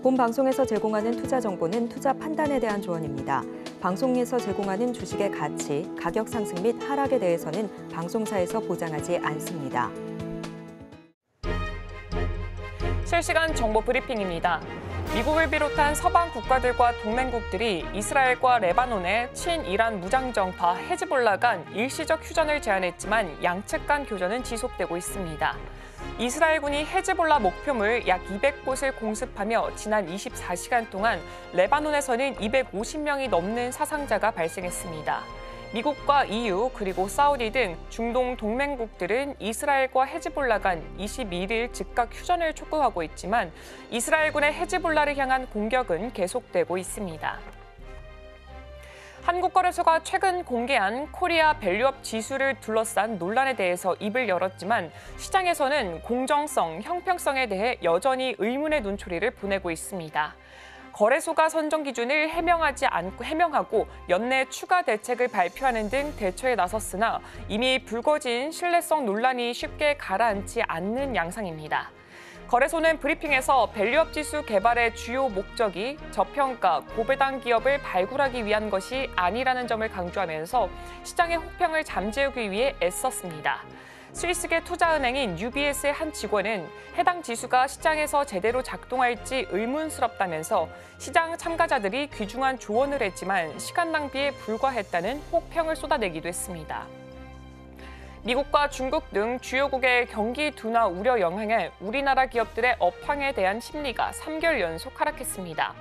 본 방송에서 제공하는 투자 정보는 투자 판단에 대한 조언입니다. 방송에서 제공하는 주식의 가치, 가격 상승 및 하락에 대해서는 방송사에서 보장하지 않습니다. 실시간 정보 브리핑입니다. 미국을 비롯한 서방 국가들과 동맹국들이 이스라엘과 레바논의 친이란 무장정파 헤즈볼라 간 일시적 휴전을 제안했지만 양측 간 교전은 지속되고 있습니다. 이스라엘군이 헤즈볼라 목표물 약 200곳을 공습하며 지난 24시간 동안 레바논에서는 250명이 넘는 사상자가 발생했습니다. 미국과 EU 그리고 사우디 등 중동 동맹국들은 이스라엘과 헤즈볼라 간 21일 즉각 휴전을 촉구하고 있지만 이스라엘군의 헤즈볼라를 향한 공격은 계속되고 있습니다. 한국거래소가 최근 공개한 코리아 밸류업 지수를 둘러싼 논란에 대해서 입을 열었지만 시장에서는 공정성, 형평성에 대해 여전히 의문의 눈초리를 보내고 있습니다. 거래소가 선정 기준을 해명하고 연내 추가 대책을 발표하는 등 대처에 나섰으나 이미 불거진 신뢰성 논란이 쉽게 가라앉지 않는 양상입니다. 거래소는 브리핑에서 밸류업 지수 개발의 주요 목적이 저평가, 고배당 기업을 발굴하기 위한 것이 아니라는 점을 강조하면서 시장의 혹평을 잠재우기 위해 애썼습니다. 스위스계 투자은행인 UBS의 한 직원은 해당 지수가 시장에서 제대로 작동할지 의문스럽다면서 시장 참가자들이 귀중한 조언을 했지만 시간 낭비에 불과했다는 혹평을 쏟아내기도 했습니다. 미국과 중국 등 주요국의 경기 둔화 우려 영향에 우리나라 기업들의 업황에 대한 심리가 3개월 연속 하락했습니다.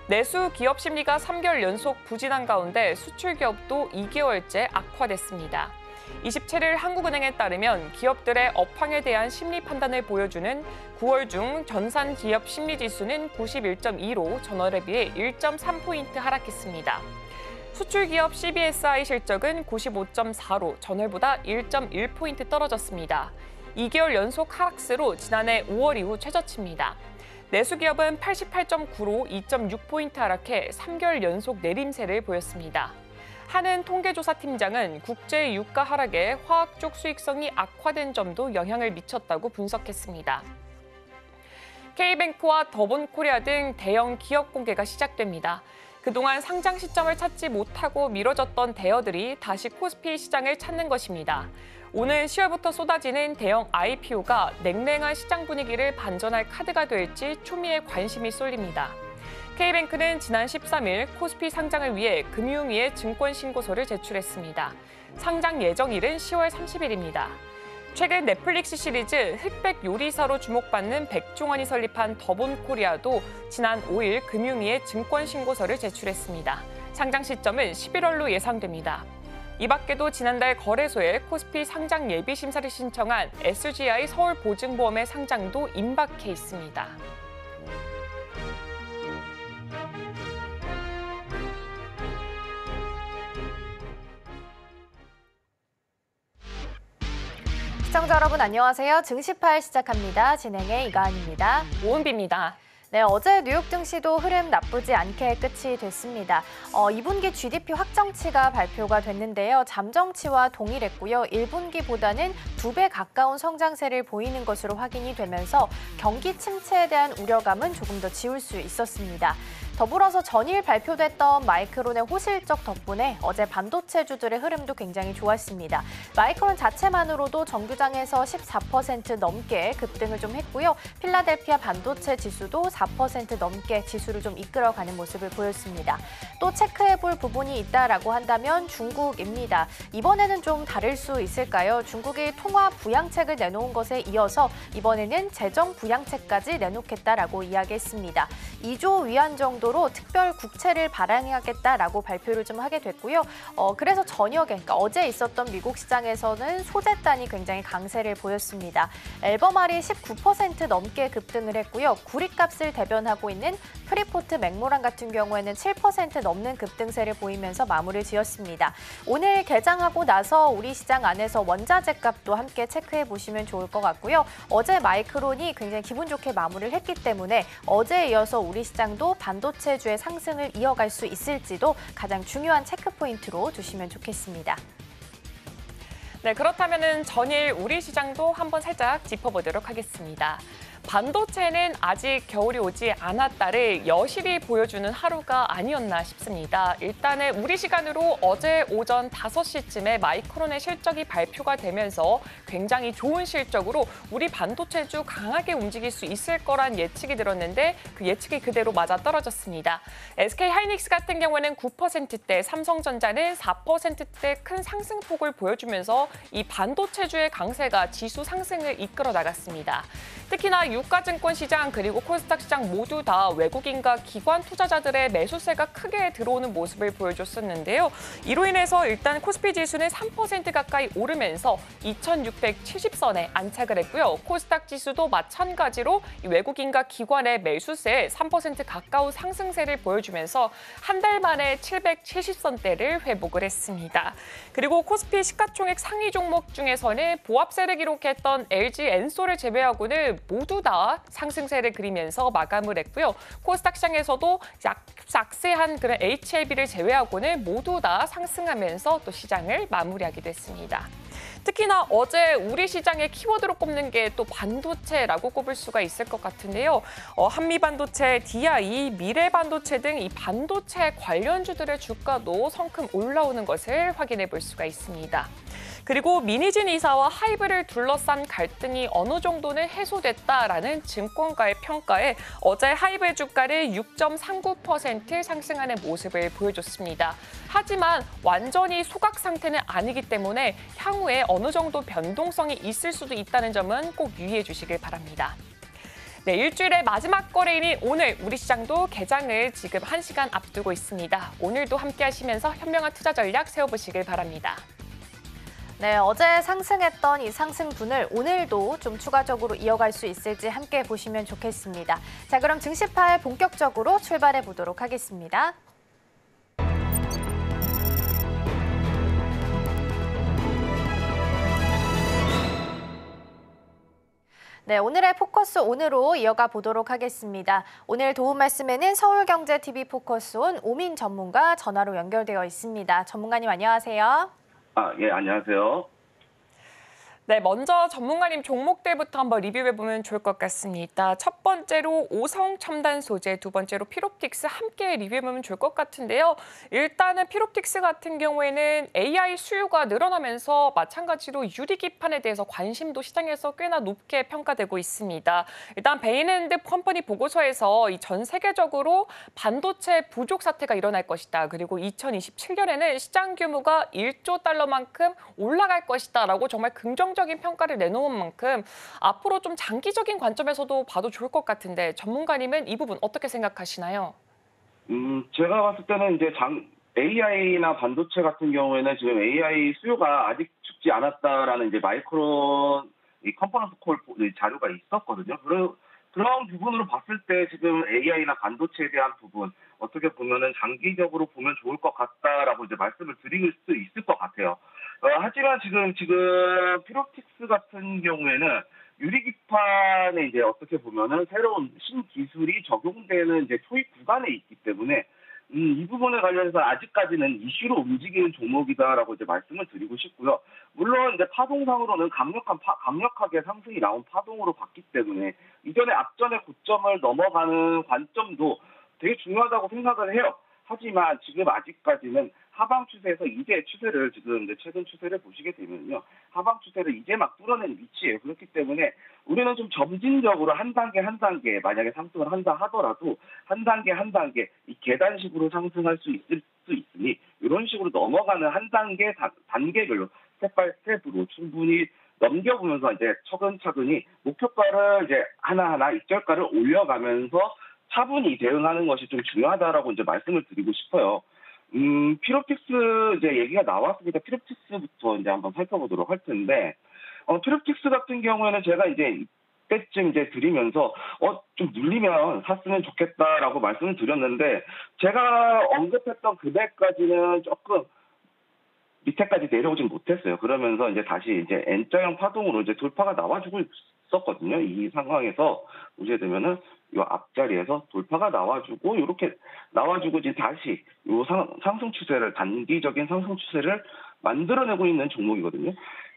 내수 기업 심리가 3개월 연속 부진한 가운데 수출 기업도 2개월째 악화됐습니다. 27일 한국은행에 따르면 기업들의 업황에 대한 심리 판단을 보여주는 9월 중 전산 기업 심리 지수는 91.2로 전월에 비해 1.3포인트 하락했습니다. 수출 기업 CBSI 실적은 95.4로 전월보다 1.1포인트 떨어졌습니다. 2개월 연속 하락세로 지난해 5월 이후 최저치입니다. 내수 기업은 88.9로 2.6포인트 하락해 3개월 연속 내림세를 보였습니다. 한은 통계조사팀장은 국제 유가 하락에 화학 쪽 수익성이 악화된 점도 영향을 미쳤다고 분석했습니다. K뱅크와 더본코리아 등 대형 기업 공개가 시작됩니다. 그동안 상장 시점을 찾지 못하고 미뤄졌던 대여들이 다시 코스피 시장을 찾는 것입니다. 오는 10월부터 쏟아지는 대형 IPO가 냉랭한 시장 분위기를 반전할 카드가 될지 초미의 관심이 쏠립니다. K뱅크는 지난 13일 코스피 상장을 위해 금융위에 증권신고서를 제출했습니다. 상장 예정일은 10월 30일입니다. 최근 넷플릭스 시리즈 흑백 요리사로 주목받는 백종원이 설립한 더본코리아도 지난 5일 금융위에 증권신고서를 제출했습니다. 상장 시점은 11월로 예상됩니다. 이 밖에도 지난달 거래소에 코스피 상장 예비 심사를 신청한 SGI 서울보증보험의 상장도 임박해 있습니다. 시청자 여러분 안녕하세요. 증시파일 시작합니다. 진행의 이가은입니다. 오은비입니다. 네, 어제 뉴욕 증시도 흐름 나쁘지 않게 끝이 됐습니다. 2분기 GDP 확정치가 발표가 됐는데요. 잠정치와 동일했고요. 1분기보다는 2배 가까운 성장세를 보이는 것으로 확인이 되면서 경기 침체에 대한 우려감은 조금 더 지울 수 있었습니다. 더불어서 전일 발표됐던 마이크론의 호실적 덕분에 어제 반도체주들의 흐름도 굉장히 좋았습니다. 마이크론 자체만으로도 정규장에서 14% 넘게 급등을 좀 했고요. 필라델피아 반도체 지수도 4% 넘게 지수를 좀 이끌어가는 모습을 보였습니다. 또 체크해볼 부분이 있다라고 한다면 중국입니다. 이번에는 좀 다를 수 있을까요? 중국이 통화 부양책을 내놓은 것에 이어서 이번에는 재정 부양책까지 내놓겠다라고 이야기했습니다. 2조 위안 정도로 특별 국채를 발행하겠다라고 발표를 좀 하게 됐고요. 그래서 저녁에, 그러니까 어제 있었던 미국 시장에서는 소재단이 굉장히 강세를 보였습니다. 앨범알이 19% 넘게 급등을 했고요. 구리값을 대변하고 있는 프리포트 맥모란 같은 경우에는 7% 넘는 급등세를 보이면서 마무리를 지었습니다. 오늘 개장하고 나서 우리 시장 안에서 원자재 값도 함께 체크해 보시면 좋을 것 같고요. 어제 마이크론이 굉장히 기분 좋게 마무리를 했기 때문에 어제에 이어서 우리 시장도 반도체주의 상승을 이어갈 수 있을지도 가장 중요한 체크 포인트로 두시면 좋겠습니다. 네, 그렇다면 전일 우리 시장도 한번 살짝 짚어보도록 하겠습니다. 반도체는 아직 겨울이 오지 않았다를 여실히 보여주는 하루가 아니었나 싶습니다. 일단은 우리 시간으로 어제 오전 5시쯤에 마이크론의 실적이 발표가 되면서 굉장히 좋은 실적으로 우리 반도체주 강하게 움직일 수 있을 거란 예측이 들었는데 그 예측이 그대로 맞아떨어졌습니다. SK하이닉스 같은 경우는 9%대, 삼성전자는 4%대 큰 상승폭을 보여주면서 이 반도체주의 강세가 지수 상승을 이끌어 나갔습니다. 특히나 유가증권 시장 그리고 코스닥 시장 모두 다 외국인과 기관 투자자들의 매수세가 크게 들어오는 모습을 보여줬었는데요. 이로 인해서 일단 코스피 지수는 3% 가까이 오르면서 2670선에 안착을 했고요. 코스닥 지수도 마찬가지로 외국인과 기관의 매수세에 3% 가까운 상승세를 보여주면서 한 달 만에 770선대를 회복을 했습니다. 그리고 코스피 시가총액 상위 종목 중에서는 보합세를 기록했던 LG 엔솔을 제외하고는 모두 다 상승세를 그리면서 마감을 했고요. 코스닥 시장에서도 약세한 그런 HLB를 제외하고는 모두 다 상승하면서 또 시장을 마무리하게 됐습니다. 특히나 어제 우리 시장의 키워드로 꼽는 게 또 반도체라고 꼽을 수가 있을 것 같은데요. 한미반도체, DI, 미래반도체 등 이 반도체 관련주들의 주가도 성큼 올라오는 것을 확인해 볼 수가 있습니다. 그리고 미니진 이사와 하이브를 둘러싼 갈등이 어느 정도는 해소됐다라는 증권가의 평가에 어제 하이브의 주가를 6.39% 상승하는 모습을 보여줬습니다. 하지만 완전히 소각 상태는 아니기 때문에 향후에 어느 정도 변동성이 있을 수도 있다는 점은 꼭 유의해 주시길 바랍니다. 네, 일주일의 마지막 거래일인 오늘 우리 시장도 개장을 지금 1시간 앞두고 있습니다. 오늘도 함께 하시면서 현명한 투자 전략 세워보시길 바랍니다. 네, 어제 상승했던 이 상승분을 오늘도 좀 추가적으로 이어갈 수 있을지 함께 보시면 좋겠습니다. 자, 그럼 증시파일 본격적으로 출발해 보도록 하겠습니다. 네, 오늘의 포커스 온으로 이어가 보도록 하겠습니다. 오늘 도움 말씀에는 서울경제TV 포커스 온 오민 전문가 전화로 연결되어 있습니다. 전문가님 안녕하세요. 예, 안녕하세요. 네, 먼저 전문가님 종목들부터 한번 리뷰해보면 좋을 것 같습니다. 첫 번째로 오성 첨단 소재, 두 번째로 피롭틱스 함께 리뷰해보면 좋을 것 같은데요. 일단은 피롭틱스 같은 경우에는 AI 수요가 늘어나면서 마찬가지로 유리기판에 대해서 관심도 시장에서 꽤나 높게 평가되고 있습니다. 일단 베인앤드 컴퍼니 보고서에서 이 전 세계적으로 반도체 부족 사태가 일어날 것이다. 그리고 2027년에는 시장 규모가 1조 달러만큼 올라갈 것이다라고 정말 긍정적인 평가를 내놓은 만큼 앞으로 좀 장기적인 관점에서도 봐도 좋을 것 같은데 전문가님은 이 부분 어떻게 생각하시나요? 제가 봤을 때는 이제 AI나 반도체 같은 경우에는 지금 AI 수요가 아직 죽지 않았다라는 이제 마이크론 이 컨퍼런스 콜 자료가 있었거든요. 그런 부분으로 봤을 때 지금 AI나 반도체에 대한 부분 어떻게 보면은 장기적으로 보면 좋을 것 같다라고 이제 말씀을 드릴 수 있을 것 같아요. 하지만 지금 피롭틱스 같은 경우에는 유리기판에 이제 어떻게 보면은 새로운 신기술이 적용되는 이제 초입 구간에 있기 때문에 이 부분에 관련해서 아직까지는 이슈로 움직이는 종목이다라고 이제 말씀을 드리고 싶고요. 물론 이제 파동상으로는 강력하게 상승이 나온 파동으로 봤기 때문에 이전에 앞전의 고점을 넘어가는 관점도 되게 중요하다고 생각을 해요. 하지만 지금 아직까지는 하방 추세에서 이제 추세를 지금 이제 최근 추세를 보시게 되면요. 하방 추세를 이제 막 뚫어낸 위치예요. 그렇기 때문에 우리는 좀 점진적으로 한 단계 만약에 상승을 한다 하더라도 한 단계 이 계단식으로 상승할 수 있으니 이런 식으로 넘어가는 한 단계별로 스텝 바이 스텝으로 충분히 넘겨보면서 이제 차근차근히 목표가를 이제 하나하나 익절가를 올려가면서 차분히 대응하는 것이 좀 중요하다라고 이제 말씀을 드리고 싶어요. 피롭틱스 이제 얘기가 나왔으니까 피롭틱스부터 이제 한번 살펴보도록 할 텐데, 피롭틱스 같은 경우에는 제가 이제 이때쯤 이제 드리면서 좀 눌리면 샀으면 좋겠다라고 말씀을 드렸는데, 제가 언급했던 금액까지는 조금 밑에까지 내려오진 못했어요. 그러면서 이제 다시 이제 N자형 파동으로 이제 돌파가 나와주고 있었거든요. 이 상황에서 보시게 되면은 이 앞자리에서 돌파가 나와주고 이렇게 나와주고 이제 다시 이 상승 추세를 단기적인 상승 추세를 만들어내고 있는 종목이거든요.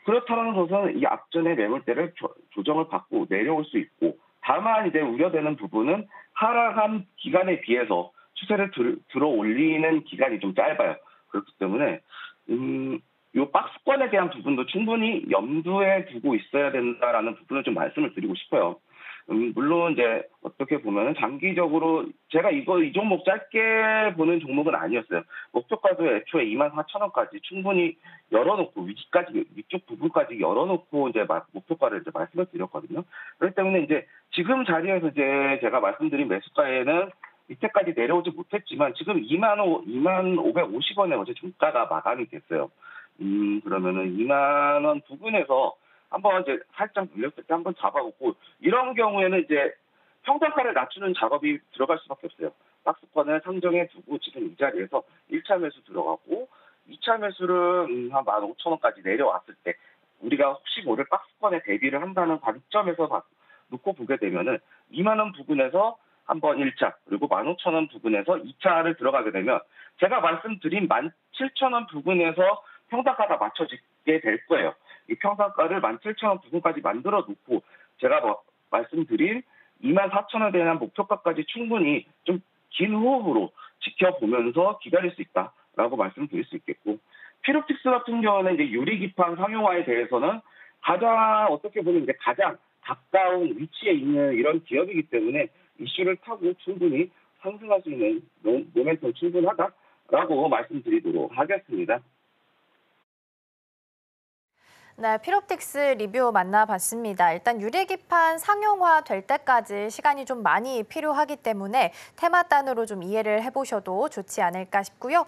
그렇다는 것은 이 앞전의 매물대를 조정을 받고 내려올 수 있고 다만 이제 우려되는 부분은 하락한 기간에 비해서 추세를 들어 올리는 기간이 좀 짧아요. 그렇기 때문에 요 박스권에 대한 부분도 충분히 염두에 두고 있어야 된다라는 부분을 좀 말씀을 드리고 싶어요. 물론 이제 어떻게 보면 장기적으로 제가 이 종목 짧게 보는 종목은 아니었어요. 목표가도 애초에 24,000원까지 충분히 열어놓고 위쪽 부분까지 열어놓고 이제 목표가를 이제 말씀을 드렸거든요. 그렇기 때문에 이제 지금 자리에서 이제 제가 말씀드린 매수가에는 밑에까지 내려오지 못했지만 지금 25,550원에 어제 종가가 마감이 됐어요. 그러면은 2만 원 부근에서 한번 이제 살짝 눌렸을 때 한번 잡아보고 이런 경우에는 이제 평단가를 낮추는 작업이 들어갈 수밖에 없어요. 박스권을 상정해 두고 지금 이 자리에서 1차 매수 들어가고 2차 매수를 한 15,000원까지 내려왔을 때 우리가 혹시 모를 박스권에 대비를 한다는 관점에서 놓고 보게 되면은 2만 원 부근에서 한번 1차 그리고 15,000원 부근에서 2차를 들어가게 되면 제가 말씀드린 17,000원 부근에서 평단가가 맞춰지게 될 거예요. 이 평단가를 17,000원 부근까지 만들어 놓고 제가 말씀드린 24,000원에 대한 목표가까지 충분히 좀 긴 호흡으로 지켜보면서 기다릴 수 있다라고 말씀드릴 수 있겠고 피롭틱스 같은 경우는 이제 유리기판 상용화에 대해서는 어떻게 보면 이제 가장 가까운 위치에 있는 이런 기업이기 때문에 이슈를 타고 충분히 상승할 수 있는 모멘텀 충분하다라고 말씀드리도록 하겠습니다. 네, 피롭틱스 리뷰 만나봤습니다. 일단 유리기판 상용화 될 때까지 시간이 좀 많이 필요하기 때문에 테마단으로 좀 이해를 해보셔도 좋지 않을까 싶고요.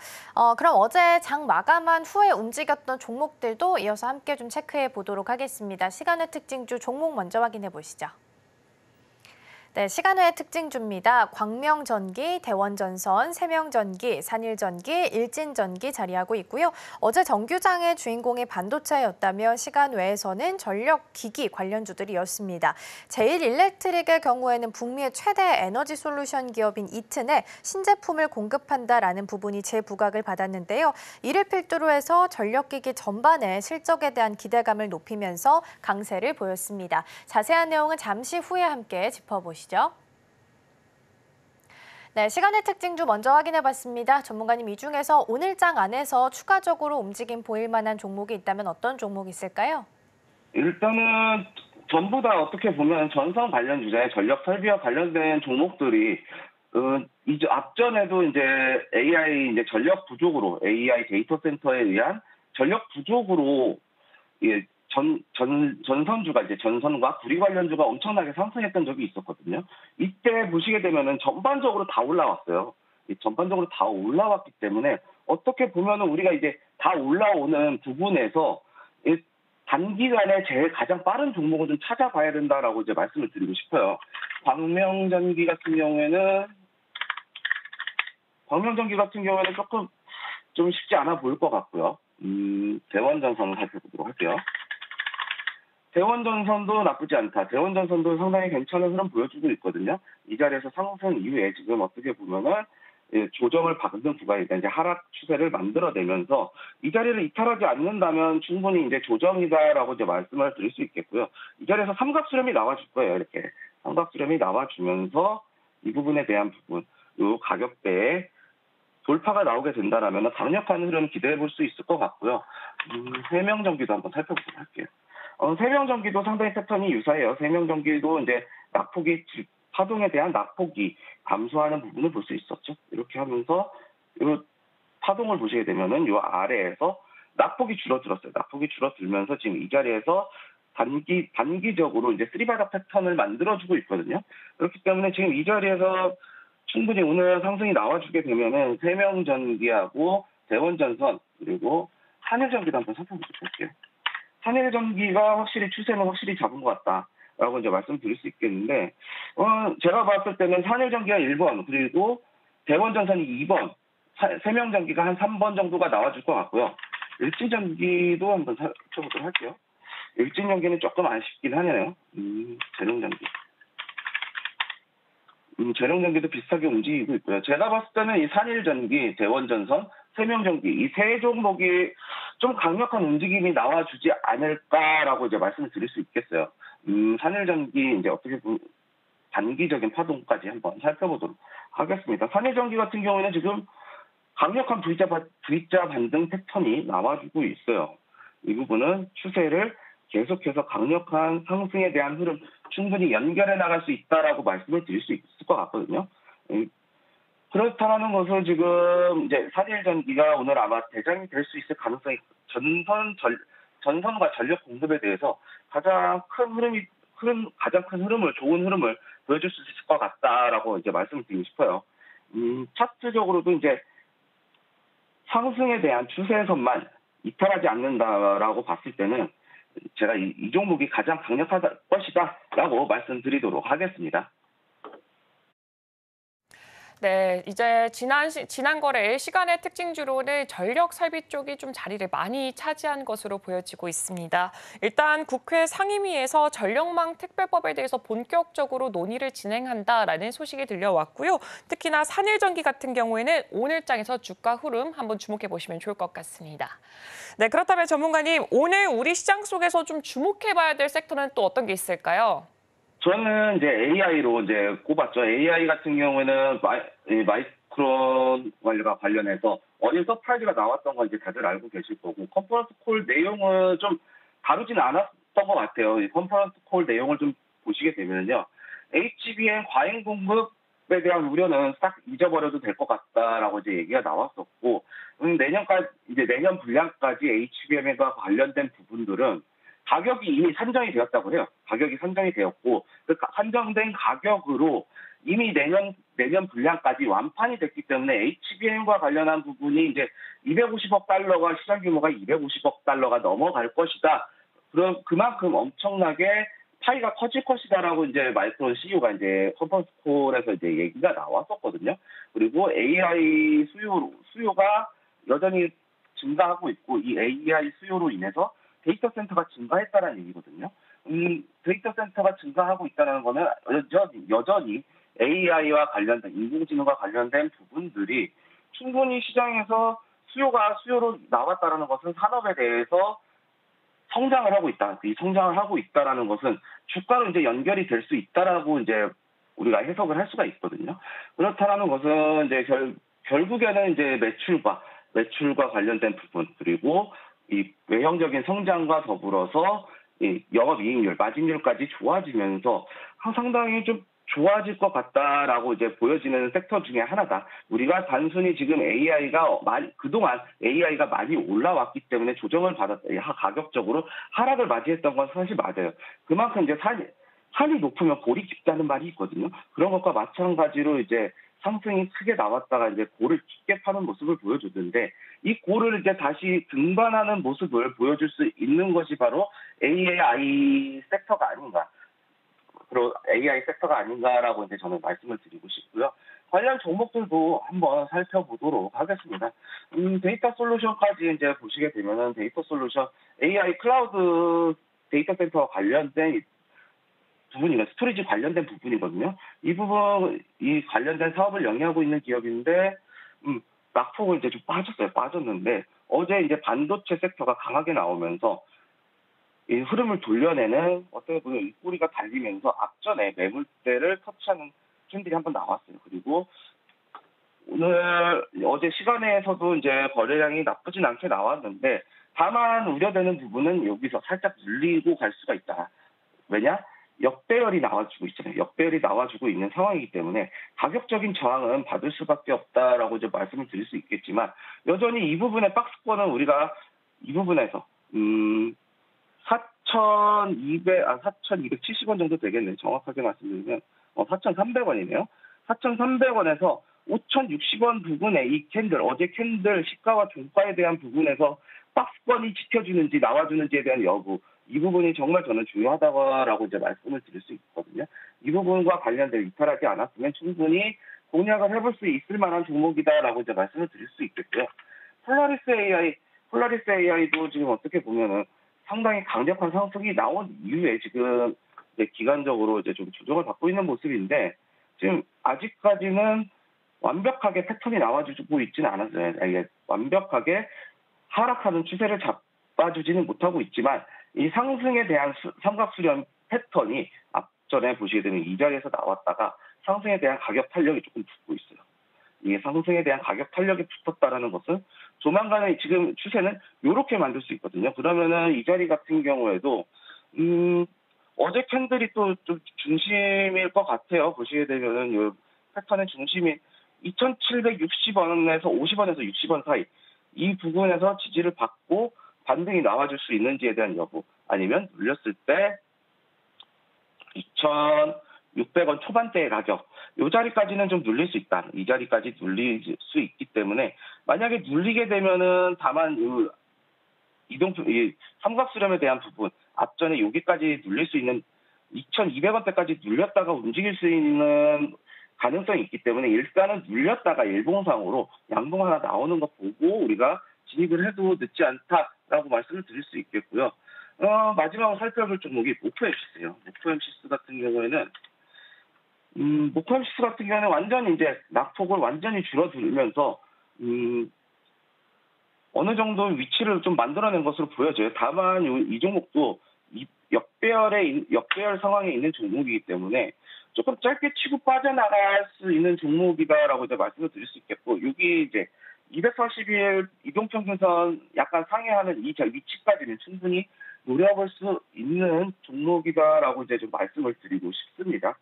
그럼 어제 장 마감한 후에 움직였던 종목들도 이어서 함께 좀 체크해 보도록 하겠습니다. 시간의 특징주 종목 먼저 확인해 보시죠. 네, 시간외의 특징주입니다. 광명전기, 대원전선, 세명전기, 산일전기, 일진전기 자리하고 있고요. 어제 정규장의 주인공이 반도체였다면 시간외에서는 전력기기 관련주들이었습니다. 제일일렉트릭의 경우에는 북미의 최대 에너지 솔루션 기업인 이튼에 신제품을 공급한다라는 부분이 재부각을 받았는데요. 이를 필두로 해서 전력기기 전반의 실적에 대한 기대감을 높이면서 강세를 보였습니다. 자세한 내용은 잠시 후에 함께 짚어보시죠. 네, 시간의 특징주 먼저 확인해봤습니다. 전문가님, 이 중에서 오늘장 안에서 추가적으로 움직임 보일 만한 종목이 있다면 어떤 종목이 있을까요? 일단은 전부 다 어떻게 보면 전선 관련 주제, 전력 설비와 관련된 종목들이 이제 앞전에도 이제 AI 이제 전력 부족으로 AI 데이터 센터에 의한 전력 부족으로 전선주가 이제 전선과 구리 관련주가 엄청나게 상승했던 적이 있었거든요. 이때 보시게 되면은 전반적으로 다 올라왔어요. 전반적으로 다 올라왔기 때문에 어떻게 보면은 우리가 이제 다 올라오는 부분에서 단기간에 제일 가장 빠른 종목을 좀 찾아봐야 된다라고 이제 말씀을 드리고 싶어요. 광명전기 같은 경우에는 조금 좀 쉽지 않아 보일 것 같고요. 대원전선을 살펴보도록 할게요. 대원전선도 나쁘지 않다. 대원전선도 상당히 괜찮은 흐름 보여주고 있거든요. 이 자리에서 상승 이후에 지금 어떻게 보면은 조정을 받는 구간이다. 이제 하락 추세를 만들어내면서 이 자리를 이탈하지 않는다면 충분히 이제 조정이다라고 이제 말씀을 드릴 수 있겠고요. 이 자리에서 삼각수렴이 나와줄 거예요. 이렇게 삼각수렴이 나와주면서 이 부분에 대한 부분, 이 가격대에 돌파가 나오게 된다라면 강력한 흐름 기대해 볼 수 있을 것 같고요. 세명전기도 한번 살펴보도록 할게요. 세명전기도 상당히 패턴이 유사해요. 세명전기도 이제 파동에 대한 낙폭이 감소하는 부분을 볼 수 있었죠. 이렇게 하면서 이 파동을 보시게 되면은 이 아래에서 낙폭이 줄어들었어요. 낙폭이 줄어들면서 지금 이 자리에서 단기적으로 이제 쓰리바닥 패턴을 만들어주고 있거든요. 그렇기 때문에 지금 이 자리에서 충분히 오늘 상승이 나와주게 되면은 세명전기하고 대원전선 그리고 한일전기도 한번 살펴보도록 할게요. 한일전기가 추세는 확실히 잡은 것 같다라고 이제 말씀드릴 수 있겠는데, 제가 봤을 때는 한일전기가 1번, 그리고 대원전선이 2번, 세명전기가 한 3번 정도가 나와줄 것 같고요. 일진전기도 한번 살펴보도록 할게요. 일진전기는 조금 아쉽긴 하네요. 재능전기. 재능전기도 비슷하게 움직이고 있고요. 제가 봤을 때는 이 산일전기, 대원전선, 세명전기 이 세 종목이 좀 강력한 움직임이 나와주지 않을까라고 이제 말씀을 드릴 수 있겠어요. 산일전기 이제 어떻게 보면 단기적인 파동까지 한번 살펴보도록 하겠습니다. 산일전기 같은 경우에는 지금 강력한 V자 반등 패턴이 나와주고 있어요. 이 부분은 추세를 계속해서 강력한 상승에 대한 흐름 충분히 연결해 나갈 수 있다라고 말씀을 드릴 수 있을 것 같거든요. 그렇다는 것은 지금 이제 산일전기가 오늘 아마 대장이 될 수 있을 가능성이 전선과 전력 공급에 대해서 가장 큰 흐름을 좋은 흐름을 보여줄 수 있을 것 같다라고 이제 말씀을 드리고 싶어요. 차트적으로도 이제 상승에 대한 추세선만 이탈하지 않는다라고 봤을 때는 제가 이 종목이 가장 강력할 것이다라고 말씀드리도록 하겠습니다. 네, 이제 지난 거래일 시간의 특징주로는 전력 설비 쪽이 좀 자리를 많이 차지한 것으로 보여지고 있습니다. 일단 국회 상임위에서 전력망 특별법에 대해서 본격적으로 논의를 진행한다라는 소식이 들려왔고요. 특히나 산일전기 같은 경우에는 오늘장에서 주가 흐름 한번 주목해 보시면 좋을 것 같습니다. 네, 그렇다면 전문가님, 오늘 우리 시장 속에서 좀 주목해 봐야 될 섹터는 또 어떤 게 있을까요? 저는 이제 AI로 이제 꼽았죠. AI 같은 경우에는 마이크론 관련해서 어제 서프라이즈가 나왔던 거 이제 다들 알고 계실 거고, 컨퍼런스 콜 내용을 좀 다루지는 않았던 것 같아요. 이 컨퍼런스 콜 내용을 좀 보시게 되면요, HBM 과잉 공급에 대한 우려는 싹 잊어버려도 될 것 같다라고 이제 얘기가 나왔었고, 내년 분량까지 HBM과 관련된 부분들은 가격이 이미 산정이 되었다고 해요. 가격이 산정이 되었고, 그 산정된 가격으로 이미 내년 분량까지 완판이 됐기 때문에 HBM과 관련한 부분이 이제 250억 달러가 시장 규모가 250억 달러가 넘어갈 것이다. 그럼 그만큼 엄청나게 파이가 커질 것이다라고 이제 마이크론 CEO가 이제 컨퍼런스 콜에서 이제 얘기가 나왔었거든요. 그리고 AI 수요가 여전히 증가하고 있고, 이 AI 수요로 인해서 데이터 센터가 증가했다는 얘기거든요. 데이터 센터가 증가하고 있다는 거는 여전히 AI와 관련된, 인공지능과 관련된 부분들이 충분히 시장에서 수요로 나왔다는 것은 산업에 대해서 성장을 하고 있다. 이 성장을 하고 있다라는 것은 주가로 이제 연결이 될 수 있다라고 이제 우리가 해석을 할 수가 있거든요. 그렇다라는 것은 이제 결국에는 이제 매출과 관련된 부분, 그리고 이 외형적인 성장과 더불어서 이 영업이익률, 마진율까지 좋아지면서 상당히 좀 좋아질 것 같다라고 이제 보여지는 섹터 중에 하나다. 우리가 단순히 지금 그동안 AI가 많이 올라왔기 때문에 조정을 가격적으로 하락을 맞이했던 건 사실 맞아요. 그만큼 이제 산이 높으면 골이 깊다는 말이 있거든요. 그런 것과 마찬가지로 이제 상승이 크게 나왔다가 이제 골을 깊게 파는 모습을 보여줬는데, 이 골을 이제 다시 등반하는 모습을 보여줄 수 있는 것이 바로 AI 섹터가 아닌가. 그리고 AI 섹터가 아닌가라고 이제 저는 말씀을 드리고 싶고요. 관련 종목들도 한번 살펴보도록 하겠습니다. 데이터 솔루션까지 이제 보시게 되면은 데이터 솔루션, AI 클라우드 데이터 센터와 관련된 부분이나 스토리지 관련된 부분이거든요. 이 관련된 사업을 영위하고 있는 기업인데, 낙폭을 이제 좀 빠졌는데, 어제 이제 반도체 섹터가 강하게 나오면서 이 흐름을 돌려내는 어떻게 보면 입꼬리가 달리면서 앞전에 매물대를 터치하는 트렌들이 한번 나왔어요. 그리고 어제 시간에서도 이제 거래량이 나쁘진 않게 나왔는데, 다만 우려되는 부분은 여기서 살짝 눌리고 갈 수가 있다. 왜냐? 역배열이 나와주고 있잖아요. 역배열이 나와주고 있는 상황이기 때문에 가격적인 저항은 받을 수밖에 없다라고 이제 말씀을 드릴 수 있겠지만, 여전히 이 부분의 박스권은 우리가 이 부분에서 4,270원 정도 되겠네요. 정확하게 말씀드리면 4,300원이네요. 4,300원에서 5,060원 부분에 이 어제 캔들 시가와 종가에 대한 부분에서 박스권이 지켜주는지 나와주는지에 대한 여부, 이 부분이 정말 저는 중요하다고 이제 말씀을 드릴 수 있거든요. 이 부분과 관련된 이탈하지 않았으면 충분히 공략을 해볼 수 있을 만한 종목이다라고 이제 말씀을 드릴 수 있겠고요. 폴라리스 AI도 지금 어떻게 보면은 상당히 강력한 상승이 나온 이후에 지금 이제 기간적으로 이제 좀 조정을 받고 있는 모습인데, 지금 아직까지는 완벽하게 패턴이 나와주고 있지는 않았어요. 이게 완벽하게 하락하는 추세를 잡아주지는 못하고 있지만, 이 상승에 대한 삼각수렴 패턴이 전에 보시게 되면 이 자리에서 나왔다가 상승에 대한 가격 탄력이 조금 붙고 있어요. 이 상승에 대한 가격 탄력이 붙었다라는 것은 조만간에 지금 추세는 이렇게 만들 수 있거든요. 그러면은 이 자리 같은 경우에도 어제 캔들이 또 좀 중심일 것 같아요. 보시게 되면은 이 패턴의 중심이 2,760원에서 50원에서 60원 사이 이 부분에서 지지를 받고 반등이 나와줄 수 있는지에 대한 여부, 아니면 눌렸을 때 2,600원 초반대의 가격, 이 자리까지는 좀 눌릴 수 있다. 이 자리까지 눌릴 수 있기 때문에 만약에 눌리게 되면은 다만 이 삼각수렴에 대한 부분, 앞전에 여기까지 눌릴 수 있는 2,200원대까지 눌렸다가 움직일 수 있는 가능성이 있기 때문에 일단은 눌렸다가 일봉상으로 양봉 하나 나오는 거 보고 우리가 진입을 해도 늦지 않다라고 말씀을 드릴 수 있겠고요. 마지막으로 살펴볼 종목이 모프엠시스예요. 모프엠시스 같은 경우에는 모프엠시스 같은 경우는 완전히 이제 낙폭을 완전히 줄어들면서 어느 정도 위치를 좀 만들어낸 것으로 보여져요. 다만 이 종목도 역배열 상황에 있는 종목이기 때문에 조금 짧게 치고 빠져나갈 수 있는 종목이다라고 이제 말씀을 드릴 수 있겠고, 여기 이제 240일 이동평균선 약간 상회하는 이 위치까지는 충분히 노려볼 수 있는 종목이다라고 이제 좀 말씀을 드리고 싶습니다.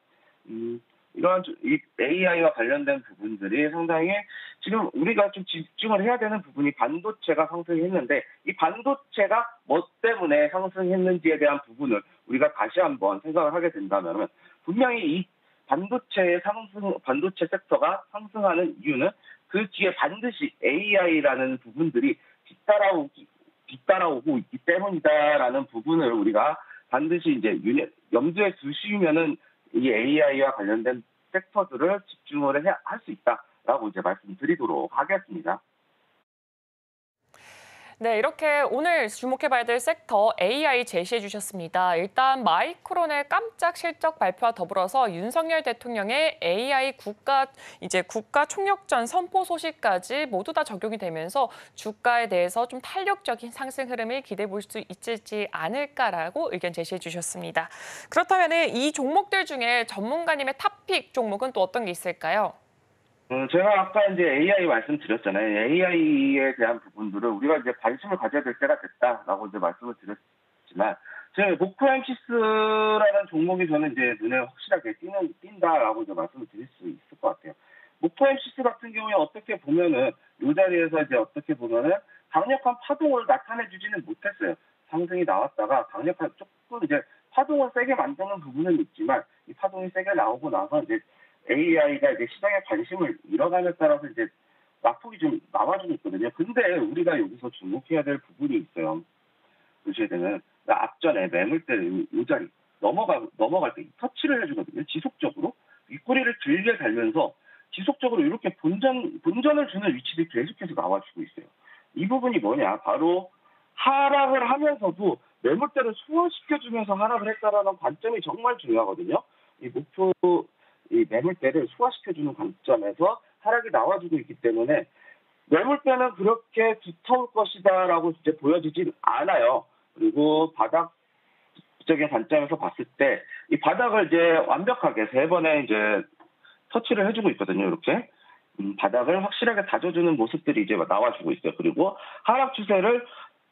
이러한 이 AI와 관련된 부분들이 상당히 지금 우리가 좀 집중을 해야 되는 부분이 반도체가 상승했는데 이 반도체가 뭐 때문에 상승했는지에 대한 부분을 우리가 다시 한번 생각을 하게 된다면 분명히 이 반도체 섹터가 상승하는 이유는 그 뒤에 반드시 AI라는 부분들이 뒤따라오고 있기 때문이다라는 부분을 우리가 반드시 이제 염두에 두시면은 이 AI와 관련된 섹터들을 집중을 할 수 있다라고 이제 말씀드리도록 하겠습니다. 네, 이렇게 오늘 주목해봐야 될 섹터 AI 제시해 주셨습니다. 일단 마이크론의 깜짝 실적 발표와 더불어서 윤석열 대통령의 AI 국가 총력전 선포 소식까지 모두 다 적용이 되면서 주가에 대해서 좀 탄력적인 상승 흐름을 기대해 볼 수 있지 않을까라고 의견 제시해 주셨습니다. 그렇다면 이 종목들 중에 전문가님의 탑픽 종목은 또 어떤 게 있을까요? 제가 아까 이제 AI 말씀드렸잖아요. AI에 대한 부분들을 우리가 이제 관심을 가져야 될 때가 됐다라고 이제 말씀을 드렸지만, 제 모프엠시스라는 종목이 저는 이제 눈에 확실하게 띈다라고 이제 말씀을 드릴 수 있을 것 같아요. 모프엠시스 같은 경우에 어떻게 보면은 이 자리에서 이제 어떻게 보면은 강력한 파동을 나타내주지는 못했어요. 상승이 나왔다가 강력한 조금 이제 파동을 세게 만드는 부분은 있지만 이 파동이 세게 나오고 나서 이제 AI가 이제 시장의 관심을 잃어감에 따라서 이제 낙폭이 좀 나와주고 있거든요. 근데 우리가 여기서 주목해야 될 부분이 있어요. 보셔야 되는 앞전에 매물대 이 자리 넘어갈 때 터치를 해주거든요. 지속적으로 윗꼬리를 길게 달면서 지속적으로 이렇게 본전을 주는 위치들이 계속해서 나와주고 있어요. 이 부분이 뭐냐? 바로 하락을 하면서도 매물대를 소화시켜주면서 하락을 했다라는 관점이 정말 중요하거든요. 이 매물대를 소화시켜주는 관점에서 하락이 나와주고 있기 때문에 매물대는 그렇게 두터울 것이다라고 이제 보여지진 않아요. 그리고 바닥적인 관점에서 봤을 때 이 바닥을 이제 완벽하게 3번에 이제 터치를 해주고 있거든요. 이렇게 바닥을 확실하게 다져주는 모습들이 이제 나와주고 있어요. 그리고 하락 추세를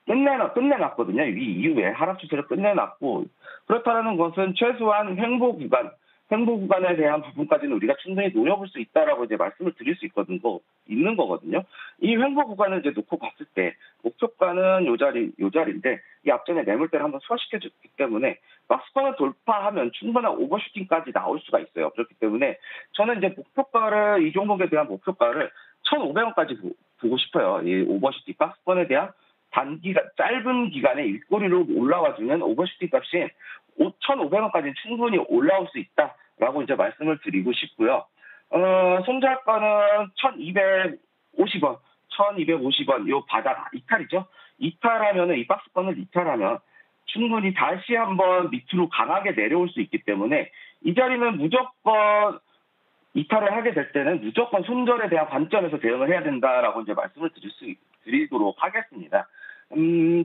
끝내놨거든요. 이 이후에 하락 추세를 끝내놨고, 그렇다는 것은 최소한 횡보 구간에 대한 부분까지는 우리가 충분히 노려볼 수 있다라고 이제 말씀을 드릴 수 있는 거거든요. 이 횡보 구간을 이제 놓고 봤을 때 목표가는 요 자리인데 이 앞전에 매물대를 한번 소화시켜줬기 때문에 박스권을 돌파하면 충분한 오버슈팅까지 나올 수가 있어요. 그렇기 때문에 저는 이제 이 종목에 대한 목표가를 1,500원까지 보고 싶어요. 이 오버슈팅 박스권에 대한 짧은 기간에 윗꼬리로 올라와주는 오버슈팅 값이 5,500원까지는 충분히 올라올 수 있다라고 이제 말씀을 드리고 싶고요. 손절가는 1,250원, 요 바닥 이탈이죠. 이탈하면은 이 박스권을 이탈하면 충분히 다시 한번 밑으로 강하게 내려올 수 있기 때문에 이 자리는 무조건 이탈을 하게 될 때는 무조건 손절에 대한 관점에서 대응을 해야 된다라고 이제 말씀을 드리도록 하겠습니다.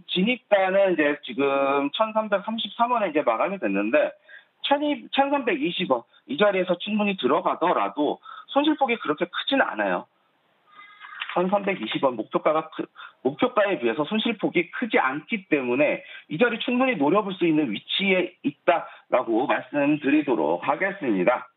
진입가는 이제 지금 1,333원에 이제 마감이 됐는데 1,320원 이 자리에서 충분히 들어가더라도 손실폭이 그렇게 크지는 않아요. 1,320원 목표가에 비해서 손실폭이 크지 않기 때문에 이 자리 충분히 노려볼 수 있는 위치에 있다라고 말씀드리도록 하겠습니다.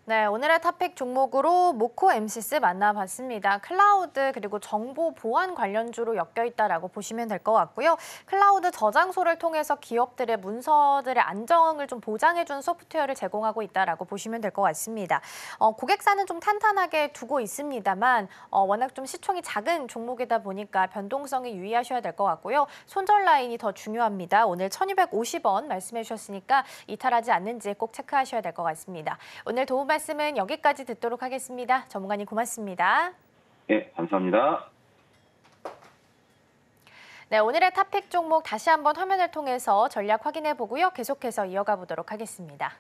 네, 오늘의 탑픽 종목으로 모코 MCS 만나봤습니다. 클라우드 그리고 정보 보안 관련주로 엮여 있다라고 보시면 될 것 같고요. 클라우드 저장소를 통해서 기업들의 문서들의 안정을 좀 보장해준 소프트웨어를 제공하고 있다라고 보시면 될 것 같습니다. 고객사는 좀 탄탄하게 두고 있습니다만 워낙 좀 시총이 작은 종목이다 보니까 변동성에 유의하셔야 될 것 같고요. 손절 라인이 더 중요합니다. 오늘 1,250원 말씀해 주셨으니까 이탈하지 않는지 꼭 체크하셔야 될 것 같습니다. 오늘 도움 말씀은 여기까지 듣도록 하겠습니다. 전문가님 고맙습니다. 네, 감사합니다. 네, 오늘의 탑픽 종목 다시 한번 화면을 통해서 전략 확인해 보고요. 계속해서 이어가 보도록 하겠습니다.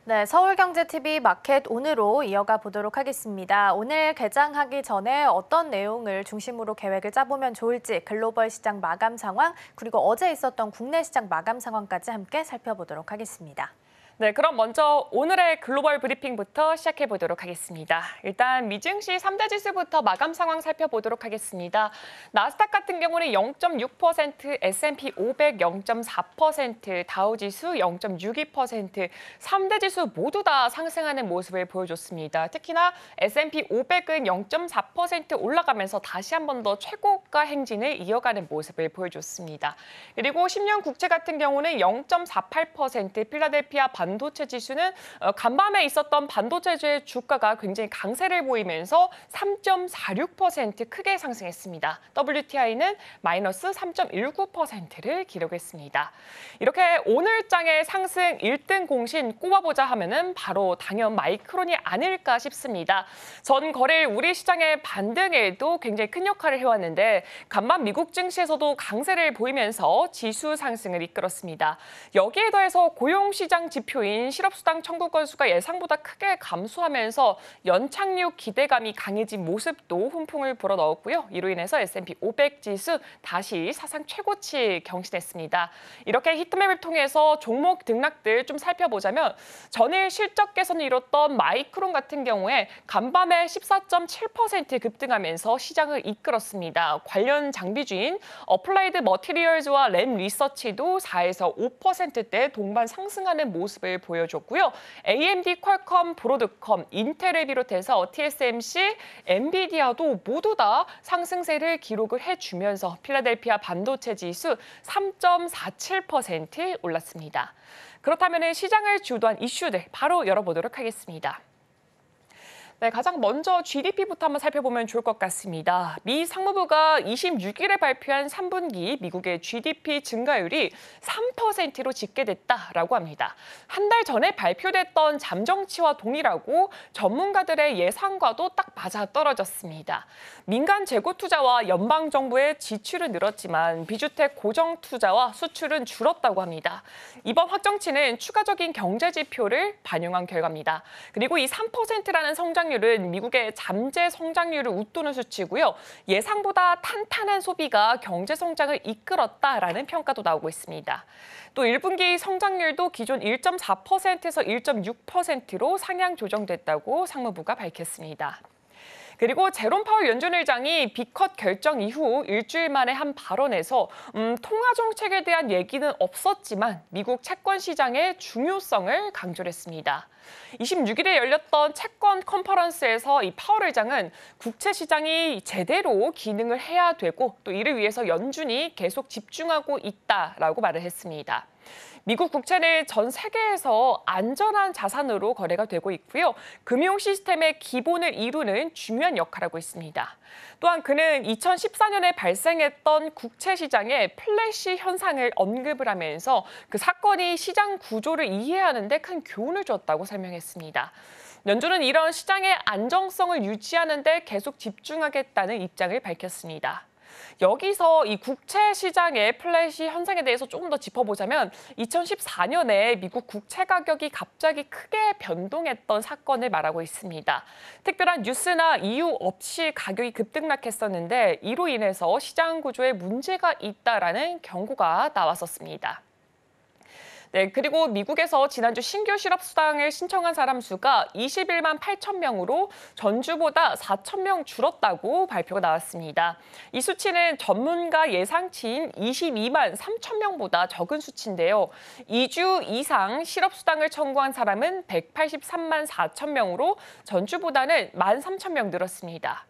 네, 서울경제TV 마켓 오늘로 이어가 보도록 하겠습니다. 오늘 개장하기 전에 어떤 내용을 중심으로 계획을 짜보면 좋을지 글로벌 시장 마감 상황 그리고 어제 있었던 국내 시장 마감 상황까지 함께 살펴보도록 하겠습니다. 네, 그럼 먼저 오늘의 글로벌 브리핑부터 시작해 보도록 하겠습니다. 일단 미증시 3대 지수부터 마감 상황 살펴보도록 하겠습니다. 나스닥 같은 경우는 0.6%, S&P 500 0.4%, 다우지수 0.62%, 3대 지수 모두 다 상승하는 모습을 보여줬습니다. 특히나 S&P 500은 0.4% 올라가면서 다시 한 번 더 최고가 행진을 이어가는 모습을 보여줬습니다. 그리고 10년 국채 같은 경우는 0.48%, 필라델피아 반도체 지수는 간밤에 있었던 반도체주의 주가가 굉장히 강세를 보이면서 3.46% 크게 상승했습니다. WTI는 마이너스 3.19%를 기록했습니다. 이렇게 오늘장의 상승 1등 공신 꼽아보자 하면은 바로 당연 마이크론이 아닐까 싶습니다. 전 거래일 우리 시장의 반등에도 굉장히 큰 역할을 해왔는데 간밤 미국 증시에서도 강세를 보이면서 지수 상승을 이끌었습니다. 여기에 더해서 고용시장 지표인 실업수당 청구 건수가 예상보다 크게 감소하면서 연착륙 기대감이 강해진 모습도 훈풍을 불어넣었고요. 이로 인해서 S&P 500 지수 다시 사상 최고치 경신했습니다. 이렇게 히트맵을 통해서 종목 등락들 좀 살펴보자면 전일 실적 개선을 이뤘던 마이크론 같은 경우에 간밤에 14.7% 급등하면서 시장을 이끌었습니다. 관련 장비주인 어플라이드 머티리얼즈와 램 리서치도 4에서 5%대 동반 상승하는 모습을 보여줬고요. AMD, 퀄컴, 브로드컴, 인텔을 비롯해서 TSMC, 엔비디아도 모두 다 상승세를 기록을 해주면서 필라델피아 반도체 지수 3.47% 올랐습니다. 그렇다면 시장을 주도한 이슈들 바로 열어보도록 하겠습니다. 네, 가장 먼저 GDP부터 한번 살펴보면 좋을 것 같습니다. 미 상무부가 26일에 발표한 3분기 미국의 GDP 증가율이 3%로 집계됐다라고 합니다. 한 달 전에 발표됐던 잠정치와 동일하고 전문가들의 예상과도 딱 맞아떨어졌습니다. 민간 재고 투자와 연방정부의 지출은 늘었지만 비주택 고정 투자와 수출은 줄었다고 합니다. 이번 확정치는 추가적인 경제 지표를 반영한 결과입니다. 그리고 이 3%라는 성장률은 미국의 잠재 성장률을 웃도는 수치고요. 예상보다 탄탄한 소비가 경제 성장을 이끌었다라는 평가도 나오고 있습니다. 또 1분기 성장률도 기존 1.4%에서 1.6%로 상향 조정됐다고 상무부가 밝혔습니다. 그리고 제롬 파월 연준 의장이 B컷 결정 이후 일주일 만에 한 발언에서 통화 정책에 대한 얘기는 없었지만 미국 채권 시장의 중요성을 강조를 했습니다. 26일에 열렸던 채권 컨퍼런스에서 이 파월 의장은 국채 시장이 제대로 기능을 해야 되고 또 이를 위해서 연준이 계속 집중하고 있다라고 말을 했습니다. 미국 국채는 전 세계에서 안전한 자산으로 거래가 되고 있고요. 금융 시스템의 기본을 이루는 중요한 역할을 하고 있습니다. 또한 그는 2014년에 발생했던 국채 시장의 플래시 현상을 언급을 하면서 그 사건이 시장 구조를 이해하는 데 큰 교훈을 줬다고 설명했습니다. 연준은 이런 시장의 안정성을 유지하는 데 계속 집중하겠다는 입장을 밝혔습니다. 여기서 이 국채 시장의 플래시 현상에 대해서 조금 더 짚어보자면 2014년에 미국 국채 가격이 갑자기 크게 변동했던 사건을 말하고 있습니다. 특별한 뉴스나 이유 없이 가격이 급등락했었는데 이로 인해서 시장 구조에 문제가 있다라는 경고가 나왔었습니다. 네, 그리고 미국에서 지난주 신규 실업수당을 신청한 사람 수가 21만 8천 명으로 전주보다 4천 명 줄었다고 발표가 나왔습니다. 이 수치는 전문가 예상치인 22만 3천 명보다 적은 수치인데요. 2주 이상 실업수당을 청구한 사람은 183만 4천 명으로 전주보다는 1만 3천 명 늘었습니다.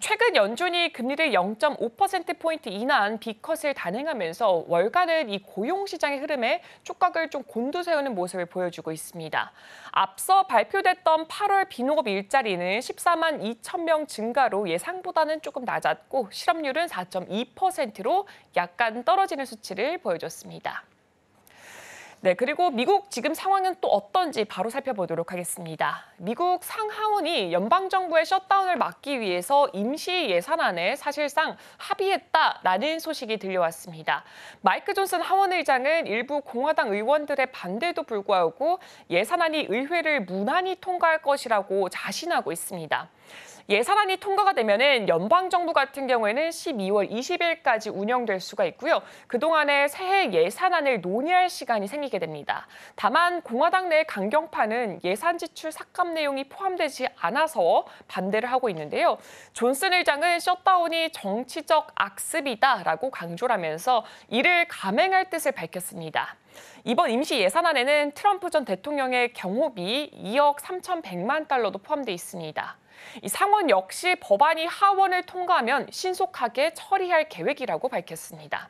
최근 연준이 금리를 0.5%포인트 인하한 B컷을 단행하면서 월가는 이 고용시장의 흐름에 촉각을 좀 곤두세우는 모습을 보여주고 있습니다. 앞서 발표됐던 8월 비농업 일자리는 14만 2천 명 증가로 예상보다는 조금 낮았고 실업률은 4.2%로 약간 떨어지는 수치를 보여줬습니다. 네, 그리고 미국 지금 상황은 또 어떤지 바로 살펴보도록 하겠습니다. 미국 상하원이 연방정부의 셧다운을 막기 위해서 임시 예산안에 사실상 합의했다라는 소식이 들려왔습니다. 마이크 존슨 하원 의장은 일부 공화당 의원들의 반대에도 불구하고 예산안이 의회를 무난히 통과할 것이라고 자신하고 있습니다. 예산안이 통과가 되면은 연방정부 같은 경우에는 12월 20일까지 운영될 수가 있고요. 그동안에 새해 예산안을 논의할 시간이 생기게 됩니다. 다만 공화당 내 강경파는 예산 지출 삭감 내용이 포함되지 않아서 반대를 하고 있는데요. 존슨 의장은 셧다운이 정치적 악습이다라고 강조를 하면서 이를 감행할 뜻을 밝혔습니다. 이번 임시 예산안에는 트럼프 전 대통령의 경호비 2억 3,100만 달러도 포함돼 있습니다. 이 상원 역시 법안이 하원을 통과하면 신속하게 처리할 계획이라고 밝혔습니다.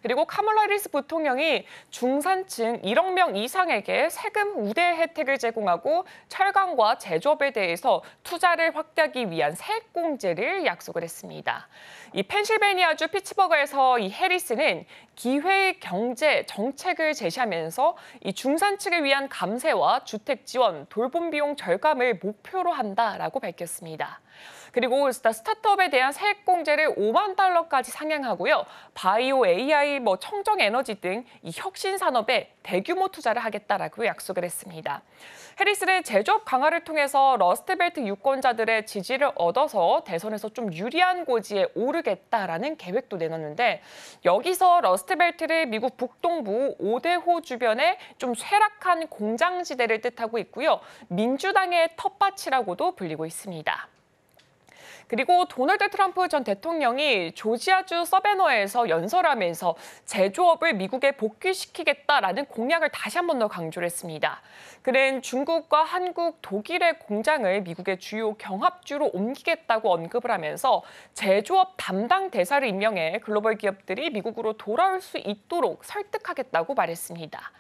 그리고 카멀라 해리스 부통령이 중산층 1억 명 이상에게 세금 우대 혜택을 제공하고 철강과 제조업에 대해서 투자를 확대하기 위한 세액공제를 약속을 했습니다. 이 펜실베니아주 피츠버그에서 이 해리스는 기회 경제 정책을 제시하면서 이 중산층을 위한 감세와 주택 지원, 돌봄 비용 절감을 목표로 한다라고 밝혔습니다. 그리고 스타트업에 대한 세액 공제를 5만 달러까지 상향하고요. 바이오, AI, 청정 에너지 등 이 혁신 산업에 대규모 투자를 하겠다라고 약속을 했습니다. 해리스는 제조업 강화를 통해서 러스트벨트 유권자들의 지지를 얻어서 대선에서 좀 유리한 고지에 오르겠다라는 계획도 내놨는데 여기서 러스트벨트를 미국 북동부 오데호 주변에 좀 쇠락한 공장지대를 뜻하고 있고요. 민주당의 텃밭이라고도 불리고 있습니다. 그리고 도널드 트럼프 전 대통령이 조지아주 서베너에서 연설하면서 제조업을 미국에 복귀시키겠다라는 공약을 다시 한 번 더 강조를 했습니다. 그는 중국과 한국, 독일의 공장을 미국의 주요 경합주로 옮기겠다고 언급을 하면서 제조업 담당 대사를 임명해 글로벌 기업들이 미국으로 돌아올 수 있도록 설득하겠다고 말했습니다.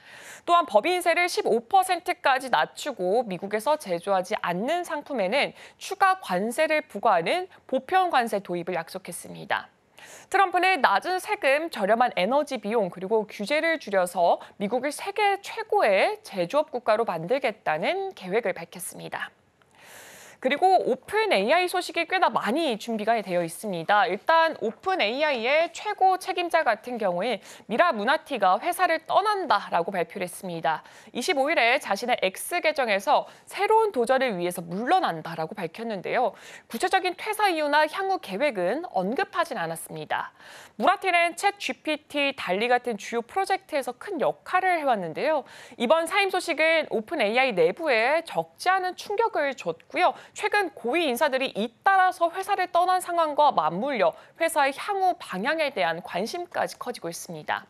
또한 법인세를 15%까지 낮추고 미국에서 제조하지 않는 상품에는 추가 관세를 부과하는 보편 관세 도입을 약속했습니다. 트럼프는 낮은 세금, 저렴한 에너지 비용, 그리고 규제를 줄여서 미국을 세계 최고의 제조업 국가로 만들겠다는 계획을 밝혔습니다. 그리고 오픈 AI 소식이 꽤나 많이 준비가 되어 있습니다. 일단 오픈 AI의 최고 책임자 같은 경우에 미라 무나티가 회사를 떠난다라고 발표를 했습니다. 25일에 자신의 X 계정에서 새로운 도전을 위해서 물러난다라고 밝혔는데요. 구체적인 퇴사 이유나 향후 계획은 언급하진 않았습니다. 무라티는 챗 GPT, 달리 같은 주요 프로젝트에서 큰 역할을 해왔는데요. 이번 사임 소식은 오픈 AI 내부에 적지 않은 충격을 줬고요. 최근 고위 인사들이 잇따라서 회사를 떠난 상황과 맞물려 회사의 향후 방향에 대한 관심까지 커지고 있습니다.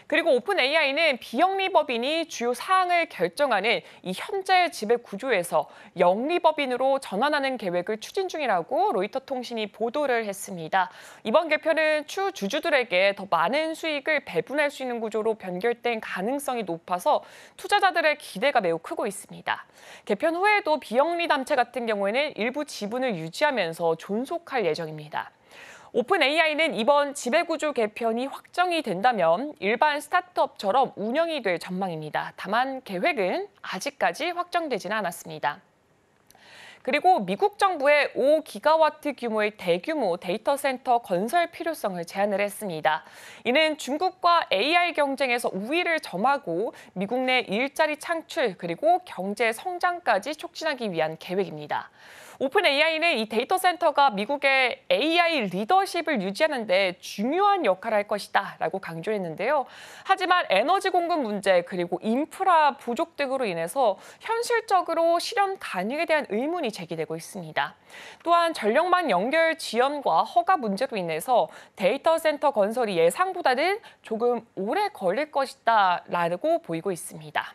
그리고 오픈 AI는 비영리법인이 주요 사항을 결정하는 이 현재 지배 구조에서 영리법인으로 전환하는 계획을 추진 중이라고 로이터 통신이 보도를 했습니다. 이번 개편은 추후 주주들에게 더 많은 수익을 배분할 수 있는 구조로 변경될 가능성이 높아서 투자자들의 기대가 매우 크고 있습니다. 개편 후에도 비영리 단체 같은 경우에는 일부 지분을 유지하면서 존속할 예정입니다. 오픈 AI는 이번 지배구조 개편이 확정이 된다면 일반 스타트업처럼 운영이 될 전망입니다. 다만 계획은 아직까지 확정되지는 않았습니다. 그리고 미국 정부의 5기가와트 규모의 대규모 데이터 센터 건설 필요성을 제안을 했습니다. 이는 중국과 AI 경쟁에서 우위를 점하고 미국 내 일자리 창출 그리고 경제 성장까지 촉진하기 위한 계획입니다. 오픈 AI는 이 데이터 센터가 미국의 AI 리더십을 유지하는 데 중요한 역할을 할 것이다 라고 강조했는데요. 하지만 에너지 공급 문제 그리고 인프라 부족 등으로 인해서 현실적으로 실현 가능에 대한 의문이 제기되고 있습니다. 또한 전력망 연결 지연과 허가 문제로 인해서 데이터 센터 건설이 예상보다는 조금 오래 걸릴 것이다 라고 보이고 있습니다.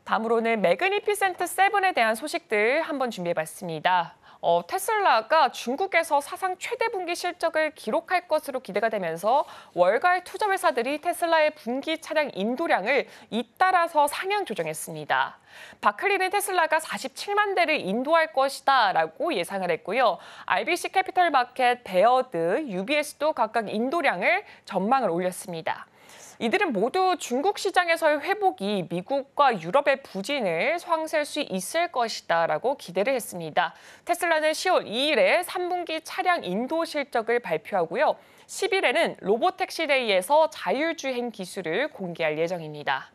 다음으로는 매그니피센트 7에 대한 소식들 한번 준비해봤습니다. 테슬라가 중국에서 사상 최대 분기 실적을 기록할 것으로 기대가 되면서 월가의 투자 회사들이 테슬라의 분기 차량 인도량을 잇따라서 상향 조정했습니다. 바클리는 테슬라가 47만 대를 인도할 것이다 라고 예상을 했고요. RBC 캐피털 마켓, 베어드, UBS도 각각 인도량을 전망을 올렸습니다. 이들은 모두 중국 시장에서의 회복이 미국과 유럽의 부진을 상쇄할 수 있을 것이다라고 기대를 했습니다. 테슬라는 10월 2일에 3분기 차량 인도 실적을 발표하고요. 10일에는 로보택시데이에서 자율주행 기술을 공개할 예정입니다.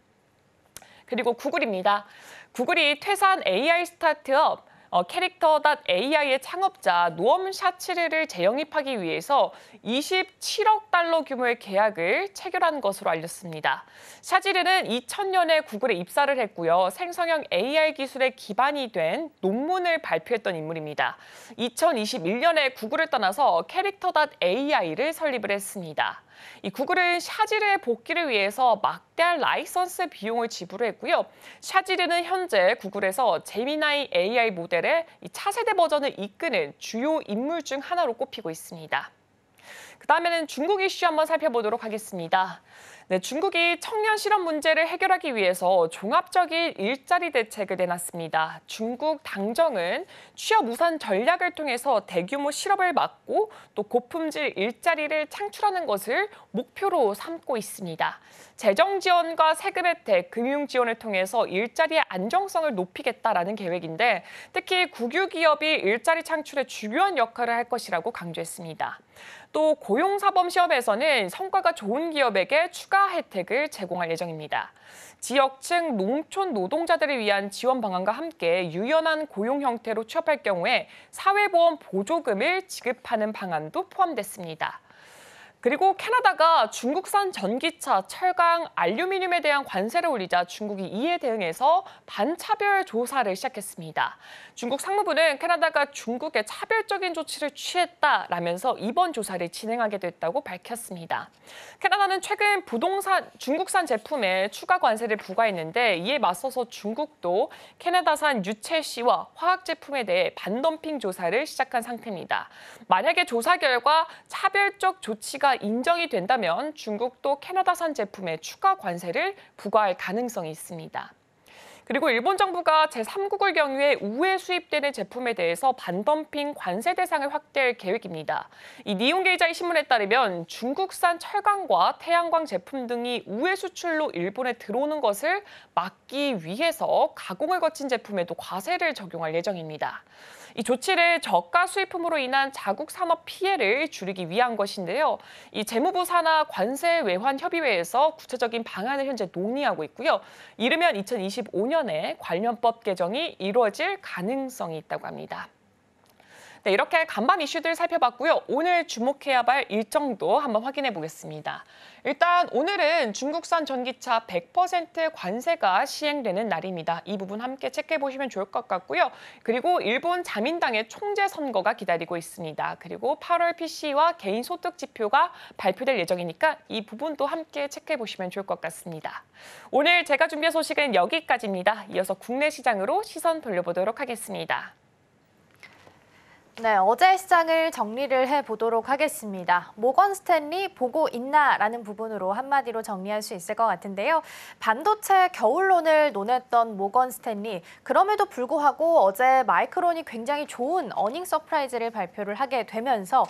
그리고 구글입니다. 구글이 퇴사한 AI 스타트업 캐릭터.ai의 창업자 노엄 샤츠르를 재영입하기 위해서 27억 달러 규모의 계약을 체결한 것으로 알렸습니다. 샤츠르는 2000년에 구글에 입사를 했고요. 생성형 AI 기술의 기반이 된 논문을 발표했던 인물입니다. 2021년에 구글을 떠나서 캐릭터.ai를 설립을 했습니다. 이 구글은 샤지르의 복귀를 위해서 막대한 라이선스 비용을 지불했고요. 샤지르는 현재 구글에서 제미나이 AI 모델의 이 차세대 버전을 이끄는 주요 인물 중 하나로 꼽히고 있습니다. 그다음에는 중국 이슈 한번 살펴보도록 하겠습니다. 네, 중국이 청년 실업 문제를 해결하기 위해서 종합적인 일자리 대책을 내놨습니다. 중국 당정은 취업 우선 전략을 통해서 대규모 실업을 막고 또 고품질 일자리를 창출하는 것을 목표로 삼고 있습니다. 재정 지원과 세금 혜택, 금융 지원을 통해서 일자리의 안정성을 높이겠다라는 계획인데 특히 국유 기업이 일자리 창출에 중요한 역할을 할 것이라고 강조했습니다. 또 고용사범 시험에서는 성과가 좋은 기업에게 추가 혜택을 제공할 예정입니다. 지역층 농촌 노동자들을 위한 지원 방안과 함께 유연한 고용 형태로 취업할 경우에 사회보험 보조금을 지급하는 방안도 포함됐습니다. 그리고 캐나다가 중국산 전기차, 철강, 알루미늄에 대한 관세를 올리자 중국이 이에 대응해서 반차별 조사를 시작했습니다. 중국 상무부는 캐나다가 중국에 차별적인 조치를 취했다라면서 이번 조사를 진행하게 됐다고 밝혔습니다. 캐나다는 최근 중국산 제품에 추가 관세를 부과했는데 이에 맞서서 중국도 캐나다산 유채씨와 화학 제품에 대해 반덤핑 조사를 시작한 상태입니다. 만약에 조사 결과 차별적 조치가 인정이 된다면 중국도 캐나다산 제품에 추가 관세를 부과할 가능성이 있습니다. 그리고 일본 정부가 제3국을 경유해 우회 수입되는 제품에 대해서 반덤핑 관세 대상을 확대할 계획입니다. 이 니혼게이자의 신문에 따르면 중국산 철강과 태양광 제품 등이 우회 수출로 일본에 들어오는 것을 막기 위해서 가공을 거친 제품에도 과세를 적용할 예정입니다. 이 조치를 저가 수입품으로 인한 자국 산업 피해를 줄이기 위한 것인데요. 이 재무부 산하 관세 외환 협의회에서 구체적인 방안을 현재 논의하고 있고요. 이르면 2025년에 관련법 개정이 이루어질 가능성이 있다고 합니다. 네, 이렇게 간밤 이슈들 살펴봤고요. 오늘 주목해야 할 일정도 한번 확인해 보겠습니다. 일단 오늘은 중국산 전기차 100% 관세가 시행되는 날입니다. 이 부분 함께 체크해 보시면 좋을 것 같고요. 그리고 일본 자민당의 총재 선거가 기다리고 있습니다. 그리고 8월 PC와 개인 소득 지표가 발표될 예정이니까 이 부분도 함께 체크해 보시면 좋을 것 같습니다. 오늘 제가 준비한 소식은 여기까지입니다. 이어서 국내 시장으로 시선 돌려보도록 하겠습니다. 네, 어제 시장을 정리를 해보도록 하겠습니다. 모건 스탠리 보고 있나라는 부분으로 한마디로 정리할 수 있을 것 같은데요. 반도체 겨울론을 논했던 모건 스탠리, 그럼에도 불구하고 어제 마이크론이 굉장히 좋은 어닝 서프라이즈를 발표를 하게 되면서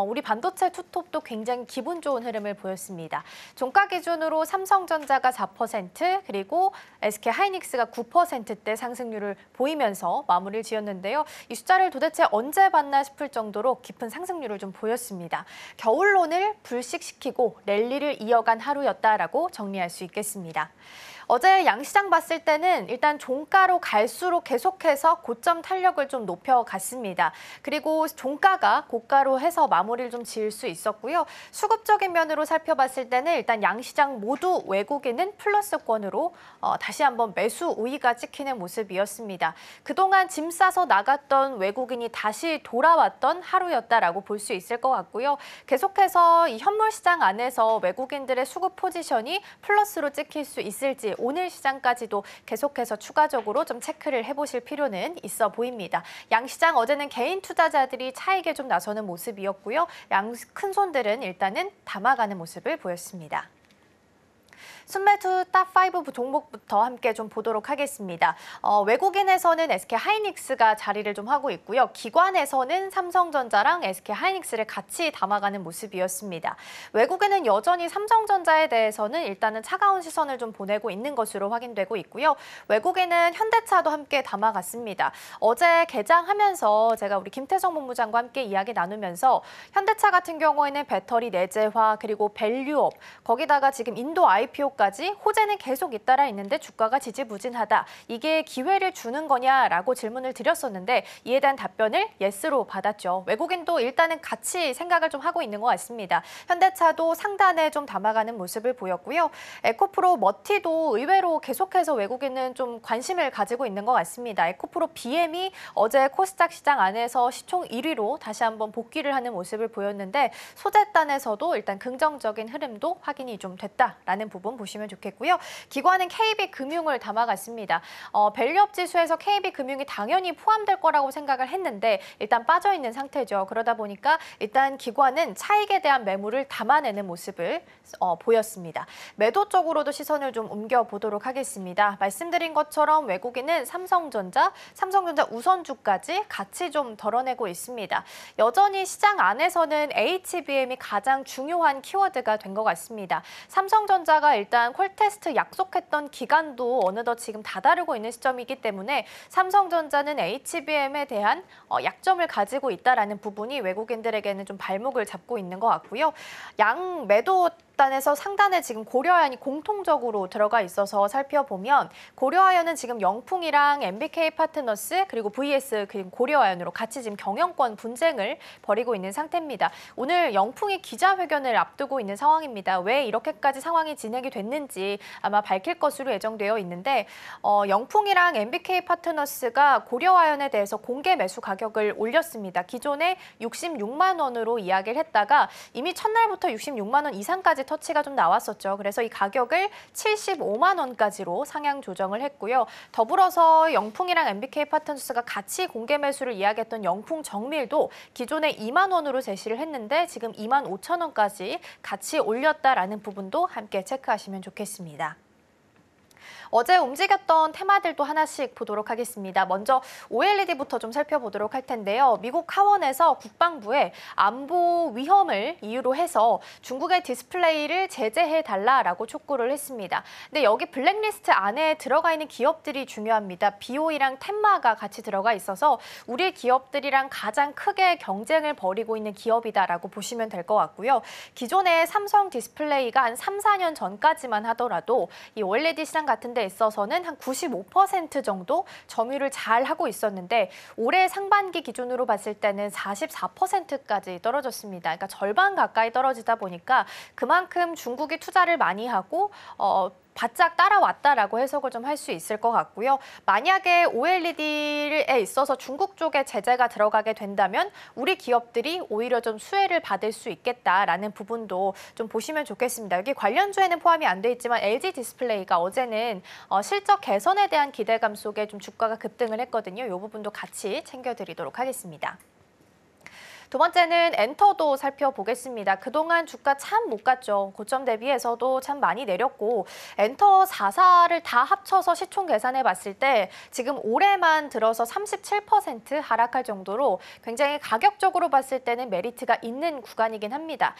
우리 반도체 투톱도 굉장히 기분 좋은 흐름을 보였습니다. 종가 기준으로 삼성전자가 4%, 그리고 SK하이닉스가 9%대 상승률을 보이면서 마무리를 지었는데요. 이 숫자를 도대체 언제 봤나 싶을 정도로 깊은 상승률을 좀 보였습니다. 겨울론을 불식시키고 랠리를 이어간 하루였다라고 정리할 수 있겠습니다. 어제 양시장 봤을 때는 일단 종가로 갈수록 계속해서 고점 탄력을 좀 높여갔습니다. 그리고 종가가 고가로 해서 마무리를 좀 지을 수 있었고요. 수급적인 면으로 살펴봤을 때는 일단 양시장 모두 외국인은 플러스권으로 다시 한번 매수 우위가 찍히는 모습이었습니다. 그동안 짐 싸서 나갔던 외국인이 다시 돌아왔던 하루였다라고 볼 수 있을 것 같고요. 계속해서 이 현물 시장 안에서 외국인들의 수급 포지션이 플러스로 찍힐 수 있을지 오늘 시장까지도 계속해서 추가적으로 좀 체크를 해보실 필요는 있어 보입니다. 양시장 어제는 개인 투자자들이 차익에 좀 나서는 모습이었고요. 큰 손들은 일단은 담아가는 모습을 보였습니다. 순매수 탑5 종목부터 함께 좀 보도록 하겠습니다. 외국인에서는 SK하이닉스가 자리를 좀 하고 있고요. 기관에서는 삼성전자랑 SK하이닉스를 같이 담아가는 모습이었습니다. 외국인은 여전히 삼성전자에 대해서는 일단은 차가운 시선을 좀 보내고 있는 것으로 확인되고 있고요. 외국인은 현대차도 함께 담아갔습니다. 어제 개장하면서 제가 우리 김태성 본부장과 함께 이야기 나누면서 현대차 같은 경우에는 배터리 내재화 그리고 밸류업 거기다가 지금 인도 IPO 까지 호재는 계속 잇따라 있는데 주가가 지지부진하다. 이게 기회를 주는 거냐라고 질문을 드렸었는데 이에 대한 답변을 예스로 받았죠. 외국인도 일단은 같이 생각을 좀 하고 있는 것 같습니다. 현대차도 상단에 좀 담아가는 모습을 보였고요. 에코프로 머티도 의외로 계속해서 외국인은 좀 관심을 가지고 있는 것 같습니다. 에코프로 BM이 어제 코스닥 시장 안에서 시총 1위로 다시 한번 복귀를 하는 모습을 보였는데 소재단에서도 일단 긍정적인 흐름도 확인이 좀 됐다라는 부분 보시면 좋겠고요. 기관은 KB금융을 담아갔습니다. 밸류업 지수에서 KB금융이 당연히 포함될 거라고 생각을 했는데 일단 빠져있는 상태죠. 그러다 보니까 일단 기관은 차익에 대한 매물을 담아내는 모습을 보였습니다. 매도 쪽으로도 시선을 좀 옮겨보도록 하겠습니다. 말씀드린 것처럼 외국인은 삼성전자 우선주까지 같이 좀 덜어내고 있습니다. 여전히 시장 안에서는 HBM이 가장 중요한 키워드가 된 것 같습니다. 삼성전자가 일단 콜테스트 약속했던 기간도 어느덧 지금 다다르고 있는 시점이기 때문에 삼성전자는 HBM에 대한 약점을 가지고 있다라는 부분이 외국인들에게는 좀 발목을 잡고 있는 것 같고요. 양 매도 단에서 상단에 지금 고려아연이 공통적으로 들어가 있어서 살펴보면 고려아연은 지금 영풍이랑 MBK 파트너스 그리고 VS 그리고 고려아연으로 같이 지금 경영권 분쟁을 벌이고 있는 상태입니다. 오늘 영풍이 기자회견을 앞두고 있는 상황입니다. 왜 이렇게까지 상황이 진행이 됐는지 아마 밝힐 것으로 예정되어 있는데 영풍이랑 MBK 파트너스가 고려아연에 대해서 공개 매수 가격을 올렸습니다. 기존에 66만 원으로 이야기를 했다가 이미 첫날부터 66만 원 이상까지 터치가 좀 나왔었죠. 그래서 이 가격을 75만 원까지로 상향 조정을 했고요. 더불어서 영풍이랑 MBK 파트너스가 같이 공개 매수를 이야기했던 영풍 정밀도 기존에 2만 원으로 제시를 했는데 지금 2만 5천 원까지 같이 올렸다라는 부분도 함께 체크하시면 좋겠습니다. 어제 움직였던 테마들도 하나씩 보도록 하겠습니다. 먼저 OLED부터 좀 살펴보도록 할 텐데요. 미국 하원에서 국방부에 안보 위험을 이유로 해서 중국의 디스플레이를 제재해달라라고 촉구를 했습니다. 근데 여기 블랙리스트 안에 들어가 있는 기업들이 중요합니다. BOE랑 텐마가 같이 들어가 있어서 우리 기업들이랑 가장 크게 경쟁을 벌이고 있는 기업이다라고 보시면 될 것 같고요. 기존에 삼성 디스플레이가 한 3, 4년 전까지만 하더라도 이 OLED 시장 같은 데 있어서는 한 95% 정도 점유율을 잘 하고 있었는데 올해 상반기 기준으로 봤을 때는 44%까지 떨어졌습니다. 그러니까 절반 가까이 떨어지다 보니까 그만큼 중국이 투자를 많이 하고 바짝 따라왔다라고 해석을 좀 할 수 있을 것 같고요. 만약에 OLED에 있어서 중국 쪽에 제재가 들어가게 된다면 우리 기업들이 오히려 좀 수혜를 받을 수 있겠다라는 부분도 좀 보시면 좋겠습니다. 여기 관련주에는 포함이 안 돼 있지만 LG 디스플레이가 어제는 실적 개선에 대한 기대감 속에 좀 주가가 급등을 했거든요. 이 부분도 같이 챙겨드리도록 하겠습니다. 두 번째는 엔터도 살펴보겠습니다. 그동안 주가 참 못 갔죠. 고점 대비해서도 참 많이 내렸고 엔터 4사를 다 합쳐서 시총 계산해 봤을 때 지금 올해만 들어서 37% 하락할 정도로 굉장히 가격적으로 봤을 때는 메리트가 있는 구간이긴 합니다.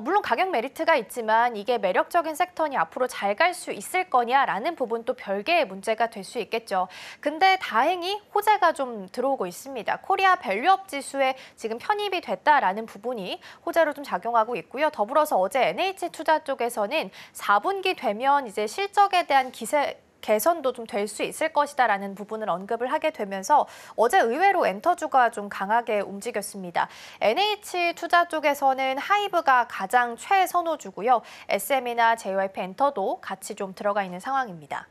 물론 가격 메리트가 있지만 이게 매력적인 섹터니 앞으로 잘 갈 수 있을 거냐라는 부분 또 별개의 문제가 될 수 있겠죠. 근데 다행히 호재가 좀 들어오고 있습니다. 코리아 밸류업 지수에 지금 편입이 됐다라는 부분이 호재로 좀 작용하고 있고요. 더불어서 어제 NH투자 쪽에서는 4분기 되면 이제 실적에 대한 개선도 좀 될 수 있을 것이다라는 부분을 언급을 하게 되면서 어제 의외로 엔터주가 좀 강하게 움직였습니다. NH투자 쪽에서는 하이브가 가장 최선호주고요. SM이나 JYP 엔터도 같이 좀 들어가 있는 상황입니다.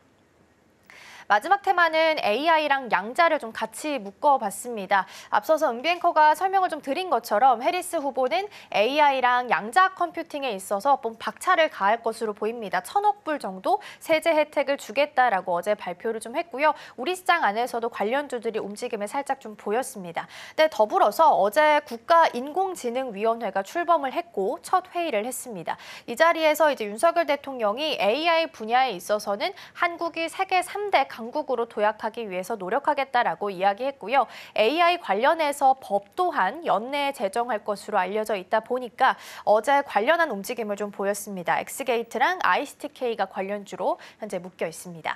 마지막 테마는 AI랑 양자를 좀 같이 묶어봤습니다. 앞서서 은비 앵커가 설명을 좀 드린 것처럼 해리스 후보는 AI랑 양자 컴퓨팅에 있어서 박차를 가할 것으로 보입니다. 1,000억 불 정도 세제 혜택을 주겠다라고 어제 발표를 좀 했고요. 우리 시장 안에서도 관련주들이 움직임을 살짝 좀 보였습니다. 네, 더불어서 어제 국가인공지능위원회가 출범을 했고 첫 회의를 했습니다. 이 자리에서 이제 윤석열 대통령이 AI 분야에 있어서는 한국이 세계 3대 강국으로 도약하기 위해서 노력하겠다라고 이야기했고요. AI 관련해서 법 또한 연내에 제정할 것으로 알려져 있다 보니까 어제 관련한 움직임을 좀 보였습니다. 엑스게이트랑 ICTK가 관련주로 현재 묶여 있습니다.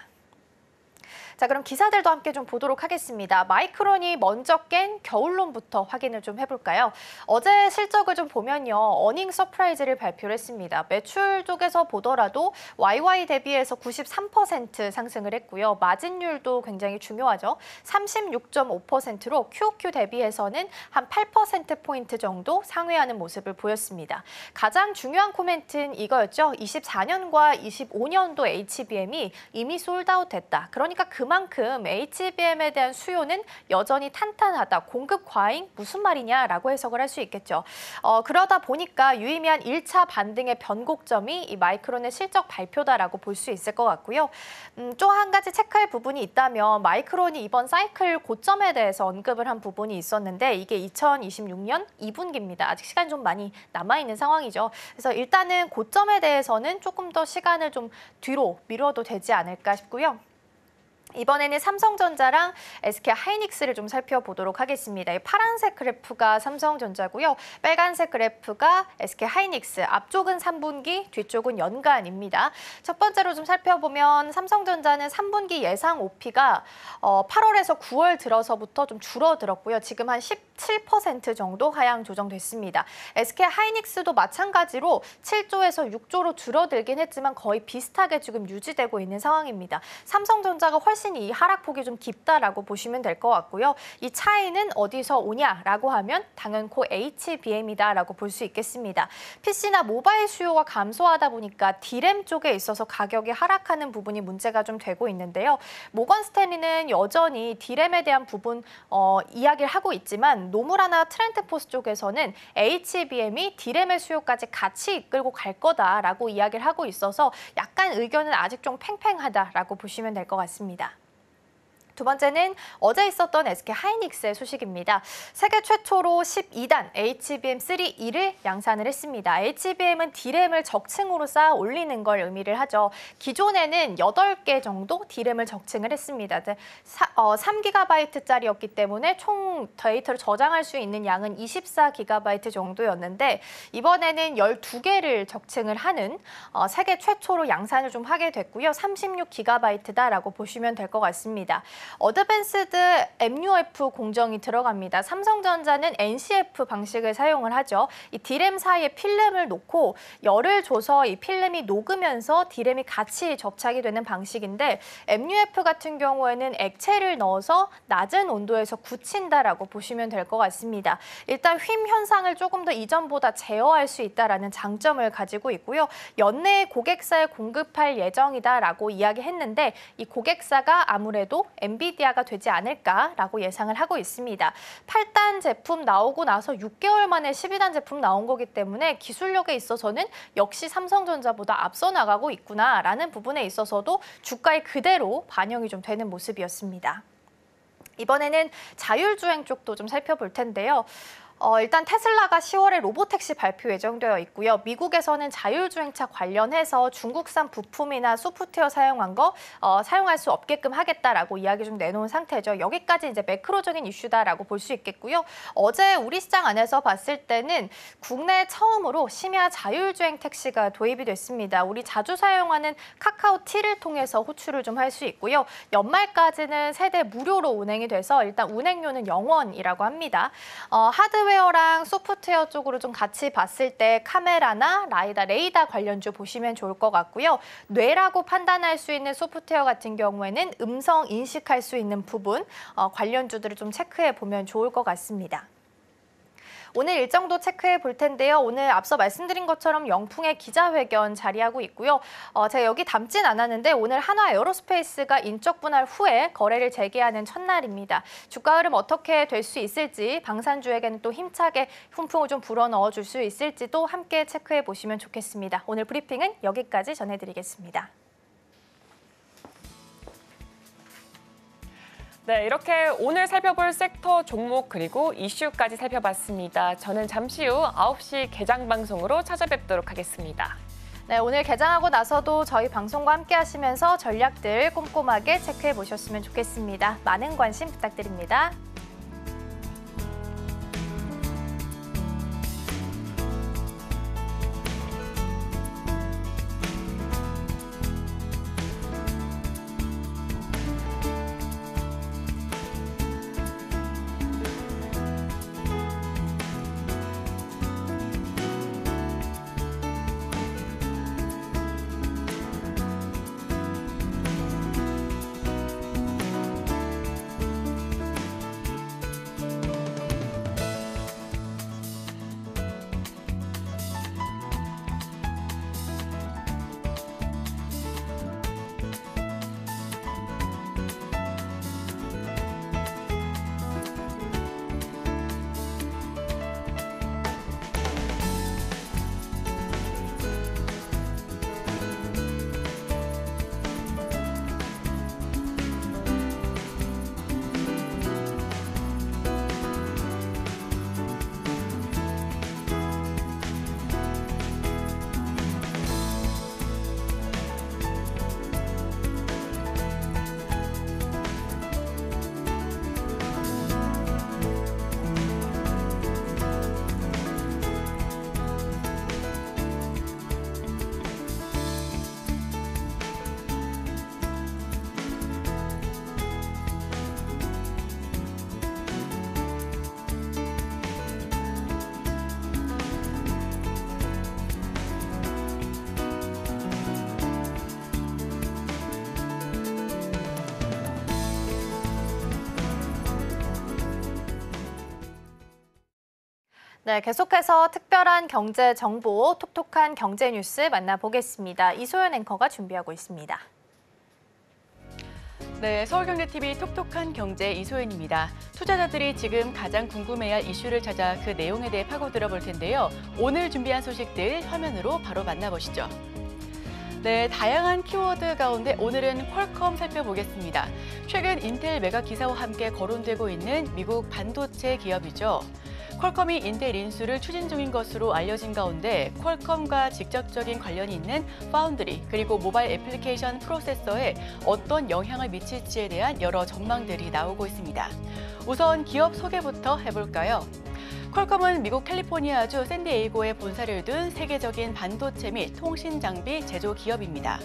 자, 그럼 기사들도 함께 좀 보도록 하겠습니다. 마이크론이 먼저 깬 겨울론부터 확인을 좀 해볼까요? 어제 실적을 좀 보면요. 어닝 서프라이즈를 발표를 했습니다. 매출 쪽에서 보더라도 YY 대비해서 93% 상승을 했고요. 마진율도 굉장히 중요하죠. 36.5%로 QOQ 대비해서는 한 8%포인트 정도 상회하는 모습을 보였습니다. 가장 중요한 코멘트는 이거였죠. 24년과 25년도 HBM이 이미 솔드아웃 됐다. 그러니까 그만큼 HBM에 대한 수요는 여전히 탄탄하다. 공급 과잉 무슨 말이냐라고 해석을 할 수 있겠죠. 그러다 보니까 유의미한 1차 반등의 변곡점이 이 마이크론의 실적 발표다라고 볼 수 있을 것 같고요. 또 한 가지 체크할 부분이 있다면 마이크론이 이번 사이클 고점에 대해서 언급을 한 부분이 있었는데 이게 2026년 2분기입니다. 아직 시간이 좀 많이 남아있는 상황이죠. 그래서 일단은 고점에 대해서는 조금 더 시간을 좀 뒤로 미뤄도 되지 않을까 싶고요. 이번에는 삼성전자랑 SK하이닉스를 좀 살펴보도록 하겠습니다. 이 파란색 그래프가 삼성전자고요. 빨간색 그래프가 SK하이닉스. 앞쪽은 3분기, 뒤쪽은 연간입니다. 첫 번째로 좀 살펴보면 삼성전자는 3분기 예상 OP가 8월에서 9월 들어서부터 좀 줄어들었고요. 지금 한 17% 정도 하향 조정됐습니다. SK하이닉스도 마찬가지로 7조에서 6조로 줄어들긴 했지만 거의 비슷하게 지금 유지되고 있는 상황입니다. 삼성전자가 훨씬 이 하락폭이 좀 깊다라고 보시면 될 것 같고요. 이 차이는 어디서 오냐라고 하면 당연코 HBM이다라고 볼 수 있겠습니다. PC나 모바일 수요가 감소하다 보니까 D램 쪽에 있어서 가격이 하락하는 부분이 문제가 좀 되고 있는데요. 모건 스탠리는 여전히 D램에 대한 부분 이야기를 하고 있지만 노무라나 트렌드포스 쪽에서는 HBM이 D램의 수요까지 같이 이끌고 갈 거다라고 이야기를 하고 있어서 약간 의견은 아직 좀 팽팽하다라고 보시면 될 것 같습니다. 두 번째는 어제 있었던 SK하이닉스의 소식입니다. 세계 최초로 12단 HBM3E를 양산을 했습니다. HBM은 D램을 적층으로 쌓아 올리는 걸 의미를 하죠. 기존에는 8개 정도 D램을 적층을 했습니다. 3GB짜리였기 때문에 총 데이터를 저장할 수 있는 양은 24GB 정도였는데 이번에는 12개를 적층을 하는 세계 최초로 양산을 좀 하게 됐고요. 36GB다라고 보시면 될 것 같습니다. 어드밴스드 MUF 공정이 들어갑니다. 삼성전자는 NCF 방식을 사용을 하죠. 이 D램 사이에 필름을 놓고 열을 줘서 이 필름이 녹으면서 D램이 같이 접착이 되는 방식인데 MUF 같은 경우에는 액체를 넣어서 낮은 온도에서 굳힌다라고 보시면 될 것 같습니다. 일단 휨 현상을 조금 더 이전보다 제어할 수 있다라는 장점을 가지고 있고요. 연내에 고객사에 공급할 예정이다라고 이야기했는데 이 고객사가 아무래도 엔비디아가 되지 않을까라고 예상을 하고 있습니다. 8단 제품 나오고 나서 6개월 만에 12단 제품 나온 거기 때문에 기술력에 있어서는 역시 삼성전자보다 앞서 나가고 있구나라는 부분에 있어서도 주가에 그대로 반영이 좀 되는 모습이었습니다. 이번에는 자율주행 쪽도 좀 살펴볼 텐데요. 일단 테슬라가 10월에 로보택시 발표 예정되어 있고요. 미국에서는 자율주행차 관련해서 중국산 부품이나 소프트웨어 사용한 거 사용할 수 없게끔 하겠다라고 이야기 좀 내놓은 상태죠. 여기까지 이제 매크로적인 이슈다라고 볼 수 있겠고요. 어제 우리 시장 안에서 봤을 때는 국내 처음으로 심야 자율주행 택시가 도입이 됐습니다. 우리 자주 사용하는 카카오티를 통해서 호출을 좀 할 수 있고요. 연말까지는 세대 무료로 운행이 돼서 일단 운행료는 0원이라고 합니다. 하드웨어랑 소프트웨어 쪽으로 좀 같이 봤을 때 카메라나 레이더 관련주 보시면 좋을 것 같고요. 뇌라고 판단할 수 있는 소프트웨어 같은 경우에는 음성 인식할 수 있는 부분 관련주들을 좀 체크해 보면 좋을 것 같습니다. 오늘 일정도 체크해 볼 텐데요. 오늘 앞서 말씀드린 것처럼 영풍의 기자회견 자리하고 있고요. 제가 여기 담진 않았는데 오늘 한화 에어로스페이스가 인적 분할 후에 거래를 재개하는 첫날입니다. 주가 흐름 어떻게 될 수 있을지 방산주에게는 또 힘차게 훈풍을 좀 불어넣어 줄 수 있을지도 함께 체크해 보시면 좋겠습니다. 오늘 브리핑은 여기까지 전해드리겠습니다. 네, 이렇게 오늘 살펴볼 섹터 종목 그리고 이슈까지 살펴봤습니다. 저는 잠시 후 9시 개장 방송으로 찾아뵙도록 하겠습니다. 네, 오늘 개장하고 나서도 저희 방송과 함께 하시면서 전략들 꼼꼼하게 체크해 보셨으면 좋겠습니다. 많은 관심 부탁드립니다. 네, 계속해서 특별한 경제 정보, 톡톡한 경제 뉴스 만나보겠습니다. 이소연 앵커가 준비하고 있습니다. 네, 서울경제TV 톡톡한 경제 이소연입니다. 투자자들이 지금 가장 궁금해할 이슈를 찾아 그 내용에 대해 파고들어 볼 텐데요. 오늘 준비한 소식들 화면으로 바로 만나보시죠. 네, 다양한 키워드 가운데 오늘은 퀄컴 살펴보겠습니다. 최근 인텔 메가 기사와 함께 거론되고 있는 미국 반도체 기업이죠. 퀄컴이 인텔 인수를 추진 중인 것으로 알려진 가운데 퀄컴과 직접적인 관련이 있는 파운드리 그리고 모바일 애플리케이션 프로세서에 어떤 영향을 미칠지에 대한 여러 전망들이 나오고 있습니다. 우선 기업 소개부터 해볼까요? 퀄컴은 미국 캘리포니아주 샌디에이고에 본사를 둔 세계적인 반도체 및 통신 장비 제조 기업입니다.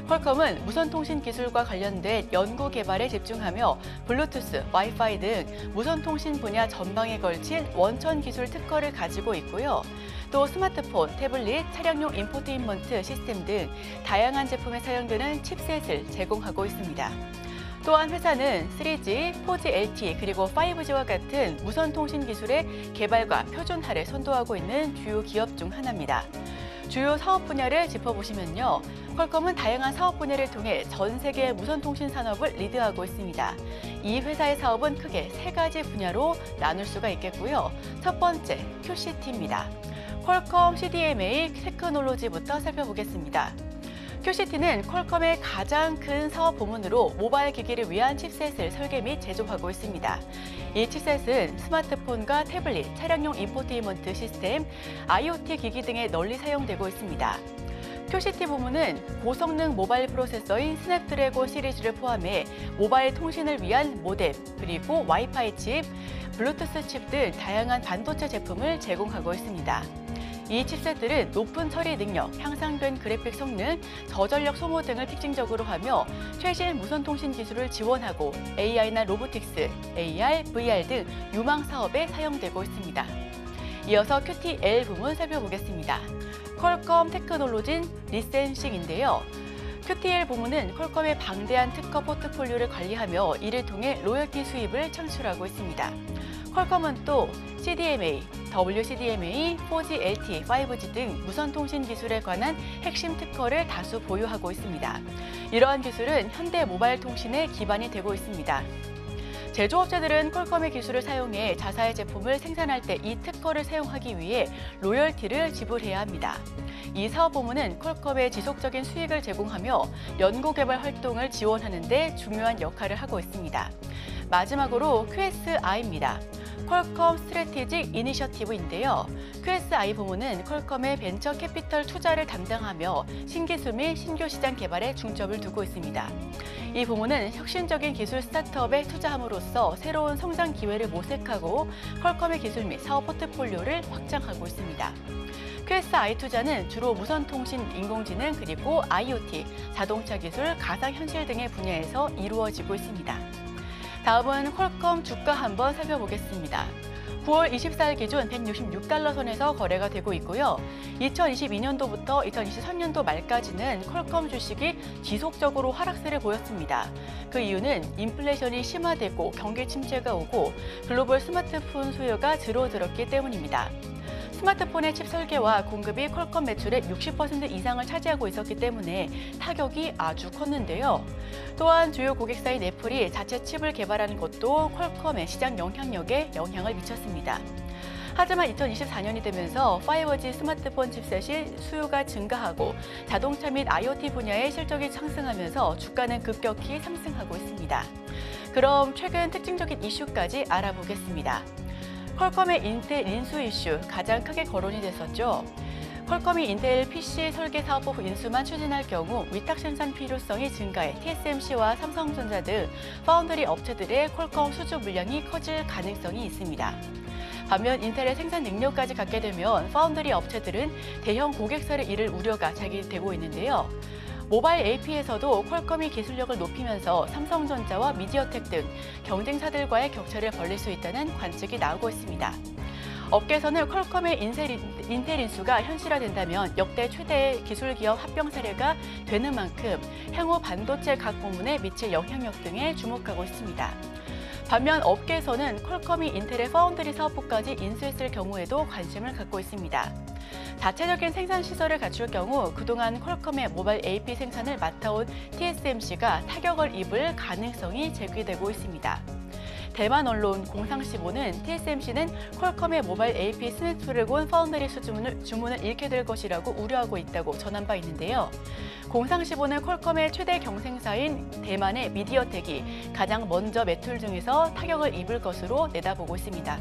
퀄컴은 무선통신 기술과 관련된 연구 개발에 집중하며 블루투스, 와이파이 등 무선통신 분야 전방에 걸친 원천 기술 특허를 가지고 있고요. 또 스마트폰, 태블릿, 차량용 인포테인먼트 시스템 등 다양한 제품에 사용되는 칩셋을 제공하고 있습니다. 또한 회사는 3G, 4G LTE 그리고 5G와 같은 무선통신 기술의 개발과 표준화를 선도하고 있는 주요 기업 중 하나입니다. 주요 사업 분야를 짚어보시면요. 퀄컴은 다양한 사업 분야를 통해 전 세계 무선통신 산업을 리드하고 있습니다. 이 회사의 사업은 크게 3가지 분야로 나눌 수가 있겠고요. 첫 번째, QCT입니다. 퀄컴 CDMA 테크놀로지부터 살펴보겠습니다. QCT는 퀄컴의 가장 큰 사업 부문으로 모바일 기기를 위한 칩셋을 설계 및 제조하고 있습니다. 이 칩셋은 스마트폰과 태블릿, 차량용 인포테인먼트 시스템, IoT 기기 등에 널리 사용되고 있습니다. QCT 부문은 고성능 모바일 프로세서인 스냅드래곤 시리즈를 포함해 모바일 통신을 위한 모뎀, 그리고 와이파이 칩, 블루투스 칩 등 다양한 반도체 제품을 제공하고 있습니다. 이 칩셋들은 높은 처리 능력, 향상된 그래픽 성능, 저전력 소모 등을 특징적으로 하며 최신 무선통신 기술을 지원하고 AI나 로보틱스, AR, VR 등 유망 사업에 사용되고 있습니다. 이어서 QTL 부문 살펴보겠습니다. 퀄컴 테크놀로진 리센싱인데요. QTL 부문은 퀄컴의 방대한 특허 포트폴리오를 관리하며 이를 통해 로열티 수입을 창출하고 있습니다. 퀄컴은 또 CDMA, WCDMA, 4G LTE, 5G 등 무선통신 기술에 관한 핵심 특허를 다수 보유하고 있습니다. 이러한 기술은 현대 모바일 통신의 기반이 되고 있습니다. 제조업체들은 퀄컴의 기술을 사용해 자사의 제품을 생산할 때 이 특허를 사용하기 위해 로열티를 지불해야 합니다. 이 사업 부문은 퀄컴의 지속적인 수익을 제공하며 연구개발 활동을 지원하는 데 중요한 역할을 하고 있습니다. 마지막으로 QSI입니다. 퀄컴 스트래티직 이니셔티브인데요. QSI 부문은 퀄컴의 벤처 캐피털 투자를 담당하며 신기술 및 신규 시장 개발에 중점을 두고 있습니다. 이 부문은 혁신적인 기술 스타트업에 투자함으로써 새로운 성장 기회를 모색하고 퀄컴의 기술 및 사업 포트폴리오를 확장하고 있습니다. QSI 투자는 주로 무선통신, 인공지능, 그리고 IoT, 자동차 기술, 가상현실 등의 분야에서 이루어지고 있습니다. 다음은 퀄컴 주가 한번 살펴보겠습니다. 9월 24일 기준 166달러 선에서 거래가 되고 있고요. 2022년도부터 2023년도 말까지는 퀄컴 주식이 지속적으로 하락세를 보였습니다. 그 이유는 인플레이션이 심화되고 경기 침체가 오고 글로벌 스마트폰 수요가 줄어들었기 때문입니다. 스마트폰의 칩 설계와 공급이 퀄컴 매출의 60% 이상을 차지하고 있었기 때문에 타격이 아주 컸는데요. 또한 주요 고객사인 애플이 자체 칩을 개발하는 것도 퀄컴의 시장 영향력에 영향을 미쳤습니다. 하지만 2024년이 되면서 5G 스마트폰 칩셋이 수요가 증가하고 자동차 및 IoT 분야의 실적이 상승하면서 주가는 급격히 상승하고 있습니다. 그럼 최근 특징적인 이슈까지 알아보겠습니다. 퀄컴의 인텔 인수 이슈 가장 크게 거론이 됐었죠. 퀄컴이 인텔 PC 설계 사업부 인수만 추진할 경우 위탁 생산 필요성이 증가해 TSMC와 삼성전자 등 파운드리 업체들의 퀄컴 수주 물량이 커질 가능성이 있습니다. 반면 인텔의 생산 능력까지 갖게 되면 파운드리 업체들은 대형 고객사를 잃을 우려가 제기되고 있는데요. 모바일 AP에서도 퀄컴이 기술력을 높이면서 삼성전자와 미디어텍 등 경쟁사들과의 격차를 벌릴 수 있다는 관측이 나오고 있습니다. 업계에서는 퀄컴의 인텔 인수가 현실화된다면 역대 최대의 기술기업 합병 사례가 되는 만큼 향후 반도체 각 부문에 미칠 영향력 등에 주목하고 있습니다. 반면 업계에서는 퀄컴이 인텔의 파운드리 사업부까지 인수했을 경우에도 관심을 갖고 있습니다. 자체적인 생산 시설을 갖출 경우 그동안 퀄컴의 모바일 AP 생산을 맡아온 TSMC가 타격을 입을 가능성이 제기되고 있습니다. 대만 언론 공상시보는 TSMC는 퀄컴의 모바일 AP 스냅드래곤 파운드리 주문을 잃게 될 것이라고 우려하고 있다고 전한 바 있는데요. 공상시보는 퀄컴의 최대 경쟁사인 대만의 미디어텍이 가장 먼저 매출 중에서 타격을 입을 것으로 내다보고 있습니다.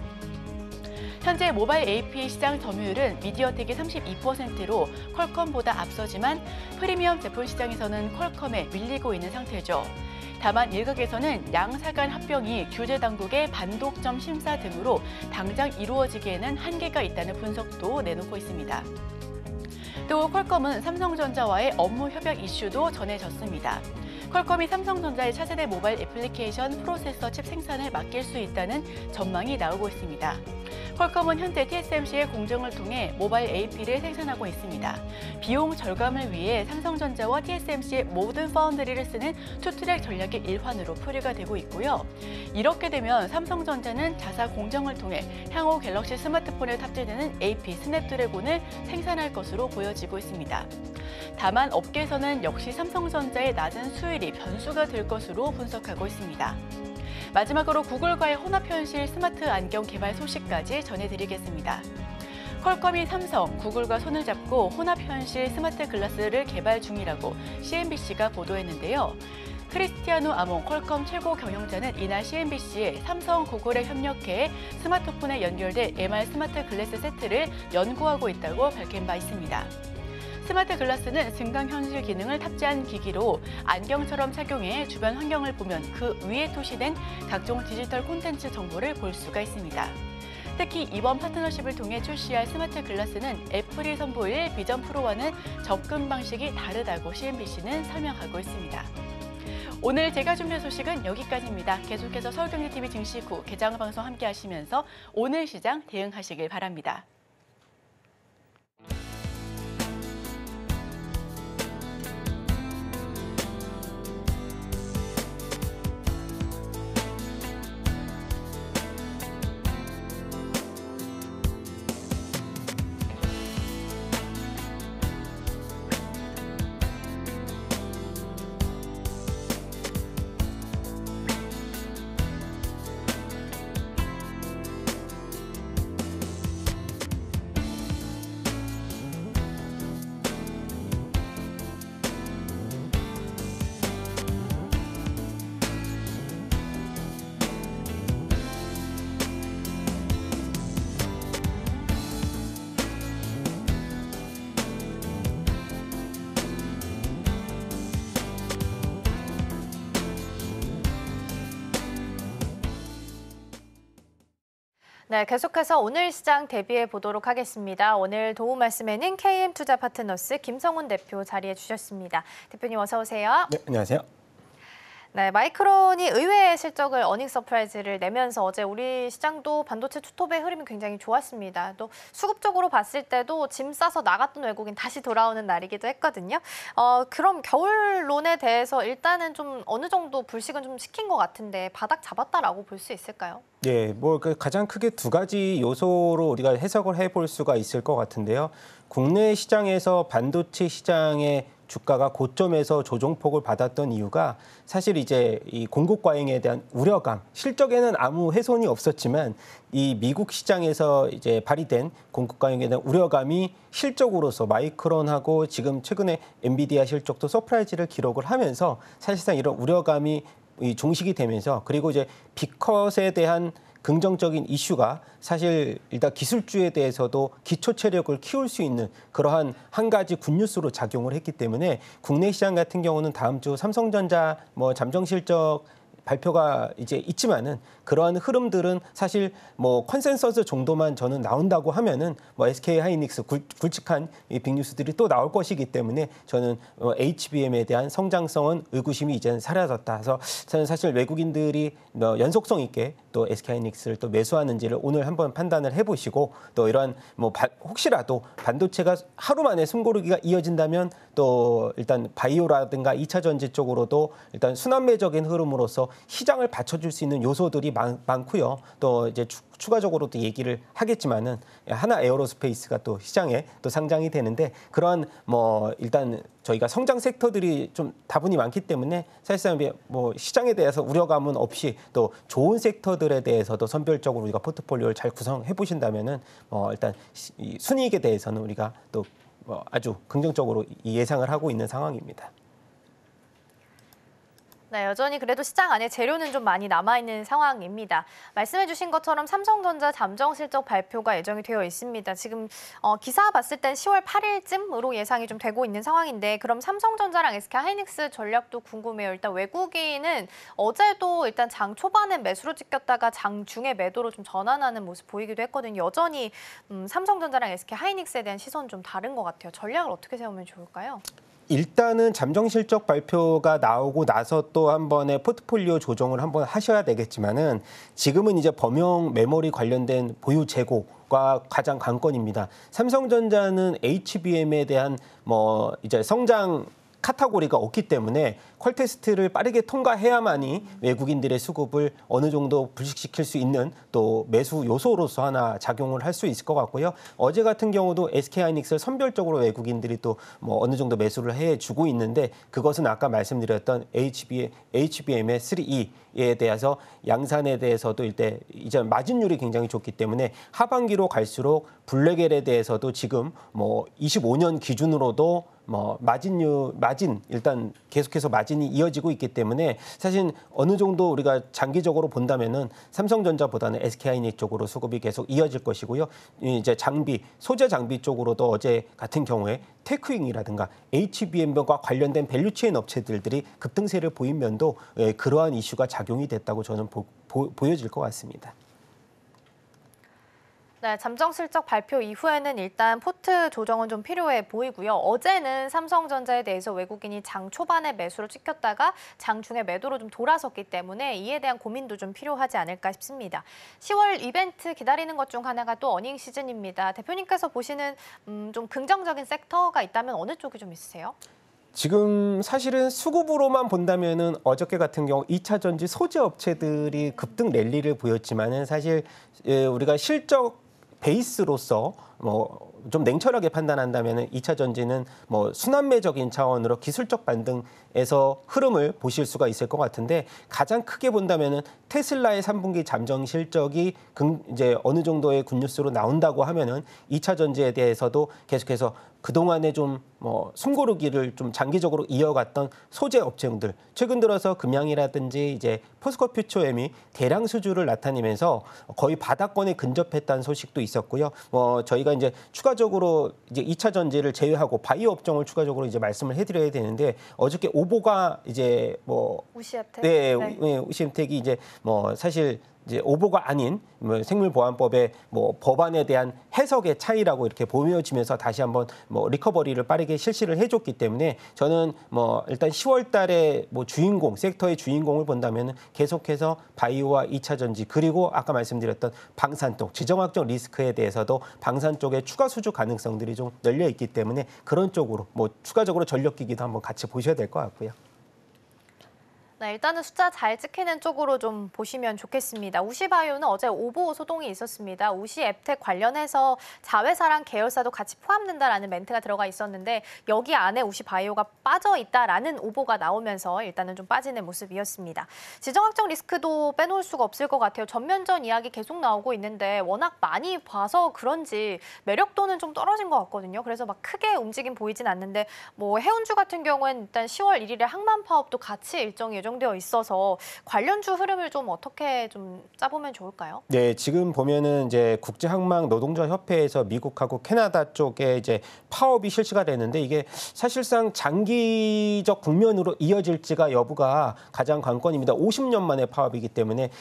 현재 모바일 AP 시장 점유율은 미디어텍이 32%로 퀄컴보다 앞서지만 프리미엄 제품 시장에서는 퀄컴에 밀리고 있는 상태죠. 다만 일각에서는 양사 간 합병이 규제 당국의 반독점 심사 등으로 당장 이루어지기에는 한계가 있다는 분석도 내놓고 있습니다. 또 퀄컴은 삼성전자와의 업무 협약 이슈도 전해졌습니다. 퀄컴이 삼성전자의 차세대 모바일 애플리케이션 프로세서 칩 생산을 맡길 수 있다는 전망이 나오고 있습니다. 퀄컴은 현재 TSMC의 공정을 통해 모바일 AP를 생산하고 있습니다. 비용 절감을 위해 삼성전자와 TSMC의 모든 파운드리를 쓰는 투트랙 전략의 일환으로 풀이가 되고 있고요. 이렇게 되면 삼성전자는 자사 공정을 통해 향후 갤럭시 스마트폰에 탑재되는 AP 스냅드래곤을 생산할 것으로 보여지고 있습니다. 다만 업계에서는 역시 삼성전자의 낮은 수율이 변수가 될 것으로 분석하고 있습니다. 마지막으로 구글과의 혼합현실 스마트 안경 개발 소식까지 전해드리겠습니다. 퀄컴이 삼성, 구글과 손을 잡고 혼합현실 스마트 글라스를 개발 중이라고 CNBC가 보도했는데요. 크리스티아노 아몽 퀄컴 최고 경영자는 이날 CNBC에 삼성, 구글에 협력해 스마트폰에 연결될 MR 스마트 글래스 세트를 연구하고 있다고 밝힌 바 있습니다. 스마트 글라스는 증강현실 기능을 탑재한 기기로 안경처럼 착용해 주변 환경을 보면 그 위에 표시된 각종 디지털 콘텐츠 정보를 볼 수가 있습니다. 특히 이번 파트너십을 통해 출시할 스마트 글라스는 애플이 선보일 비전 프로와는 접근 방식이 다르다고 CNBC는 설명하고 있습니다. 오늘 제가 준비한 소식은 여기까지입니다. 계속해서 서울경제TV 증시 후 개장 방송 함께 하시면서 오늘 시장 대응하시길 바랍니다. 네, 계속해서 오늘 시장 대비해 보도록 하겠습니다. 오늘 도움 말씀에는 KM투자파트너스 김성훈 대표 자리해 주셨습니다. 대표님 어서 오세요. 네, 안녕하세요. 네, 마이크론이 의외의 실적을 어닝 서프라이즈를 내면서 어제 우리 시장도 반도체 투톱의 흐름이 굉장히 좋았습니다. 또 수급적으로 봤을 때도 짐 싸서 나갔던 외국인 다시 돌아오는 날이기도 했거든요. 그럼 겨울론에 대해서 일단은 좀 어느 정도 불식은 좀 시킨 것 같은데 바닥 잡았다라고 볼 수 있을까요? 네, 가장 크게 두 가지 요소로 우리가 해석을 해볼 수가 있을 것 같은데요. 국내 시장에서 반도체 시장의 주가가 고점에서 조정폭을 받았던 이유가 사실 이제 이 공급 과잉에 대한 우려감, 실적에는 아무 훼손이 없었지만 이 미국 시장에서 이제 발휘된 공급 과잉에 대한 우려감이 실적으로서 마이크론하고 지금 최근에 엔비디아 실적도 서프라이즈를 기록을 하면서 사실상 이런 우려감이 종식이 되면서 그리고 이제 빅컷에 대한 긍정적인 이슈가 사실 일단 기술주에 대해서도 기초 체력을 키울 수 있는 그러한 한 가지 굿뉴스로 작용을 했기 때문에 국내 시장 같은 경우는 다음 주 삼성전자 잠정 실적 발표가 이제 있지만은 그러한 흐름들은 사실 컨센서스 정도만 저는 나온다고 하면은 SK 하이닉스 굵직한 이 빅뉴스들이 또 나올 것이기 때문에 저는 HBM에 대한 성장성은 의구심이 이제는 사라졌다. 그래서 저는 사실 외국인들이 연속성 있게 또 SK 하이닉스를 또 매수하는지를 오늘 한번 판단을 해보시고 또 이러한 혹시라도 반도체가 하루 만에 숨고르기가 이어진다면 또 일단 바이오라든가 2차 전지 쪽으로도 일단 순환매적인 흐름으로서 시장을 받쳐줄 수 있는 요소들이 많고요. 또 이제 추가적으로도 얘기를 하겠지만은 하나 에어로스페이스가 또 시장에 또 상장이 되는데 그러한 일단 저희가 성장 섹터들이 좀 다분히 많기 때문에 사실상 시장에 대해서 우려감은 없이 또 좋은 섹터들에 대해서도 선별적으로 우리가 포트폴리오를 잘 구성해 보신다면은 일단 이 순이익에 대해서는 우리가 또 아주 긍정적으로 예상을 하고 있는 상황입니다. 네, 여전히 그래도 시장 안에 재료는 좀 많이 남아있는 상황입니다. 말씀해주신 것처럼 삼성전자 잠정 실적 발표가 예정이 되어 있습니다. 지금 기사 봤을 땐 10월 8일쯤으로 예상이 좀 되고 있는 상황인데 그럼 삼성전자랑 SK하이닉스 전략도 궁금해요. 일단 외국인은 어제도 일단 장 초반에 매수로 찍혔다가 장 중에 매도로 좀 전환하는 모습 보이기도 했거든요. 여전히 삼성전자랑 SK하이닉스에 대한 시선 좀 다른 것 같아요. 전략을 어떻게 세우면 좋을까요? 일단은 잠정 실적 발표가 나오고 나서 또 한 번의 포트폴리오 조정을 한번 하셔야 되겠지만은 지금은 이제 범용 메모리 관련된 보유 재고가 가장 관건입니다. 삼성전자는 HBM에 대한 이제 성장 카테고리가 없기 때문에 퀄 테스트를 빠르게 통과해야만이 외국인들의 수급을 어느 정도 불식시킬 수 있는 또 매수 요소로서 하나 작용을 할 수 있을 것 같고요. 어제 같은 경우도 SK하이닉스를 선별적으로 외국인들이 또 어느 정도 매수를 해주고 있는데 그것은 아까 말씀드렸던 HBM의 3E에 대해서 양산에 대해서도 이제 마진율이 굉장히 좋기 때문에 하반기로 갈수록 블랙엘에 대해서도 지금 25년 기준으로도 마진 일단 계속해서 마진이 이어지고 있기 때문에 사실 어느 정도 우리가 장기적으로 본다면은 삼성전자보다는 SK하이닉스 쪽으로 수급이 계속 이어질 것이고요. 이제 소재 장비 쪽으로도 어제 같은 경우에 테크윙이라든가 HBM과 관련된 밸류체인 업체들이 급등세를 보인 면도 그러한 이슈가 작용이 됐다고 저는 보여질 것 같습니다. 네, 잠정 실적 발표 이후에는 일단 포트 조정은 좀 필요해 보이고요. 어제는 삼성전자에 대해서 외국인이 장 초반에 매수로 찍혔다가 장 중에 매도로 좀 돌아섰기 때문에 이에 대한 고민도 좀 필요하지 않을까 싶습니다. 10월 이벤트 기다리는 것 중 하나가 또 어닝 시즌입니다. 대표님께서 보시는 좀 긍정적인 섹터가 있다면 어느 쪽이 좀 있으세요? 지금 사실은 수급으로만 본다면은 어저께 같은 경우 2차 전지 소재 업체들이 급등 랠리를 보였지만은 사실 우리가 실적 베이스로서 좀 냉철하게 판단한다면은 2차 전지는 순환매적인 차원으로 기술적 반등에서 흐름을 보실 수가 있을 것 같은데 가장 크게 본다면은 테슬라의 3분기 잠정 실적이 이제 어느 정도의 굿뉴스로 나온다고 하면은 2차 전지에 대해서도 계속해서 그동안에 좀 숨고르기를 좀 장기적으로 이어갔던 소재 업체들 최근 들어서 금양이라든지 이제 포스코 퓨처엠이 대량 수주를 나타내면서 거의 바닥권에 근접했다는 소식도 있었고요. 저희가 이제 추가적으로 이제 2차 전지를 제외하고 바이오 업종을 추가적으로 이제 말씀을 해드려야 되는데 어저께 오보가 이제 우시엠텍 네, 우시엠텍이 이제 사실 이제 오보가 아닌 생물보안법의 법안에 대한 해석의 차이라고 이렇게 보여지면서 다시 한번 리커버리를 빠르게 실시를 해줬기 때문에 저는 일단 10월 달에 주인공 섹터의 주인공을 본다면 계속해서 바이오와 2차 전지 그리고 아까 말씀드렸던 방산 쪽 지정학적 리스크에 대해서도 방산 쪽에 추가 수주 가능성들이 좀 열려 있기 때문에 그런 쪽으로 추가적으로 전력기기도 한번 같이 보셔야 될 것 같고요. 네, 일단은 숫자 잘 찍히는 쪽으로 좀 보시면 좋겠습니다. 우시바이오는 어제 오보 소동이 있었습니다. 우시앱텍 관련해서 자회사랑 계열사도 같이 포함된다라는 멘트가 들어가 있었는데 여기 안에 우시바이오가 빠져 있다라는 오보가 나오면서 일단은 좀 빠지는 모습이었습니다. 지정학적 리스크도 빼놓을 수가 없을 것 같아요. 전면전 이야기 계속 나오고 있는데 워낙 많이 봐서 그런지 매력도는 좀 떨어진 것 같거든요. 그래서 막 크게 움직임 보이진 않는데 해운주 같은 경우에는 일단 10월 1일에 항만 파업도 같이 일정이 예정되어 있어서 관련주 흐름을 좀 어떻게 좀 짜보면 좋을까요? 네, 지금 보면은 이제 국제항만 노동자 협회에서 미국하고 캐나다 쪽에 이제 파업이 실시가 되는데 이게 사실상 장기적 국면으로 이어질지가 여부가 가장 관건입니다. 50년 만에 파업이기 때문에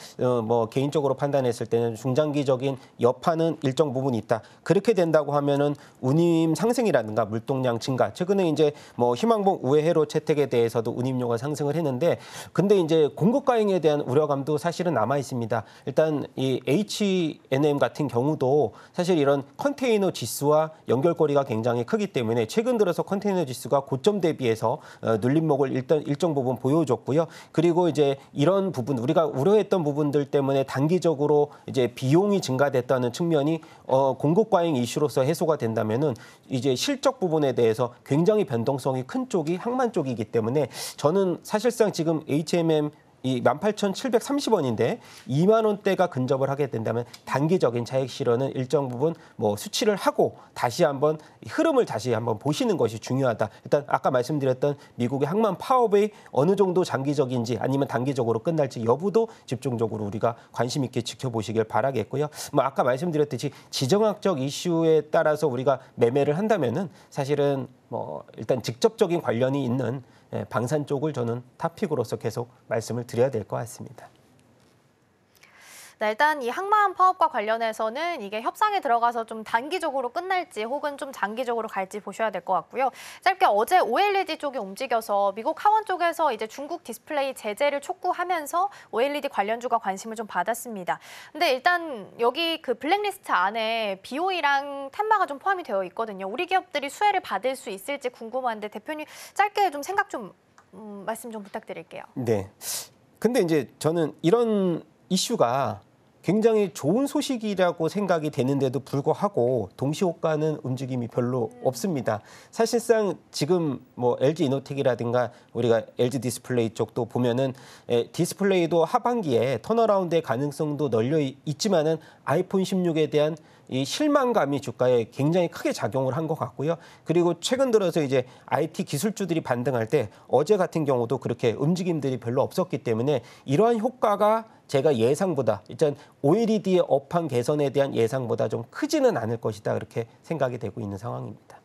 개인적으로 판단했을 때는 중장기적인 여파는 일정 부분 있다. 그렇게 된다고 하면은 운임 상승이라든가 물동량 증가. 최근에 이제 희망봉 우회해로 채택에 대해서도 운임료가 상승을 했는데 근데 이제 공급 과잉에 대한 우려감도 사실은 남아 있습니다. 일단 이 H&M 같은 경우도 사실 이런 컨테이너 지수와 연결고리가 굉장히 크기 때문에 최근 들어서 컨테이너 지수가 고점 대비해서 눌림목을 일정 부분 보여줬고요. 그리고 이제 이런 부분 우리가 우려했던 부분들 때문에 단기적으로 이제 비용이 증가됐다는 측면이 공급 과잉 이슈로서 해소가 된다면은 이제 실적 부분에 대해서 굉장히 변동성이 큰 쪽이 항만 쪽이기 때문에 저는 사실상 지금 H&M 이 18,730원인데 2만 원대가 근접을 하게 된다면 단기적인 차익 실현은 일정 부분 뭐 수치를 하고 다시 한번 흐름을 다시 한번 보시는 것이 중요하다. 일단 아까 말씀드렸던 미국의 항만 파업이 어느 정도 장기적인지 아니면 단기적으로 끝날지 여부도 집중적으로 우리가 관심 있게 지켜보시길 바라겠고요. 뭐 아까 말씀드렸듯이 지정학적 이슈에 따라서 우리가 매매를 한다면은 사실은 뭐 일단 직접적인 관련이 있는 방산 쪽을 저는 탑픽으로서 계속 말씀을 드려야 될 것 같습니다. 네, 일단 이 항만 파업과 관련해서는 이게 협상에 들어가서 좀 단기적으로 끝날지 혹은 좀 장기적으로 갈지 보셔야 될 것 같고요. 짧게 어제 OLED 쪽이 움직여서 미국 하원 쪽에서 이제 중국 디스플레이 제재를 촉구하면서 OLED 관련주가 관심을 좀 받았습니다. 근데 일단 여기 그 블랙리스트 안에 BOE랑 텐마가 좀 포함이 되어 있거든요. 우리 기업들이 수혜를 받을 수 있을지 궁금한데 대표님 짧게 좀 생각 좀 말씀 좀 부탁드릴게요. 네. 근데 이제 저는 이런 이슈가 굉장히 좋은 소식이라고 생각이 되는데도 불구하고 동시효과는 움직임이 별로 없습니다. 사실상 지금 뭐 LG 이노텍이라든가 우리가 LG 디스플레이 쪽도 보면은 디스플레이도 하반기에 턴어라운드의 가능성도 널려 있지만은 아이폰 16에 대한 이 실망감이 주가에 굉장히 크게 작용을 한 것 같고요. 그리고 최근 들어서 이제 IT 기술주들이 반등할 때 어제 같은 경우도 그렇게 움직임들이 별로 없었기 때문에 이러한 효과가 제가 예상보다 일단 OLED의 업황 개선에 대한 예상보다 좀 크지는 않을 것이다 그렇게 생각이 되고 있는 상황입니다.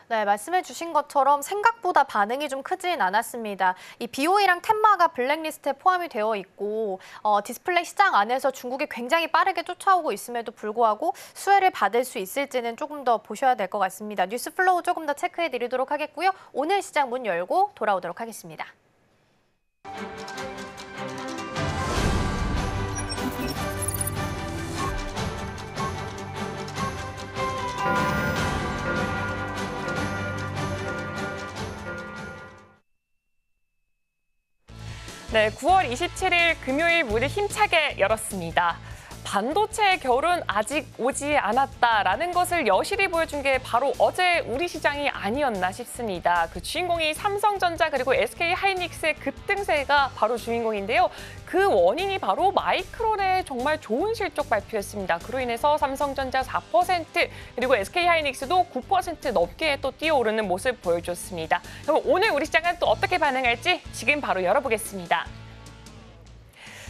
네, 말씀해 주신 것처럼 생각보다 반응이 좀 크진 않았습니다. 이 BOE랑 텐마가 블랙리스트에 포함이 되어 있고 디스플레이 시장 안에서 중국이 굉장히 빠르게 쫓아오고 있음에도 불구하고 수혜를 받을 수 있을지는 조금 더 보셔야 될 것 같습니다. 뉴스 플로우 조금 더 체크해 드리도록 하겠고요. 오늘 시장 문 열고 돌아오도록 하겠습니다. 네, 9월 27일 금요일 문을 힘차게 열었습니다. 반도체의 겨울은 아직 오지 않았다라는 것을 여실히 보여준 게 바로 어제 우리 시장이 아니었나 싶습니다. 그 주인공이 삼성전자 그리고 SK하이닉스의 급등세가 바로 주인공인데요. 그 원인이 바로 마이크론의 정말 좋은 실적 발표였습니다. 그로 인해서 삼성전자 4% 그리고 SK하이닉스도 9% 넘게 또 뛰어오르는 모습 보여줬습니다. 그럼 오늘 우리 시장은 또 어떻게 반응할지 지금 바로 열어보겠습니다.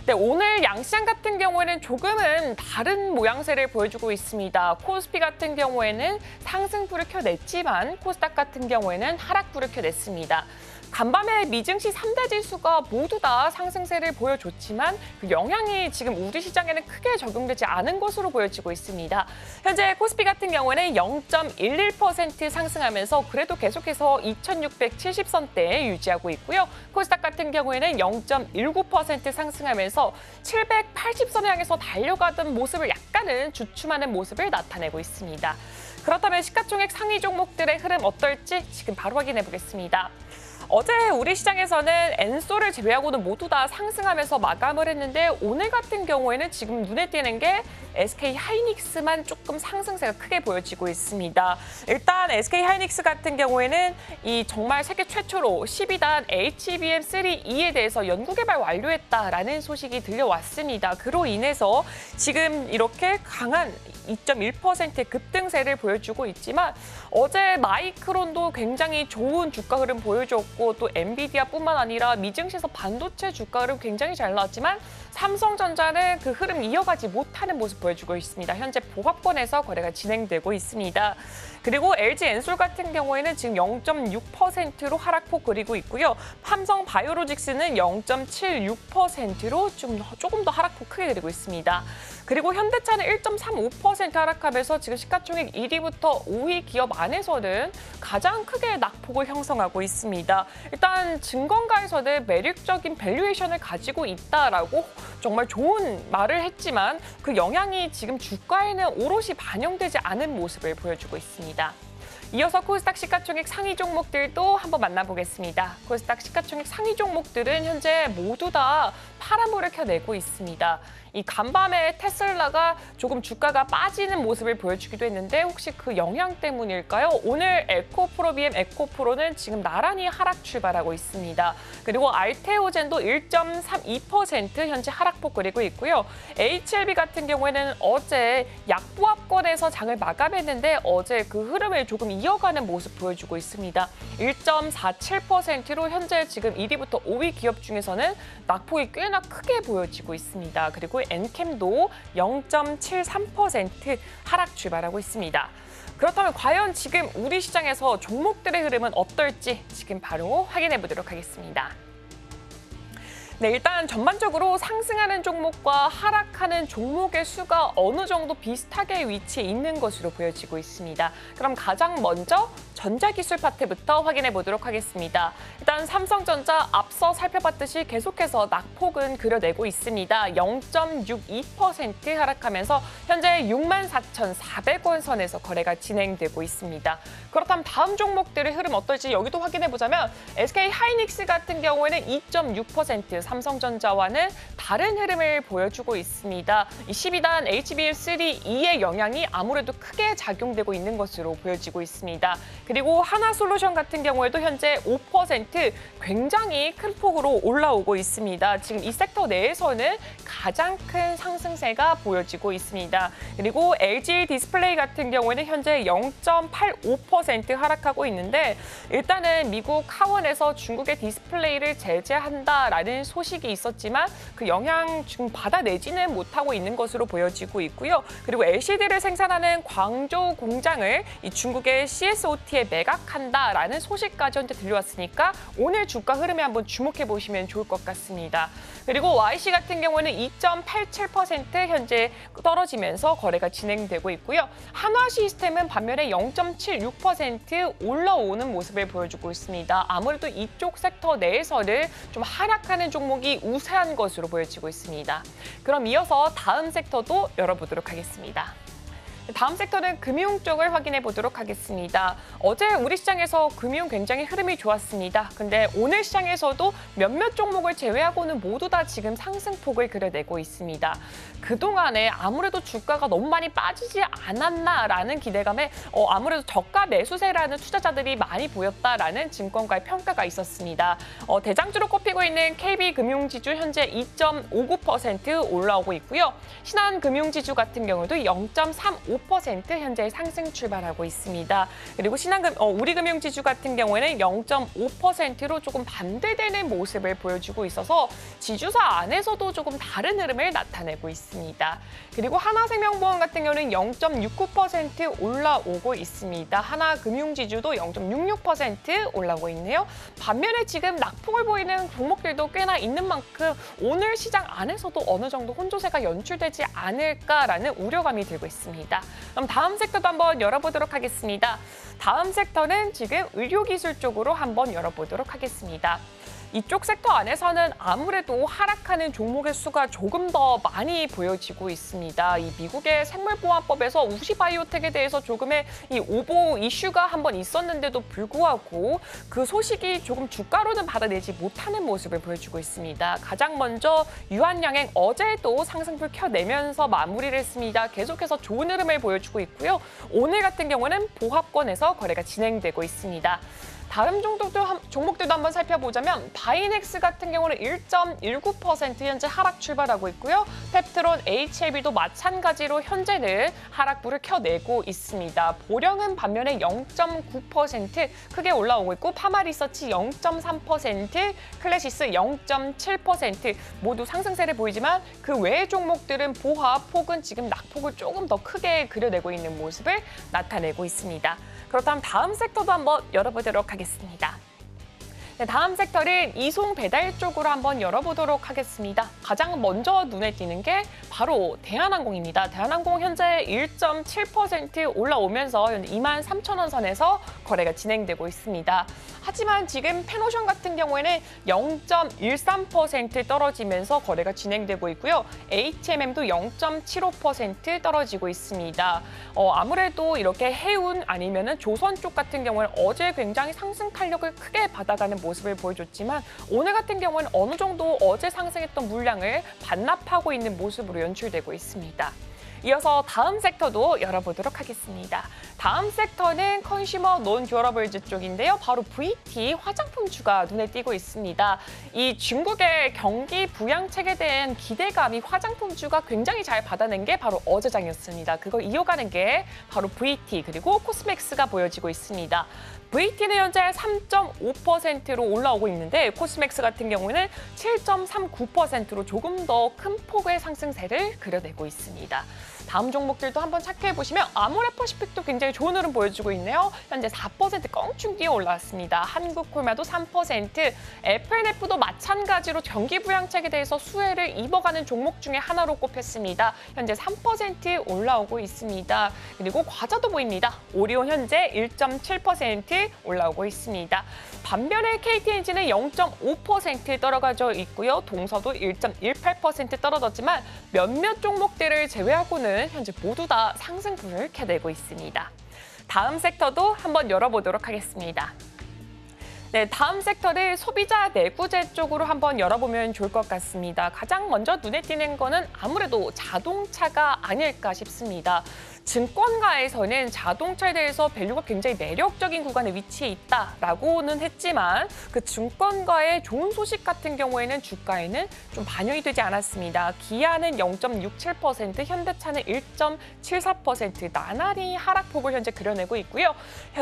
네, 오늘 양시장 같은 경우에는 조금은 다른 모양새를 보여주고 있습니다. 코스피 같은 경우에는 상승불을 켜냈지만 코스닥 같은 경우에는 하락불을 켜냈습니다. 간밤에 미증시 3대 지수가 모두 다 상승세를 보여줬지만 그 영향이 지금 우리 시장에는 크게 적용되지 않은 것으로 보여지고 있습니다. 현재 코스피 같은 경우에는 0.11% 상승하면서 그래도 계속해서 2670선대에 유지하고 있고요. 코스닥 같은 경우에는 0.19% 상승하면서 780선을 향해서 달려가던 모습을 약간은 주춤하는 모습을 나타내고 있습니다. 그렇다면 시가총액 상위 종목들의 흐름 어떨지 지금 바로 확인해 보겠습니다. 어제 우리 시장에서는 엔솔을 제외하고는 모두 다 상승하면서 마감을 했는데 오늘 같은 경우에는 지금 눈에 띄는 게 SK하이닉스만 조금 상승세가 크게 보여지고 있습니다. 일단 SK하이닉스 같은 경우에는 이 정말 세계 최초로 12단 HBM3E에 대해서 연구개발 완료했다라는 소식이 들려왔습니다. 그로 인해서 지금 이렇게 강한 2.1% 급등세를 보여주고 있지만 어제 마이크론도 굉장히 좋은 주가 흐름 보여줬고 또 엔비디아뿐만 아니라 미증시에서 반도체 주가 흐름 굉장히 잘 나왔지만 삼성전자는 그 흐름 이어가지 못하는 모습 보여주고 있습니다. 현재 보합권에서 거래가 진행되고 있습니다. 그리고 LG 엔솔 같은 경우에는 지금 0.6%로 하락폭 그리고 있고요. 삼성 바이오로직스는 0.76%로 조금 더 하락폭 크게 그리고 있습니다. 그리고 현대차는 1.35% 하락하면서 지금 시가총액 1위부터 5위 기업 안에서는 가장 크게 낙폭을 형성하고 있습니다. 일단 증권가에서는 매력적인 밸류에이션을 가지고 있다라고 정말 좋은 말을 했지만 그 영향이 지금 주가에는 오롯이 반영되지 않은 모습을 보여주고 있습니다. 이어서 코스닥 시가총액 상위 종목들도 한번 만나보겠습니다. 코스닥 시가총액 상위 종목들은 현재 모두 다 파란불을 켜내고 있습니다. 이 간밤에 테슬라가 조금 주가가 빠지는 모습을 보여주기도 했는데 혹시 그 영향 때문일까요? 오늘 에코프로비엠 에코프로는 지금 나란히 하락 출발하고 있습니다. 그리고 알테오젠도 1.32% 현재 하락폭 그리고 있고요. HLB 같은 경우에는 어제 약보합권에서 장을 마감했는데 어제 그 흐름을 조금 이어가는 모습 보여주고 있습니다. 1.47%로 현재 지금 1위부터 5위 기업 중에서는 낙폭이 꽤나 크게 보여지고 있습니다. 그리고 엔캠도 0.73% 하락 출발하고 있습니다. 그렇다면 과연 지금 우리 시장에서 종목들의 흐름은 어떨지 지금 바로 확인해 보도록 하겠습니다. 네, 일단 전반적으로 상승하는 종목과 하락하는 종목의 수가 어느 정도 비슷하게 위치해 있는 것으로 보여지고 있습니다. 그럼 가장 먼저 전자기술 파트부터 확인해 보도록 하겠습니다. 일단 삼성전자 앞서 살펴봤듯이 계속해서 낙폭은 그려내고 있습니다. 0.62% 하락하면서 현재 64,400원 선에서 거래가 진행되고 있습니다. 그렇다면 다음 종목들의 흐름 어떨지 여기도 확인해 보자면 SK하이닉스 같은 경우에는 2.6%, 삼성전자와는 다른 흐름을 보여주고 있습니다. 이 12단 HBM3E의 영향이 아무래도 크게 작용되고 있는 것으로 보여지고 있습니다. 그리고 하나솔루션 같은 경우에도 현재 5% 굉장히 큰 폭으로 올라오고 있습니다. 지금 이 섹터 내에서는 가장 큰 상승세가 보여지고 있습니다. 그리고 LG 디스플레이 같은 경우에는 현재 0.85% 하락하고 있는데 일단은 미국 하원에서 중국의 디스플레이를 제재한다라는 소식이 있었지만 그 영향 지금 받아내지는 못하고 있는 것으로 보여지고 있고요. 그리고 LCD를 생산하는 광저우 공장을 이 중국의 CSOT에 매각한다라는 소식까지 현재 들려왔으니까 오늘 주가 흐름에 한번 주목해 보시면 좋을 것 같습니다. 그리고 YC 같은 경우는 2.87% 현재 떨어지면서 거래가 진행되고 있고요. 한화시스템은 반면에 0.76% 올라오는 모습을 보여주고 있습니다. 아무래도 이쪽 섹터 내에서는 좀 하락하는 종목이 우세한 것으로 보여지고 있습니다. 그럼 이어서 다음 섹터도 열어보도록 하겠습니다. 다음 섹터는 금융 쪽을 확인해 보도록 하겠습니다. 어제 우리 시장에서 금융 굉장히 흐름이 좋았습니다. 근데 오늘 시장에서도 몇몇 종목을 제외하고는 모두 다 지금 상승폭을 그려내고 있습니다. 그동안에 아무래도 주가가 너무 많이 빠지지 않았나라는 기대감에 아무래도 저가 매수세라는 투자자들이 많이 보였다라는 증권가의 평가가 있었습니다. 대장주로 꼽히고 있는 KB금융지주 현재 2.59% 올라오고 있고요. 신한금융지주 같은 경우도 0.35% 현재 상승 출발하고 있습니다. 그리고 우리금융지주 같은 경우에는 0.5%로 조금 반대되는 모습을 보여주고 있어서 지주사 안에서도 조금 다른 흐름을 나타내고 있습니다. 그리고 하나생명보험 같은 경우는 0.69% 올라오고 있습니다. 하나금융지주도 0.66% 올라오고 있네요. 반면에 지금 낙폭을 보이는 종목들도 꽤나 있는 만큼 오늘 시장 안에서도 어느 정도 혼조세가 연출되지 않을까라는 우려감이 들고 있습니다. 그럼 다음 섹터도 한번 열어보도록 하겠습니다. 다음 섹터는 지금 의료기술 쪽으로 한번 열어보도록 하겠습니다. 이쪽 섹터 안에서는 아무래도 하락하는 종목의 수가 조금 더 많이 보여지고 있습니다. 이 미국의 생물보안법에서 우시바이오텍에 대해서 조금의 이 오보 이슈가 한번 있었는데도 불구하고 그 소식이 조금 주가로는 받아내지 못하는 모습을 보여주고 있습니다. 가장 먼저 유한양행 어제도 상승폭 켜내면서 마무리를 했습니다. 계속해서 좋은 흐름을 보여주고 있고요. 오늘 같은 경우는 보합권에서 거래가 진행되고 있습니다. 다른 종목들도 한번 살펴보자면 바이넥스 같은 경우는 1.19% 현재 하락 출발하고 있고요. 펩트론, HLB도 마찬가지로 현재는 하락불을 켜내고 있습니다. 보령은 반면에 0.9% 크게 올라오고 있고 파마리서치 0.3%, 클래시스 0.7% 모두 상승세를 보이지만 그 외의 종목들은 보합 혹은 지금 낙폭을 조금 더 크게 그려내고 있는 모습을 나타내고 있습니다. 그렇다면 다음 섹터도 한번 열어보도록 하겠습니다. 네, 다음 섹터는 이송 배달 쪽으로 한번 열어보도록 하겠습니다. 가장 먼저 눈에 띄는 게 바로 대한항공입니다. 대한항공 현재 1.7% 올라오면서 23,000원 선에서 거래가 진행되고 있습니다. 하지만 지금 펜오션 같은 경우에는 0.13% 떨어지면서 거래가 진행되고 있고요. HMM도 0.75% 떨어지고 있습니다. 아무래도 이렇게 해운 아니면은 조선 쪽 같은 경우는 어제 굉장히 상승 탄력을 크게 받아가는 모습을 보여줬지만 오늘 같은 경우는 어느 정도 어제 상승했던 물량을 반납하고 있는 모습으로 연출되고 있습니다. 이어서 다음 섹터도 열어보도록 하겠습니다. 다음 섹터는 컨슈머 논 듀어러블즈 쪽인데요. 바로 VT 화장품주가 눈에 띄고 있습니다. 이 중국의 경기 부양책에 대한 기대감이 화장품주가 굉장히 잘 받아낸 게 바로 어제장이었습니다. 그걸 이어가는 게 바로 VT 그리고 코스맥스가 보여지고 있습니다. VT는 현재 3.5%로 올라오고 있는데 코스맥스 같은 경우는 7.39%로 조금 더 큰 폭의 상승세를 그려내고 있습니다. 다음 종목들도 한번 체크해보시면 아모레퍼시픽도 굉장히 좋은 흐름 보여주고 있네요. 현재 4% 껑충 뛰어 올라왔습니다. 한국콜마도 3%, FNF도 마찬가지로 경기부양책에 대해서 수혜를 입어가는 종목 중에 하나로 꼽혔습니다. 현재 3% 올라오고 있습니다. 그리고 과자도 보입니다. 오리온 현재 1.7% 올라오고 있습니다. 반면에 KT엔진은 0.5% 떨어져 있고요. 동서도 1.18% 떨어졌지만 몇몇 종목들을 제외하고는 현재 모두 다 상승분을 켜내고 있습니다. 다음 섹터도 한번 열어보도록 하겠습니다. 네, 다음 섹터를 소비자 내구재 쪽으로 한번 열어보면 좋을 것 같습니다. 가장 먼저 눈에 띄는 거는 아무래도 자동차가 아닐까 싶습니다. 증권가에서는 자동차에 대해서 밸류가 굉장히 매력적인 구간에 위치해 있다라고는 했지만 그 증권가의 좋은 소식 같은 경우에는 주가에는 좀 반영이 되지 않았습니다. 기아는 0.67%, 현대차는 1.74% 나날이 하락폭을 현재 그려내고 있고요.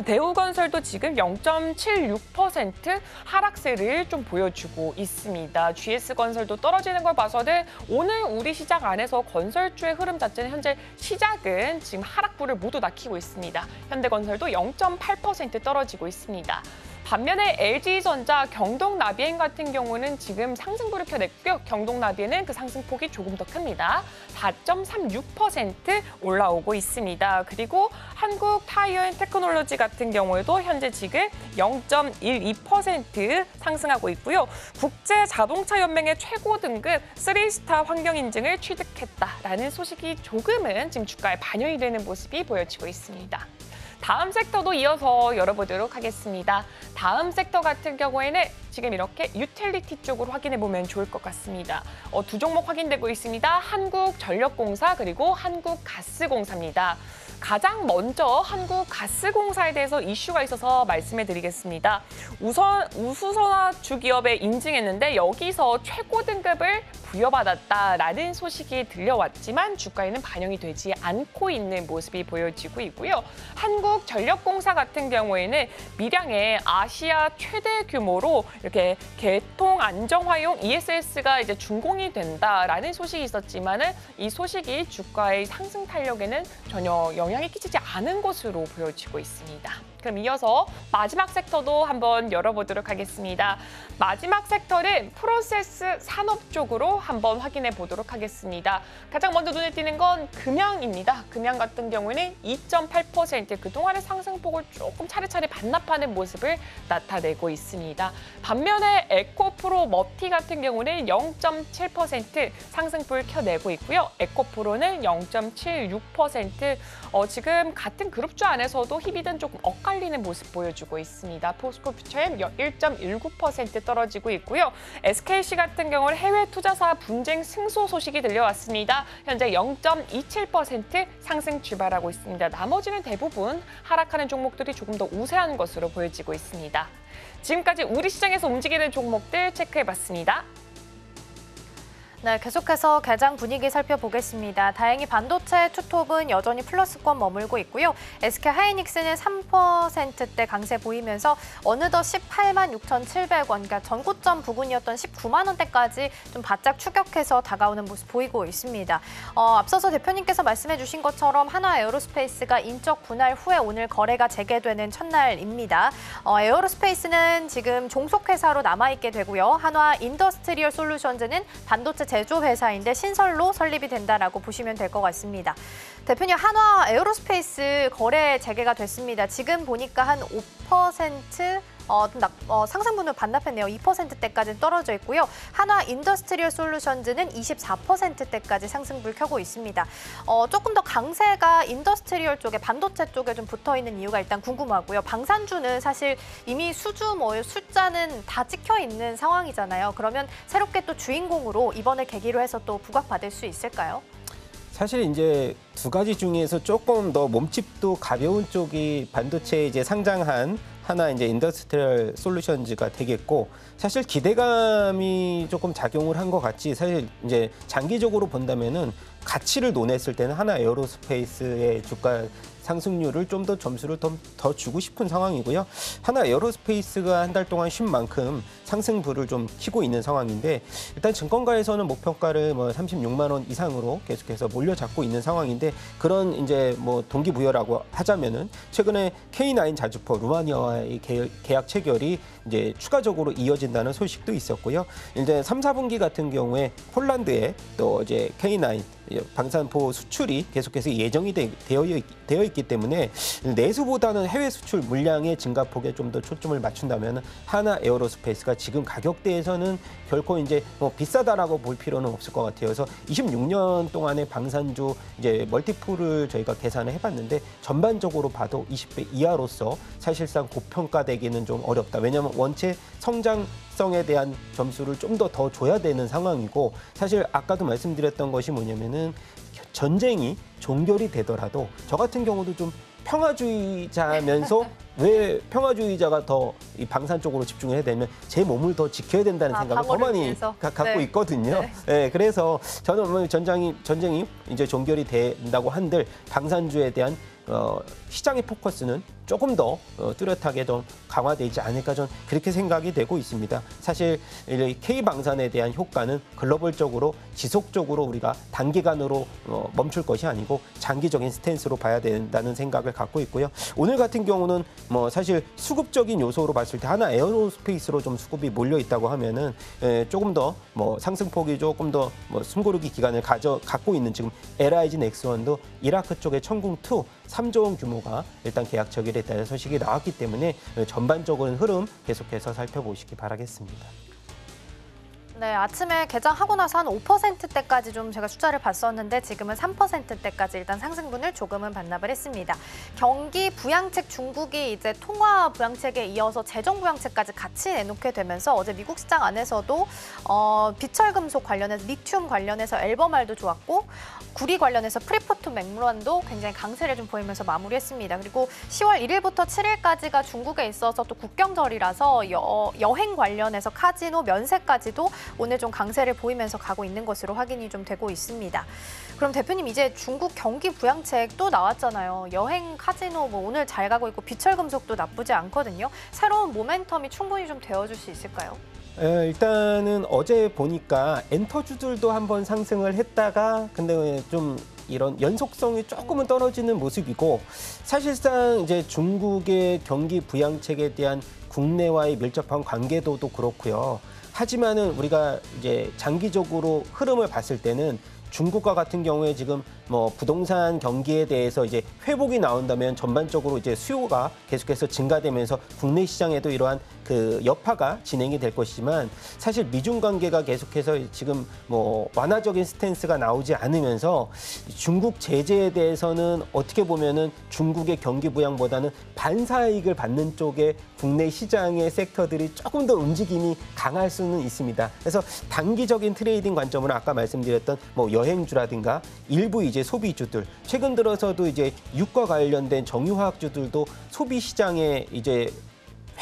대우건설도 지금 0.76% 하락세를 좀 보여주고 있습니다. GS건설도 떨어지는 걸 봐서는 오늘 우리 시장 안에서 건설주의 흐름 자체는 현재 시작은 지금 하락부를 모두 nak히고 있습니다. 현대건설도 0.8% 떨어지고 있습니다. 반면에 LG전자, 경동나비엔 같은 경우는 지금 상승부를 켜냈고요. 경동나비엔은 그 상승폭이 조금 더 큽니다. 4.36% 올라오고 있습니다. 그리고 한국타이어앤테크놀로지 같은 경우에도 현재 지금 0.12% 상승하고 있고요. 국제자동차연맹의 최고 등급 3스타 환경인증을 취득했다라는 소식이 조금은 지금 주가에 반영이 되는 모습이 보여지고 있습니다. 다음 섹터도 이어서 열어보도록 하겠습니다. 다음 섹터 같은 경우에는 지금 이렇게 유틸리티 쪽으로 확인해보면 좋을 것 같습니다. 두 종목 확인되고 있습니다. 한국전력공사 그리고 한국가스공사입니다. 가장 먼저 한국가스공사에 대해서 이슈가 있어서 말씀해드리겠습니다. 우선 우수선화 주기업에 인증했는데 여기서 최고 등급을 부여받았다라는 소식이 들려왔지만 주가에는 반영이 되지 않고 있는 모습이 보여지고 있고요. 한국전력공사 같은 경우에는 밀양의 아시아 최대 규모로 이렇게 개통 안정화용 ESS가 이제 준공이 된다라는 소식이 있었지만은 이 소식이 주가의 상승 탄력에는 전혀 영향이 끼치지 않은 것으로 보여지고 있습니다. 그럼 이어서 마지막 섹터도 한번 열어보도록 하겠습니다. 마지막 섹터는 프로세스 산업 쪽으로 한번 확인해 보도록 하겠습니다. 가장 먼저 눈에 띄는 건 금양입니다. 금양 같은 경우에는 2.8% 그동안의 상승폭을 조금 차례차례 반납하는 모습을 나타내고 있습니다. 반면에 에코프로 머티 같은 경우는 0.7% 상승폭을 켜내고 있고요. 에코프로는 0.76%. 지금 같은 그룹주 안에서도 희비든 조금 엇갈리는 모습 보여주고 있습니다. 포스코퓨처엠 1.19% 떨어지고 있고요. SKC 같은 경우는 해외 투자사 분쟁 승소 소식이 들려왔습니다. 현재 0.27% 상승 출발하고 있습니다. 나머지는 대부분 하락하는 종목들이 조금 더 우세한 것으로 보여지고 있습니다. 지금까지 우리 시장에서 움직이는 종목들 체크해봤습니다. 네, 계속해서 개장 분위기 살펴보겠습니다. 다행히 반도체 투톱은 여전히 플러스권 머물고 있고요. SK 하이닉스는 3%대 강세 보이면서 어느덧 18만 6,700원, 그러니까 전고점 부근이었던 19만 원대까지 좀 바짝 추격해서 다가오는 모습 보이고 있습니다. 앞서서 대표님께서 말씀해 주신 것처럼 한화 에어로스페이스가 인적 분할 후에 오늘 거래가 재개되는 첫날입니다. 에어로스페이스는 지금 종속회사로 남아있게 되고요. 한화 인더스트리얼 솔루션즈는 반도체 제조회사인데 신설로 설립이 된다라고 보시면 될 것 같습니다. 대표님, 한화 에어로스페이스 거래 재개가 됐습니다. 지금 보니까 한 5% 상승분을 반납했네요. 2%대까지 떨어져 있고요. 한화 인더스트리얼 솔루션즈는 24%대까지 상승불 켜고 있습니다. 조금 더 강세가 인더스트리얼 쪽에, 반도체 쪽에 좀 붙어있는 이유가 일단 궁금하고요. 방산주는 사실 이미 숫자는 다 찍혀 있는 상황이잖아요. 그러면 새롭게 또 주인공으로 이번을 계기로 해서 또 부각받을 수 있을까요? 사실 이제 두 가지 중에서 조금 더 몸집도 가벼운 쪽이 반도체에 이제 상장한 하나 이제 인더스트리얼 솔루션즈가 되겠고, 사실 기대감이 조금 작용을 한 것 같지, 사실 이제 장기적으로 본다면은 가치를 논했을 때는 하나 에어로스페이스의 주가 상승률을 좀 더 점수를 더 주고 싶은 상황이고요. 하나 에어로스페이스가 한 달 동안 쉰 만큼 상승불을 좀 켜고 있는 상황인데, 일단 증권가에서는 목표가를 뭐 36만 원 이상으로 계속해서 몰려잡고 있는 상황인데, 그런 이제 뭐 동기부여라고 하자면은 최근에 K9 자주포 루마니아와의 계약 체결이 이제 추가적으로 이어진다는 소식도 있었고요. 이제 3, 4분기 같은 경우에 폴란드에 또 이제 K9 방산포 수출이 계속해서 예정이 되어 있기 때문에 내수보다는 해외 수출 물량의 증가폭에 좀 더 초점을 맞춘다면 하나 에어로스페이스가 지금 가격대에서는 결코 이제 뭐 비싸다라고 볼 필요는 없을 것 같아요. 그래서 26년 동안의 방산주 이제 멀티플을 저희가 계산을 해봤는데, 전반적으로 봐도 20배 이하로서 사실상 고평가되기는 좀 어렵다. 왜냐하면 원체 성장성에 대한 점수를 좀 더 줘야 되는 상황이고, 사실 아까도 말씀드렸던 것이 뭐냐면은 전쟁이 종결이 되더라도 저 같은 경우도 좀 평화주의자면서 왜 평화주의자가 더 이 방산 쪽으로 집중을 해야 되면 제 몸을 더 지켜야 된다는 생각을 더 많이 갖고 있거든요. 네, 그래서 저는 전쟁이 이제 종결이 된다고 한들 방산주에 대한 시장의 포커스는 조금 더 뚜렷하게 좀 강화되지 않을까, 전 그렇게 생각이 되고 있습니다. 사실 K방산에 대한 효과는 글로벌적으로 지속적으로 우리가 단기간으로 멈출 것이 아니고 장기적인 스탠스로 봐야 된다는 생각을 갖고 있고요. 오늘 같은 경우는 뭐 사실 수급적인 요소로 봤을 때 하나 에어로스페이스로 좀 수급이 몰려 있다고 하면은 조금 더 뭐 상승폭이 조금 더 뭐 숨고르기 기간을 갖고 있는 지금 LIG 넥스원도 이라크 쪽의 천궁2 3조 원 규모가 일단 계약 체결했다는 소식이 나왔기 때문에 전반적인 흐름 계속해서 살펴보시기 바라겠습니다. 네, 아침에 개장하고 나서 한 5%대까지 좀 제가 숫자를 봤었는데 지금은 3%대까지 일단 상승분을 조금은 반납을 했습니다. 경기 부양책 중국이 이제 통화 부양책에 이어서 재정 부양책까지 같이 내놓게 되면서 어제 미국 시장 안에서도 비철금속 관련해서 리튬 관련해서 앨범알도 좋았고, 구리 관련해서 프리포트 맥무란도 굉장히 강세를 좀 보이면서 마무리했습니다. 그리고 10월 1일부터 7일까지가 중국에 있어서 또 국경절이라서 여행 관련해서 카지노 면세까지도 오늘 좀 강세를 보이면서 가고 있는 것으로 확인이 좀 되고 있습니다. 그럼 대표님, 이제 중국 경기 부양책 또 나왔잖아요. 여행, 카지노 뭐 오늘 잘 가고 있고 비철금속도 나쁘지 않거든요. 새로운 모멘텀이 충분히 좀 되어줄 수 있을까요? 일단은 어제 보니까 엔터주들도 한번 상승을 했다가 근데 좀 이런 연속성이 조금은 떨어지는 모습이고, 사실상 이제 중국의 경기 부양책에 대한 국내와의 밀접한 관계도도 그렇고요. 하지만은 우리가 이제 장기적으로 흐름을 봤을 때는 중국과 같은 경우에 지금 뭐 부동산 경기에 대해서 이제 회복이 나온다면 전반적으로 이제 수요가 계속해서 증가되면서 국내 시장에도 이러한 그 여파가 진행이 될 것이지만, 사실 미중 관계가 계속해서 지금 뭐 완화적인 스탠스가 나오지 않으면서 중국 제재에 대해서는 어떻게 보면은 중국의 경기 부양보다는 반사이익을 받는 쪽에 국내 시장의 섹터들이 조금 더 움직임이 강할 수는 있습니다. 그래서 단기적인 트레이딩 관점으로 아까 말씀드렸던 뭐 여행주라든가 일부 이제 소비주들, 최근 들어서도 이제 유가 관련된 정유화학주들도 소비 시장에 이제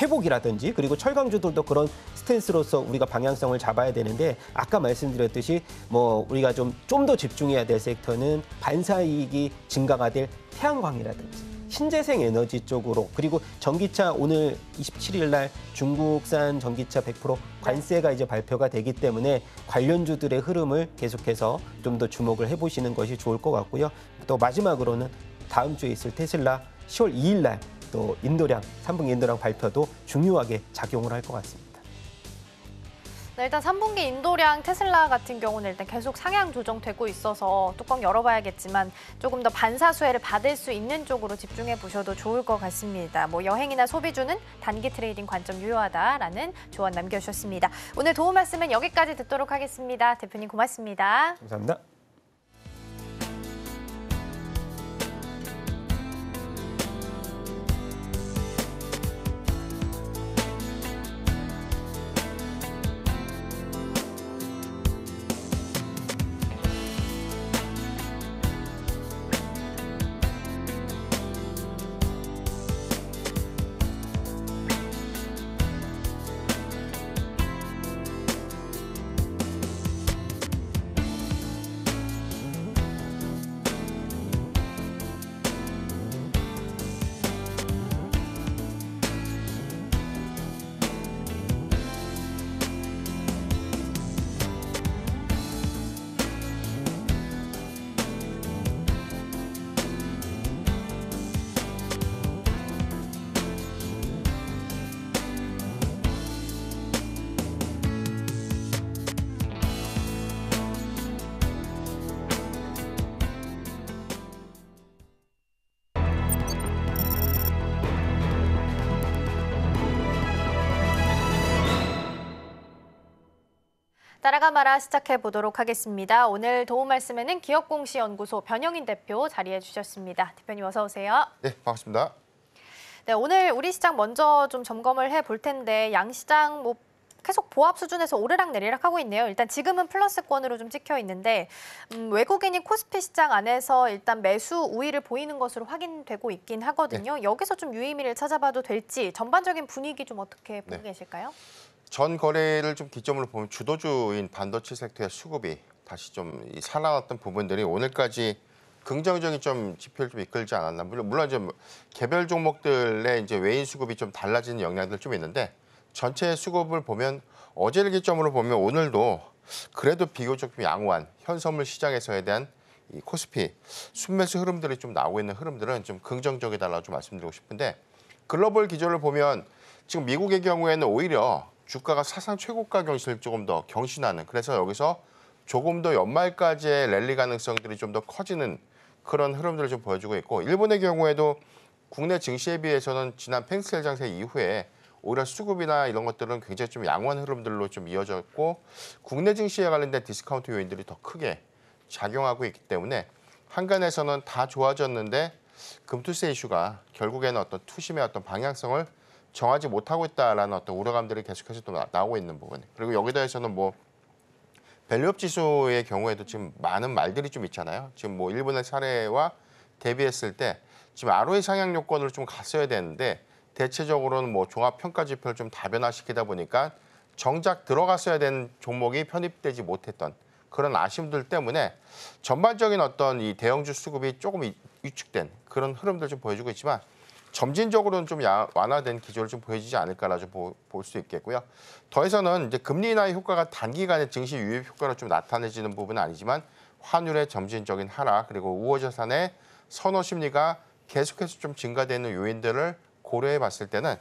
회복이라든지 그리고 철강주들도 그런 스탠스로서 우리가 방향성을 잡아야 되는데 아까 말씀드렸듯이 뭐 우리가 좀 더 집중해야 될 섹터는 반사이익이 증가가 될 태양광이라든지 신재생 에너지 쪽으로 그리고 전기차 오늘 27일 날 중국산 전기차 100% 관세가 이제 발표가 되기 때문에 관련주들의 흐름을 계속해서 좀 더 주목을 해보시는 것이 좋을 것 같고요. 또 마지막으로는 다음 주에 있을 테슬라 10월 2일 날 또 인도량 3분기 인도량 발표도 중요하게 작용을 할 것 같습니다. 네, 일단 3분기 인도량 테슬라 같은 경우는 일단 계속 상향 조정되고 있어서 뚜껑 열어봐야겠지만 조금 더 반사 수혜를 받을 수 있는 쪽으로 집중해 보셔도 좋을 것 같습니다. 뭐 여행이나 소비주는 단기 트레이딩 관점 유효하다라는 조언 남겨주셨습니다. 오늘 도움 말씀은 여기까지 듣도록 하겠습니다. 대표님 고맙습니다. 감사합니다. 따라가 말아 시작해 보도록 하겠습니다. 오늘 도움 말씀에는 기업공시연구소 변영인 대표 자리해 주셨습니다. 대표님 어서 오세요. 네, 반갑습니다. 네, 오늘 우리 시장 먼저 좀 점검을 해볼 텐데 양시장 뭐 계속 보합 수준에서 오르락 내리락 하고 있네요. 일단 지금은 플러스권으로 좀 찍혀 있는데 외국인이 코스피 시장 안에서 일단 매수 우위를 보이는 것으로 확인되고 있긴 하거든요. 네. 여기서 좀 유의미를 찾아봐도 될지 전반적인 분위기 좀 어떻게 보고 계실까요? 전 거래를 좀 기점으로 보면 주도주인 반도체 섹터의 수급이 다시 좀 살아났던 부분들이 오늘까지 긍정적인 좀 지표를 좀 이끌지 않았나. 물론 이제 개별 종목들의 이제 외인 수급이 좀 달라지는 영향들 좀 있는데 전체 수급을 보면 어제를 기점으로 보면 오늘도 그래도 비교적 좀 양호한 현선물 시장에서에 대한 이 코스피 순매수 흐름들이 좀 나오고 있는 흐름들은 좀 긍정적이다라고 좀 말씀드리고 싶은데 글로벌 기조를 보면 지금 미국의 경우에는 오히려 주가가 사상 최고가 경신을 조금 더 경신하는 그래서 여기서 조금 더 연말까지의 랠리 가능성들이 좀 더 커지는 그런 흐름들을 좀 보여주고 있고 일본의 경우에도 국내 증시에 비해서는 지난 팽스텔 장세 이후에 오히려 수급이나 이런 것들은 굉장히 좀 양호한 흐름들로 좀 이어졌고 국내 증시에 관련된 디스카운트 요인들이 더 크게 작용하고 있기 때문에 한간에서는 다 좋아졌는데 금투세 이슈가 결국에는 어떤 투심의 어떤 방향성을 정하지 못하고 있다라는 어떤 우려감들이 계속해서 또 나오고 있는 부분. 그리고 여기 더해서는 뭐 밸류업 지수의 경우에도 지금 많은 말들이 좀 있잖아요. 지금 뭐 일본의 사례와 대비했을 때 지금 ROE 상향 요건을 좀 갔어야 되는데 대체적으로는 뭐 종합 평가 지표를 좀 다변화시키다 보니까 정작 들어갔어야 되는 종목이 편입되지 못했던 그런 아쉬움들 때문에 전반적인 어떤 이 대형주 수급이 조금 위축된 그런 흐름들 좀 보여주고 있지만 점진적으로는 좀 완화된 기조를 좀 보여지지 않을까라고 볼 수 있겠고요. 더해서는 이제 금리 인하의 효과가 단기간에 증시 유입 효과로 좀 나타내지는 부분은 아니지만 환율의 점진적인 하락 그리고 우호 자산의 선호 심리가 계속해서 좀 증가되는 요인들을 고려해 봤을 때는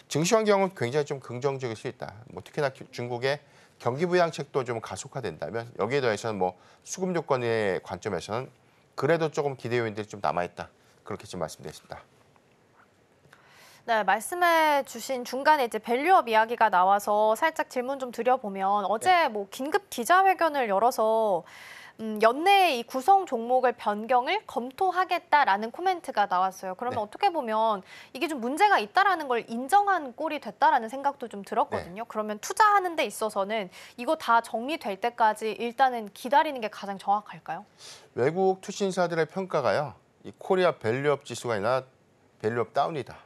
증시 환경은 굉장히 좀 긍정적일 수 있다. 뭐 특히나 중국의 경기 부양책도 좀 가속화된다면 여기에 더해서는 뭐 수급 요건의 관점에서는 그래도 조금 기대 요인들이 좀 남아 있다. 그렇게 좀 말씀드렸습니다. 네, 말씀해 주신 중간에 이제 밸류업 이야기가 나와서 살짝 질문 좀 드려보면 어제 뭐 긴급 기자회견을 열어서 연내에 이 구성 종목을 변경을 검토하겠다라는 코멘트가 나왔어요. 그러면 어떻게 보면 이게 좀 문제가 있다라는 걸 인정한 꼴이 됐다라는 생각도 좀 들었거든요. 그러면 투자하는 데 있어서는 이거 다 정리될 때까지 일단은 기다리는 게 가장 정확할까요? 외국 투신사들의 평가가요. 이 코리아 밸류업 지수가 아니라 밸류업 다운이다.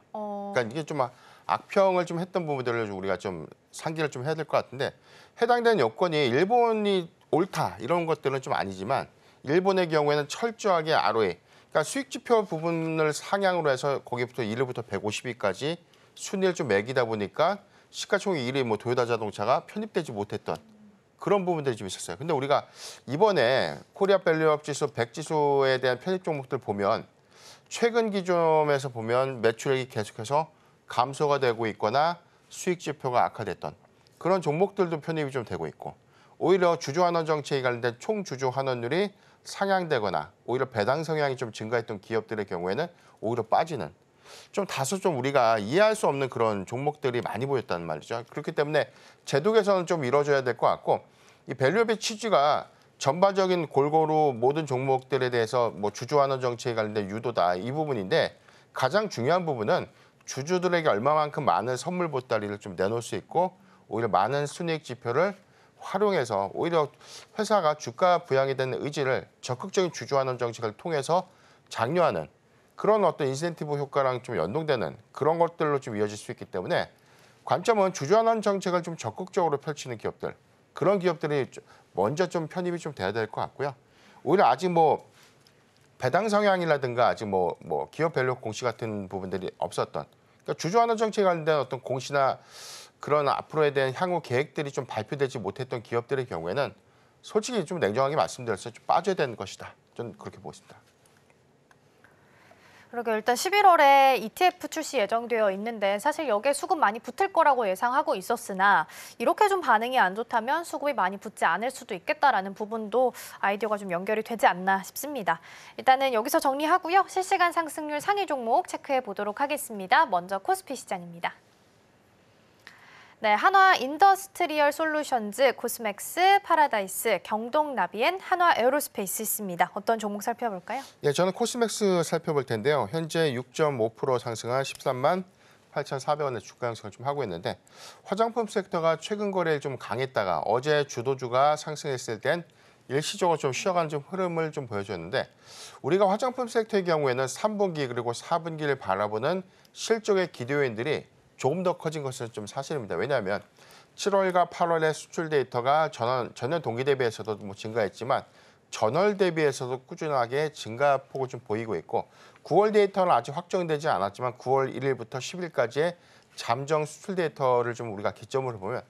그러니까 이게 좀 악평을 좀 했던 부분들을 우리가 좀 상기를 좀 해야 될 것 같은데 해당되는 여건이 일본이 옳다 이런 것들은 좀 아니지만 일본의 경우에는 철저하게 ROE, 그러니까 수익지표 부분을 상향으로 해서 거기부터 1위부터 150위까지 순위를 좀 매기다 보니까 시가총액 1위 뭐 도요타 자동차가 편입되지 못했던 그런 부분들이 좀 있었어요. 근데 우리가 이번에 코리아 밸류업 지수 100지수에 대한 편입 종목들 보면 최근 기점에서 보면 매출액이 계속해서 감소가 되고 있거나 수익 지표가 악화됐던 그런 종목들도 편입이 좀 되고 있고 오히려 주주환원 정책에 관련된 총 주주 환원율이 상향되거나 오히려 배당 성향이 좀 증가했던 기업들의 경우에는 오히려 빠지는 좀 다소 좀 우리가 이해할 수 없는 그런 종목들이 많이 보였다는 말이죠. 그렇기 때문에 제도 개선은 좀 이루어져야 될 것 같고 이 밸류업의 취지가 전반적인 골고루 모든 종목들에 대해서 뭐 주주환원 정책에 관련된 유도다 이 부분인데 가장 중요한 부분은 주주들에게 얼마만큼 많은 선물 보따리를 좀 내놓을 수 있고 오히려 많은 순이익 지표를 활용해서 오히려 회사가 주가 부양에 대한 의지를 적극적인 주주환원 정책을 통해서 장려하는 그런 어떤 인센티브 효과랑 좀 연동되는 그런 것들로 좀 이어질 수 있기 때문에 관점은 주주환원 정책을 좀 적극적으로 펼치는 기업들 그런 기업들이 먼저 좀 편입이 좀 돼야 될 것 같고요. 오히려 아직 뭐 배당 성향이라든가 아직 뭐 기업 밸류 공시 같은 부분들이 없었던 그러니까 주주환원 정책에 관련된 어떤 공시나 그런 앞으로에 대한 향후 계획들이 좀 발표되지 못했던 기업들의 경우에는 솔직히 좀 냉정하게 말씀드려서 좀 빠져야 되는 것이다. 저는 그렇게 보겠습니다. 그러게 일단 11월에 ETF 출시 예정되어 있는데 사실 여기에 수급 많이 붙을 거라고 예상하고 있었으나 이렇게 좀 반응이 안 좋다면 수급이 많이 붙지 않을 수도 있겠다라는 부분도 아이디어가 좀 연결이 되지 않나 싶습니다. 일단은 여기서 정리하고요. 실시간 상승률 상위 종목 체크해 보도록 하겠습니다. 먼저 코스피 시장입니다. 네, 한화 인더스트리얼 솔루션즈, 코스맥스, 파라다이스, 경동나비엔, 한화 에어로스페이스 있습니다. 어떤 종목 살펴볼까요? 예, 저는 코스맥스 살펴볼 텐데요. 현재 6.5% 상승한 13만 8,400원의 주가 형성을 좀 하고 있는데 화장품 섹터가 최근 거래일 좀 강했다가 어제 주도주가 상승했을 땐 일시적으로 좀 쉬어가는 좀 흐름을 좀 보여줬는데 우리가 화장품 섹터의 경우에는 3분기 그리고 4분기를 바라보는 실적의 기대 요인들이 조금 더 커진 것은 좀 사실입니다. 왜냐하면 7월과 8월의 수출 데이터가 전년 동기 대비해서도 뭐 증가했지만 전월 대비해서도 꾸준하게 증가폭을 좀 보이고 있고 9월 데이터는 아직 확정되지 않았지만 9월 1일부터 10일까지의 잠정 수출 데이터를 좀 우리가 기점으로 보면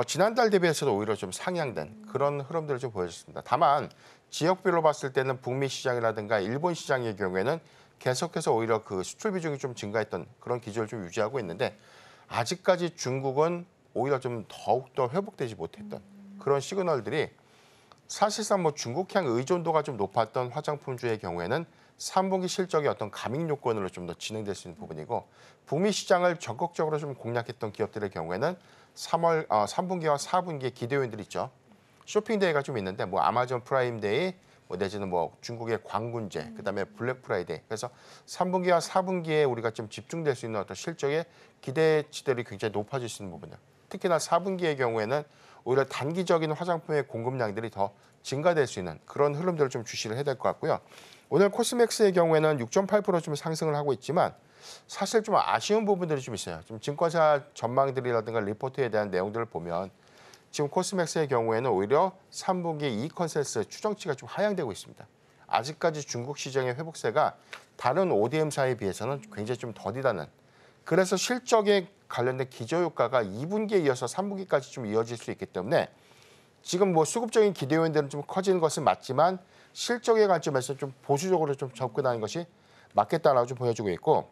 지난달 대비해서도 오히려 좀 상향된 그런 흐름들을 좀 보여줬습니다. 다만 지역별로 봤을 때는 북미 시장이라든가 일본 시장의 경우에는 계속해서 오히려 그 수출 비중이 좀 증가했던 그런 기조를 좀 유지하고 있는데 아직까지 중국은 오히려 좀 더욱더 회복되지 못했던 그런 시그널들이 사실상 뭐 중국향 의존도가 좀 높았던 화장품주의 경우에는 3분기 실적의 어떤 가맹 요건으로 좀 더 진행될 수 있는 부분이고 북미 시장을 적극적으로 좀 공략했던 기업들의 경우에는 3분기와 4분기의 기대 요인들이 있죠. 쇼핑데이가 좀 있는데 뭐 아마존 프라임데이 뭐 내지는 뭐 중국의 광군제, 그다음에 블랙 프라이데이. 그래서 3분기와 4분기에 우리가 좀 집중될 수 있는 어떤 실적의 기대치들이 굉장히 높아질 수 있는 부분이요. 특히나 4분기의 경우에는 오히려 단기적인 화장품의 공급량들이 더 증가될 수 있는 그런 흐름들을 좀 주시를 해야 될 것 같고요. 오늘 코스맥스의 경우에는 6.8% 좀 상승을 하고 있지만 사실 좀 아쉬운 부분들이 좀 있어요. 좀 증권사 전망들이라든가 리포트에 대한 내용들을 보면 지금 코스맥스의 경우에는 오히려 3분기 이익 컨센서스 추정치가 좀 하향되고 있습니다. 아직까지 중국 시장의 회복세가 다른 ODM사에 비해서는 굉장히 좀 더디다는 그래서 실적에 관련된 기저효과가 2분기에 이어서 3분기까지 좀 이어질 수 있기 때문에 지금 뭐 수급적인 기대 요인들은 좀 커지는 것은 맞지만 실적의 관점에서 좀 보수적으로 좀 접근하는 것이 맞겠다라고 좀 보여주고 있고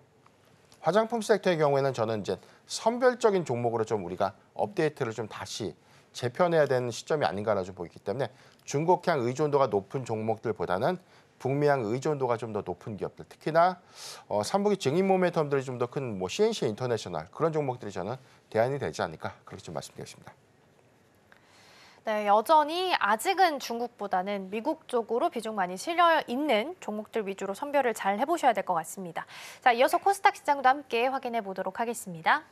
화장품 섹터의 경우에는 저는 이제 선별적인 종목으로 좀 우리가 업데이트를 좀 다시 재편해야 되는 시점이 아닌가라 좀 보이기 때문에 중국향 의존도가 높은 종목들보다는 북미향 의존도가 좀 더 높은 기업들, 특히나 3분기 증인 모멘텀들이 좀 더 큰 뭐 CNC 인터내셔널 그런 종목들이 저는 대안이 되지 않을까 그렇게 좀 말씀드리겠습니다. 네, 여전히 아직은 중국보다는 미국 쪽으로 비중 많이 실려 있는 종목들 위주로 선별을 잘 해보셔야 될 것 같습니다. 자, 이어서 코스닥 시장도 함께 확인해 보도록 하겠습니다.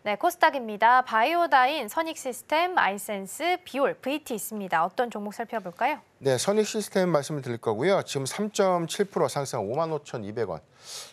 네, 코스닥입니다. 바이오다인, 선익시스템, 아이센스, 비올, VT 있습니다. 어떤 종목 살펴볼까요? 네, 선익시스템 말씀을 드릴 거고요. 지금 3.7% 상승 55,200원.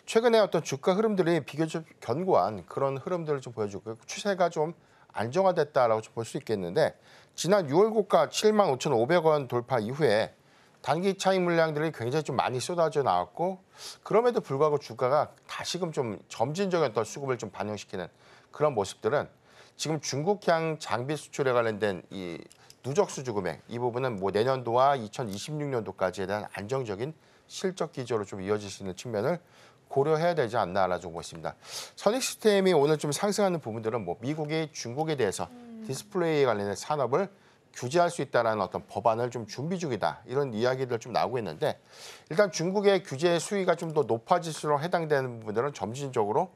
최근에 어떤 주가 흐름들이 비교적 견고한 그런 흐름들을 좀 보여주고 추세가 좀 안정화됐다라고 좀 볼 수 있겠는데 지난 6월 고가 75,500원 돌파 이후에 단기 차익 물량들이 굉장히 좀 많이 쏟아져 나왔고 그럼에도 불구하고 주가가 다시금 좀 점진적인 어떤 수급을 좀 반영시키는 그런 모습들은 지금 중국향 장비 수출에 관련된 이 누적 수주 금액 이 부분은 뭐 내년도와 2026년도까지에 대한 안정적인 실적 기조로 좀 이어질 수 있는 측면을 고려해야 되지 않나라고 보고 있습니다. 선익시스템이 오늘 좀 상승하는 부분들은 뭐 미국이 중국에 대해서 디스플레이에 관련된 산업을 규제할 수 있다는 어떤 법안을 좀 준비 중이다. 이런 이야기들 좀 나오고 있는데 일단 중국의 규제 수위가 좀 더 높아질수록 해당되는 부분들은 점진적으로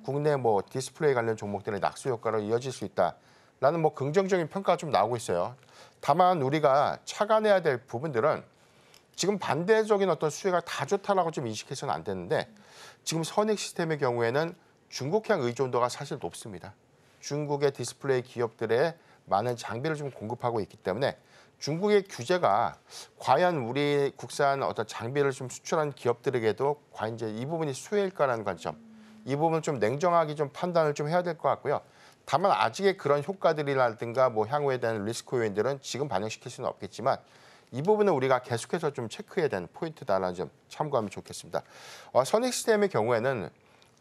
국내 뭐 디스플레이 관련 종목들의 낙수 효과로 이어질 수 있다라는 뭐 긍정적인 평가가 좀 나오고 있어요. 다만 우리가 착안해야 될 부분들은 지금 반대적인 어떤 수혜가 다 좋다라고 좀 인식해서는 안 되는데 지금 선익시스템의 경우에는 중국향 의존도가 사실 높습니다. 중국의 디스플레이 기업들의 많은 장비를 좀 공급하고 있기 때문에 중국의 규제가 과연 우리 국산 어떤 장비를 좀 수출한 기업들에게도 과연 이제 이 부분이 수혜일까라는 관점, 이 부분을 좀 냉정하게 좀 판단을 좀 해야 될 것 같고요. 다만 아직의 그런 효과들이라든가 뭐 향후에 대한 리스크 요인들은 지금 반영시킬 수는 없겠지만 이 부분은 우리가 계속해서 좀 체크해야 되는 포인트다라는 점 참고하면 좋겠습니다. 선익시스템의 경우에는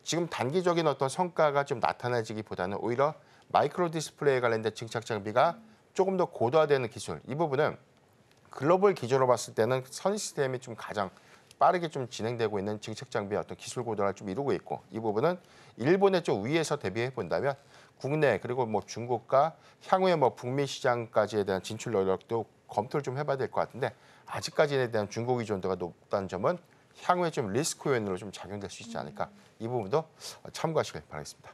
지금 단기적인 어떤 성과가 좀 나타나지기보다는 오히려 마이크로 디스플레이에 관련된 증착 장비가 조금 더 고도화되는 기술 이 부분은 글로벌 기준으로 봤을 때는 선익시스템이 좀 가장 빠르게 좀 진행되고 있는 증착 장비의 어떤 기술 고도화를 좀 이루고 있고 이 부분은 일본의 좀 위에서 대비해 본다면 국내 그리고 뭐 중국과 향후에 뭐 북미 시장까지에 대한 진출 노력도 검토를 좀 해봐야 될 것 같은데 아직까지에 대한 중국 의존도가 높다는 점은 향후에 좀 리스크 요인으로 좀 작용될 수 있지 않을까 이 부분도 참고하시길 바라겠습니다.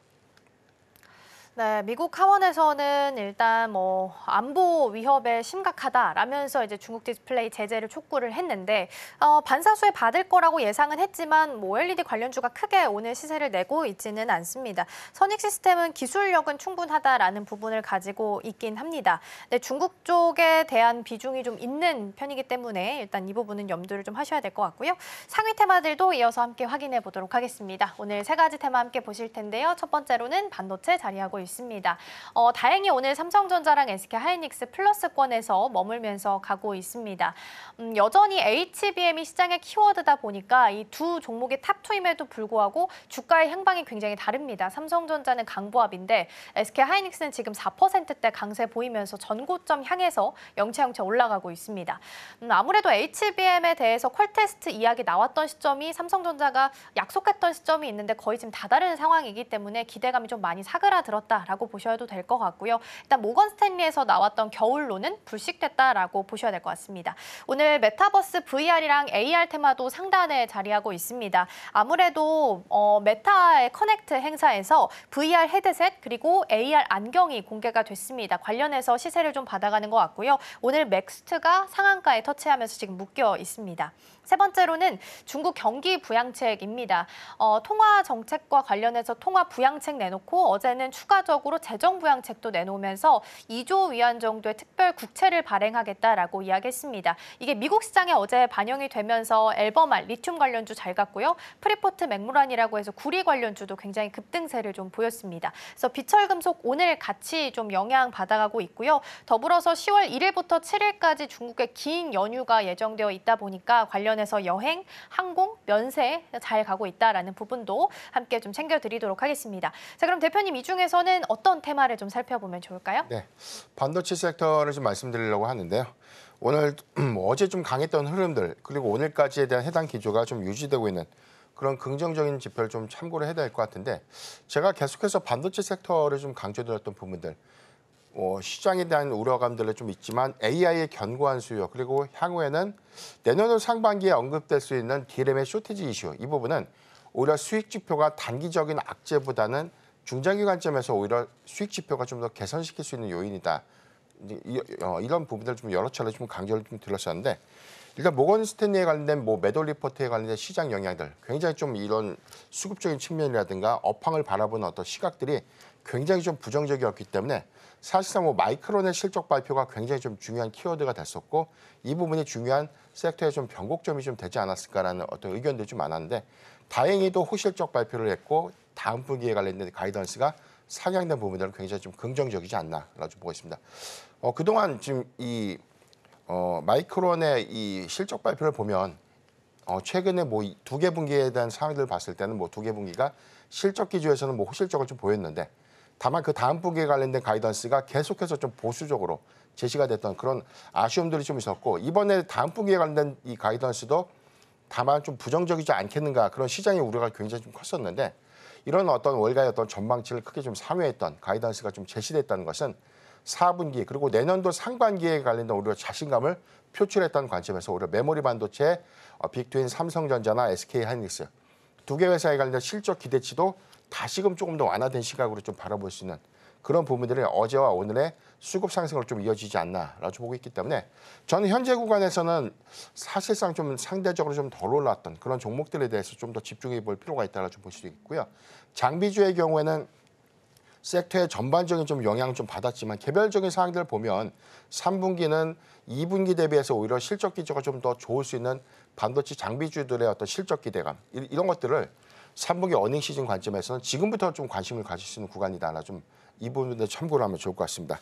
네, 미국 하원에서는 일단 뭐 안보 위협에 심각하다라면서 이제 중국 디스플레이 제재를 촉구를 했는데 반사수에 받을 거라고 예상은 했지만 뭐 OLED 관련주가 크게 오늘 시세를 내고 있지는 않습니다. 선익시스템은 기술력은 충분하다라는 부분을 가지고 있긴 합니다. 네, 중국 쪽에 대한 비중이 좀 있는 편이기 때문에 일단 이 부분은 염두를 좀 하셔야 될 것 같고요. 상위 테마들도 이어서 함께 확인해 보도록 하겠습니다. 오늘 세 가지 테마 함께 보실 텐데요. 첫 번째로는 반도체 자리하고 있습니다. 다행히 오늘 삼성전자랑 SK하이닉스 플러스권에서 머물면서 가고 있습니다. 여전히 HBM이 시장의 키워드다 보니까 이 두 종목의 탑2임에도 불구하고 주가의 향방이 굉장히 다릅니다. 삼성전자는 강보합인데 SK하이닉스는 지금 4%대 강세 보이면서 전고점 향해서 영체영체 올라가고 있습니다. 아무래도 HBM에 대해서 퀄테스트 이야기 나왔던 시점이 삼성전자가 약속했던 시점이 있는데 거의 지금 다다른 상황이기 때문에 기대감이 좀 많이 사그라들었다라고 보셔도 될 것 같고요. 일단 모건 스탠리에서 나왔던 겨울로는 불식됐다라고 보셔야 될 것 같습니다. 오늘 메타버스 VR이랑 AR 테마도 상단에 자리하고 있습니다. 아무래도 메타의 커넥트 행사에서 VR 헤드셋 그리고 AR 안경이 공개가 됐습니다. 관련해서 시세를 좀 받아가는 것 같고요. 오늘 맥스트가 상한가에 터치하면서 지금 묶여 있습니다. 세 번째로는 중국 경기 부양책입니다. 통화 정책과 관련해서 통화 부양책 내놓고 어제는 추가적으로 재정 부양책도 내놓으면서 2조 위안 정도의 특별 국채를 발행하겠다라고 이야기했습니다. 이게 미국 시장에 어제 반영이 되면서 엘버말, 리튬 관련주 잘 갔고요. 프리포트 맥무란이라고 해서 구리 관련주도 굉장히 급등세를 좀 보였습니다. 그래서 비철금속 오늘 같이 좀 영향 받아가고 있고요. 더불어서 10월 1일부터 7일까지 중국의 긴 연휴가 예정되어 있다 보니까 관련해서 여행, 항공, 면세 잘 가고 있다라는 부분도 함께 좀 챙겨드리도록 하겠습니다. 자, 그럼 대표님 이 중에서는 어떤 테마를 좀 살펴보면 좋을까요? 네, 반도체 섹터를 좀 말씀드리려고 하는데요. 오늘 어제 좀 강했던 흐름들 그리고 오늘까지에 대한 해당 기조가 좀 유지되고 있는 그런 긍정적인 지표를 좀 참고를 해야 될 것 같은데 제가 계속해서 반도체 섹터를 좀 강조드렸던 부분들 시장에 대한 우려감들은 좀 있지만 AI의 견고한 수요 그리고 향후에는 내년도 상반기에 언급될 수 있는 DRAM의 쇼티지 이슈 이 부분은 오히려 수익 지표가 단기적인 악재보다는 중장기 관점에서 오히려 수익 지표가 좀 더 개선시킬 수 있는 요인이다. 이런 부분들 좀 여러 차례 좀 강조를 좀 드렸었는데 일단 모건 스탠리에 관련된 매도 리포트에 관련된 시장 영향들, 굉장히 좀 이런 수급적인 측면이라든가 업황을 바라보는 어떤 시각들이 굉장히 좀 부정적이었기 때문에 사실상 마이크론의 실적 발표가 굉장히 좀 중요한 키워드가 됐었고, 이 부분이 중요한 섹터의 좀 변곡점이 좀 되지 않았을까라는 어떤 의견들이 좀 많았는데, 다행히도 호실적 발표를 했고 다음 분기에 관련된 가이던스가 상향된 부분들은 굉장히 좀 긍정적이지 않나라고 좀 보고 있습니다. 그동안 지금 이 마이크론의 이 실적 발표를 보면 최근에 두 개 분기에 대한 상황들을 봤을 때는 두 개 분기가 실적 기조에서는 호실적을 좀 보였는데, 다만 그 다음 분기에 관련된 가이던스가 계속해서 좀 보수적으로 제시가 됐던 그런 아쉬움들이 좀 있었고, 이번에 다음 분기에 관련된 이 가이던스도 다만 좀 부정적이지 않겠는가, 그런 시장의 우려가 굉장히 좀 컸었는데, 이런 어떤 월가의 어떤 전망치를 크게 좀 상회했던 가이던스가 좀 제시됐다는 것은 4분기 그리고 내년도 상반기에 관련된 오히려 자신감을 표출했다는 관점에서 오히려 메모리 반도체 빅트윈 삼성전자나 SK하이닉스 두 개 회사에 관련된 실적 기대치도 다시금 조금 더 완화된 시각으로 좀 바라볼 수 있는 그런 부분들이 어제와 오늘의 수급 상승으로 좀 이어지지 않나라고 보고 있기 때문에, 저는 현재 구간에서는 사실상 좀 상대적으로 좀 덜 올랐던 그런 종목들에 대해서 좀 더 집중해 볼 필요가 있다고 좀 볼 수 있고요. 장비주의 경우에는 섹터의 전반적인 좀 영향을 좀 받았지만, 개별적인 사항들을 보면 3분기는 2분기 대비해서 오히려 실적 기조가 좀 더 좋을 수 있는 반도체 장비주들의 어떤 실적 기대감, 이런 것들을 3분기 어닝 시즌 관점에서는 지금부터 좀 관심을 가질 수 있는 구간이다. 좀 이 부분들 참고를 하면 좋을 것 같습니다.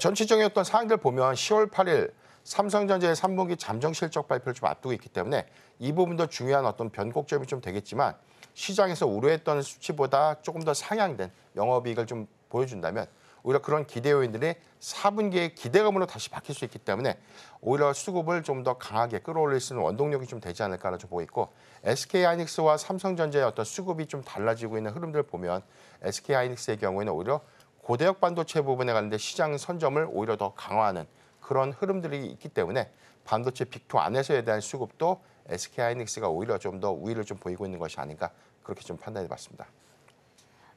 전체적인 어떤 사항들 보면 10월 8일 삼성전자의 3분기 잠정 실적 발표를 좀 앞두고 있기 때문에 이 부분도 중요한 어떤 변곡점이 좀 되겠지만, 시장에서 우려했던 수치보다 조금 더 상향된 영업이익을 좀 보여준다면 오히려 그런 기대 요인들이 4분기의 기대감으로 다시 바뀔 수 있기 때문에 오히려 수급을 좀 더 강하게 끌어올릴 수 있는 원동력이 좀 되지 않을까라고 보고 있고, SK하이닉스와 삼성전자의 어떤 수급이 좀 달라지고 있는 흐름들을 보면 SK하이닉스의 경우에는 오히려 고대역 반도체 부분에 관련된 시장 선점을 오히려 더 강화하는 그런 흐름들이 있기 때문에 반도체 빅2 안에서에 대한 수급도 SK하이닉스가 오히려 좀 더 우위를 좀 보이고 있는 것이 아닌가, 그렇게 좀 판단해봤습니다.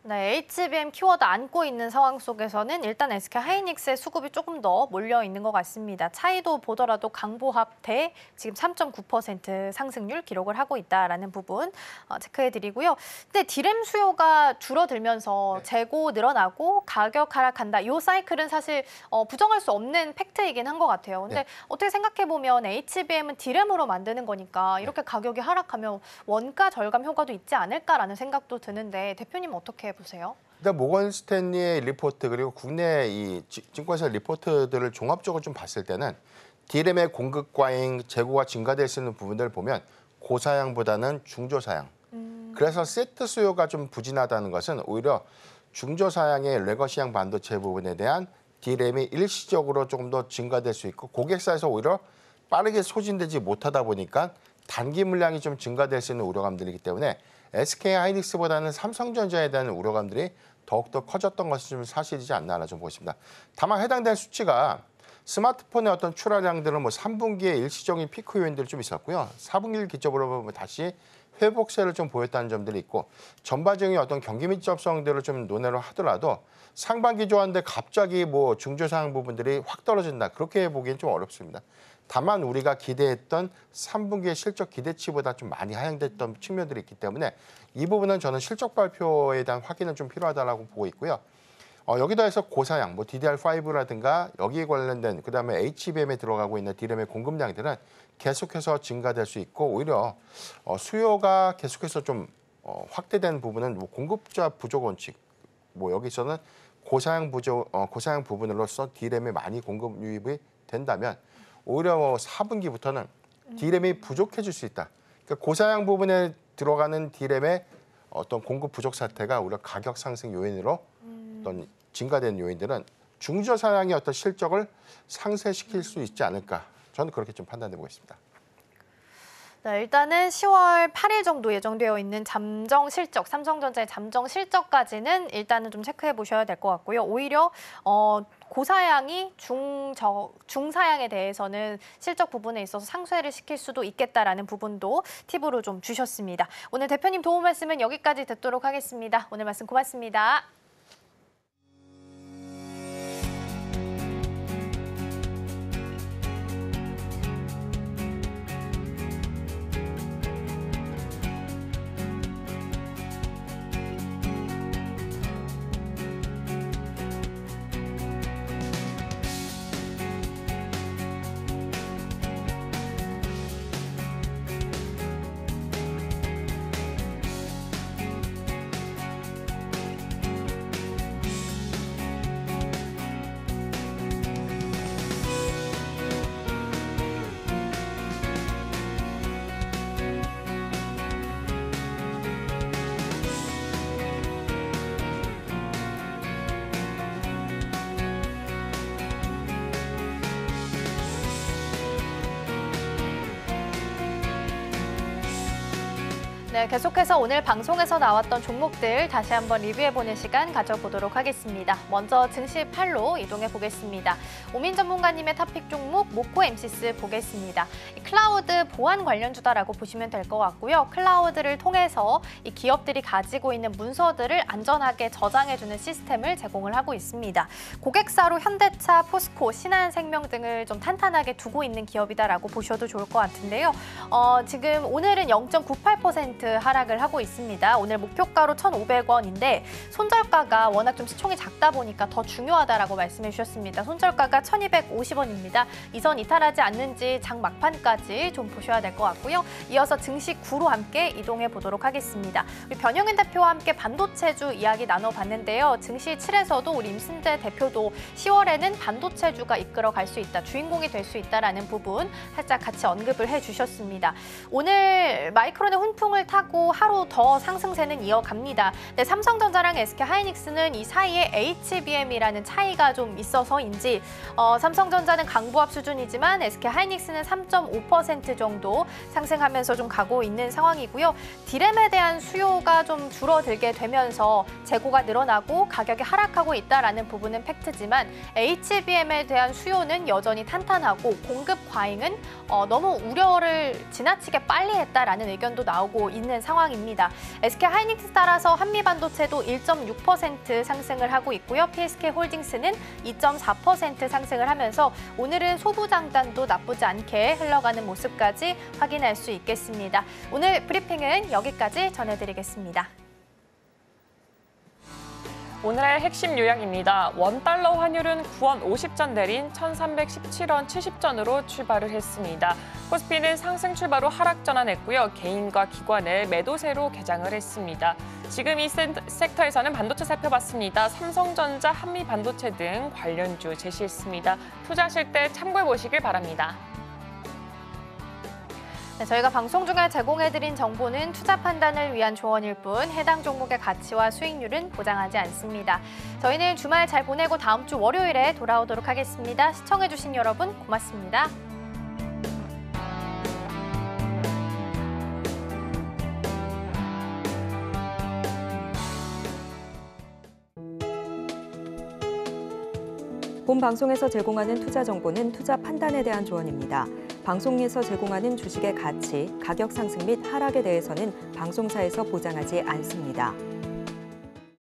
네, HBM 키워드 안고 있는 상황 속에서는 일단 SK하이닉스의 수급이 조금 더 몰려 있는 것 같습니다. 차이도 보더라도 강보합 대 지금 3.9% 상승률 기록을 하고 있다라는 부분 체크해드리고요. 근데 디램 수요가 줄어들면서 재고 늘어나고 가격 하락한다. 이 사이클은 사실 부정할 수 없는 팩트이긴 한 것 같아요. 근데 어떻게 생각해보면 HBM은 디램으로 만드는 거니까 이렇게 가격이 하락하면 원가 절감 효과도 있지 않을까라는 생각도 드는데, 대표님 어떻게 보세요? 일단 모건 스탠리의 리포트 그리고 국내 이 증권사 리포트들을 종합적으로 좀 봤을 때는 디램의 공급 과잉, 재고가 증가될 수 있는 부분들을 보면 고사양보다는 중저사양. 그래서 세트 수요가 좀 부진하다는 것은 오히려 중저사양의 레거시양 반도체 부분에 대한 디램이 일시적으로 조금 더 증가될 수 있고, 고객사에서 오히려 빠르게 소진되지 못하다 보니까 단기 물량이 좀 증가될 수 있는 우려감들이기 때문에 SK하이닉스보다는 삼성전자에 대한 우려감들이 더욱더 커졌던 것이 좀 사실이지 않나라 좀 보십니다. 다만 해당된 수치가 스마트폰의 어떤 출하량들은 3분기에 일시적인 피크 요인들이 좀 있었고요. 4분기를 기점으로 보면 다시 회복세를 좀 보였다는 점들이 있고, 전반적인 어떤 경기 밀접성들을 좀 논의를 하더라도 상반기 좋았는데 갑자기 중저사양 부분들이 확 떨어진다, 그렇게 보기엔 좀 어렵습니다. 다만 우리가 기대했던 3분기의 실적 기대치보다 좀 많이 하향됐던 측면들이 있기 때문에 이 부분은 저는 실적 발표에 대한 확인은 좀 필요하다고 보고 있고요. 여기다 해서 고사양, DDR5라든가 여기에 관련된 그다음에 HBM에 들어가고 있는 디램의 공급량들은 계속해서 증가될 수 있고, 오히려 수요가 계속해서 좀 확대된 부분은 공급자 부족 원칙, 여기서는 고사양 부분으로서 디램이 많이 공급 유입이 된다면 오히려 4분기부터는 디램이 부족해질 수 있다. 그러니까 고사양 부분에 들어가는 디램의 어떤 공급 부족 사태가 오히려 가격 상승 요인으로 어떤 증가된 요인들은 중저사양의 어떤 실적을 상쇄시킬 수 있지 않을까, 저는 그렇게 좀 판단해 보겠습니다. 네, 일단은 10월 8일 정도 예정되어 있는 잠정 실적, 삼성전자의 잠정 실적까지는 일단은 좀 체크해 보셔야 될 것 같고요. 오히려 고사양이 중사양에 대해서는 실적 부분에 있어서 상쇄를 시킬 수도 있겠다라는 부분도 팁으로 좀 주셨습니다. 오늘 대표님 도움 말씀은 여기까지 듣도록 하겠습니다. 오늘 말씀 고맙습니다. 네, 계속해서 오늘 방송에서 나왔던 종목들 다시 한번 리뷰해보는 시간 가져보도록 하겠습니다. 먼저 증시 8로 이동해 보겠습니다. 오민 전문가님의 탑픽 종목 모코 MC스 보겠습니다. 클라우드 보안 관련주다라고 보시면 될 것 같고요. 클라우드를 통해서 이 기업들이 가지고 있는 문서들을 안전하게 저장해주는 시스템을 제공을 하고 있습니다. 고객사로 현대차, 포스코, 신한생명 등을 좀 탄탄하게 두고 있는 기업이다라고 보셔도 좋을 것 같은데요. 지금 오늘은 0.98% 하락을 하고 있습니다. 오늘 목표가로 1,500원인데 손절가가 워낙 좀 시총이 작다 보니까 더 중요하다라고 말씀해 주셨습니다. 손절가가 1,250원입니다. 이선 이탈하지 않는지 장 막판까지 좀 보셔야 될 것 같고요. 이어서 증시 9로 함께 이동해 보도록 하겠습니다. 우리 변영인 대표와 함께 반도체주 이야기 나눠봤는데요. 증시 7에서도 우리 임순재 대표도 10월에는 반도체주가 이끌어갈 수 있다, 주인공이 될 수 있다라는 부분 살짝 같이 언급을 해주셨습니다. 오늘 마이크론의 훈풍을 타고 하루 더 상승세는 이어갑니다. 네, 삼성전자랑 SK하이닉스는 이 사이에 HBM이라는 차이가 좀 있어서인지 삼성전자는 강보합 수준이지만 SK하이닉스는 3.5% 정도 상승하면서 좀 가고 있는 상황이고요. 디램에 대한 수요가 좀 줄어들게 되면서 재고가 늘어나고 가격이 하락하고 있다라는 부분은 팩트지만 HBM에 대한 수요는 여전히 탄탄하고 공급 과잉은 너무 우려를 지나치게 빨리 했다라는 의견도 나오고 있는 상황입니다. SK하이닉스 따라서 한미반도체도 1.6% 상승을 하고 있고요. PSK홀딩스는 2.4% 상승을 하면서 오늘은 소부장단도 나쁘지 않게 흘러가는 모습까지 확인할 수 있겠습니다. 오늘 브리핑은 여기까지 전해드리겠습니다. 오늘의 핵심 요약입니다. 원달러 환율은 9원 50전 내린 1,317원 70전으로 출발을 했습니다. 코스피는 상승 출발 후 하락 전환했고요. 개인과 기관의 매도세로 개장을 했습니다. 지금 이 섹터에서는 반도체 살펴봤습니다. 삼성전자, 한미반도체 등 관련주 제시했습니다. 투자하실 때 참고해 보시길 바랍니다. 네, 저희가 방송 중에 제공해드린 정보는 투자 판단을 위한 조언일 뿐 해당 종목의 가치와 수익률은 보장하지 않습니다. 저희는 주말 잘 보내고 다음 주 월요일에 돌아오도록 하겠습니다. 시청해주신 여러분 고맙습니다. 본 방송에서 제공하는 투자 정보는 투자 판단에 대한 조언입니다. 방송에서 제공하는 주식의 가치, 가격 상승 및 하락에 대해서는 방송사에서 보장하지 않습니다.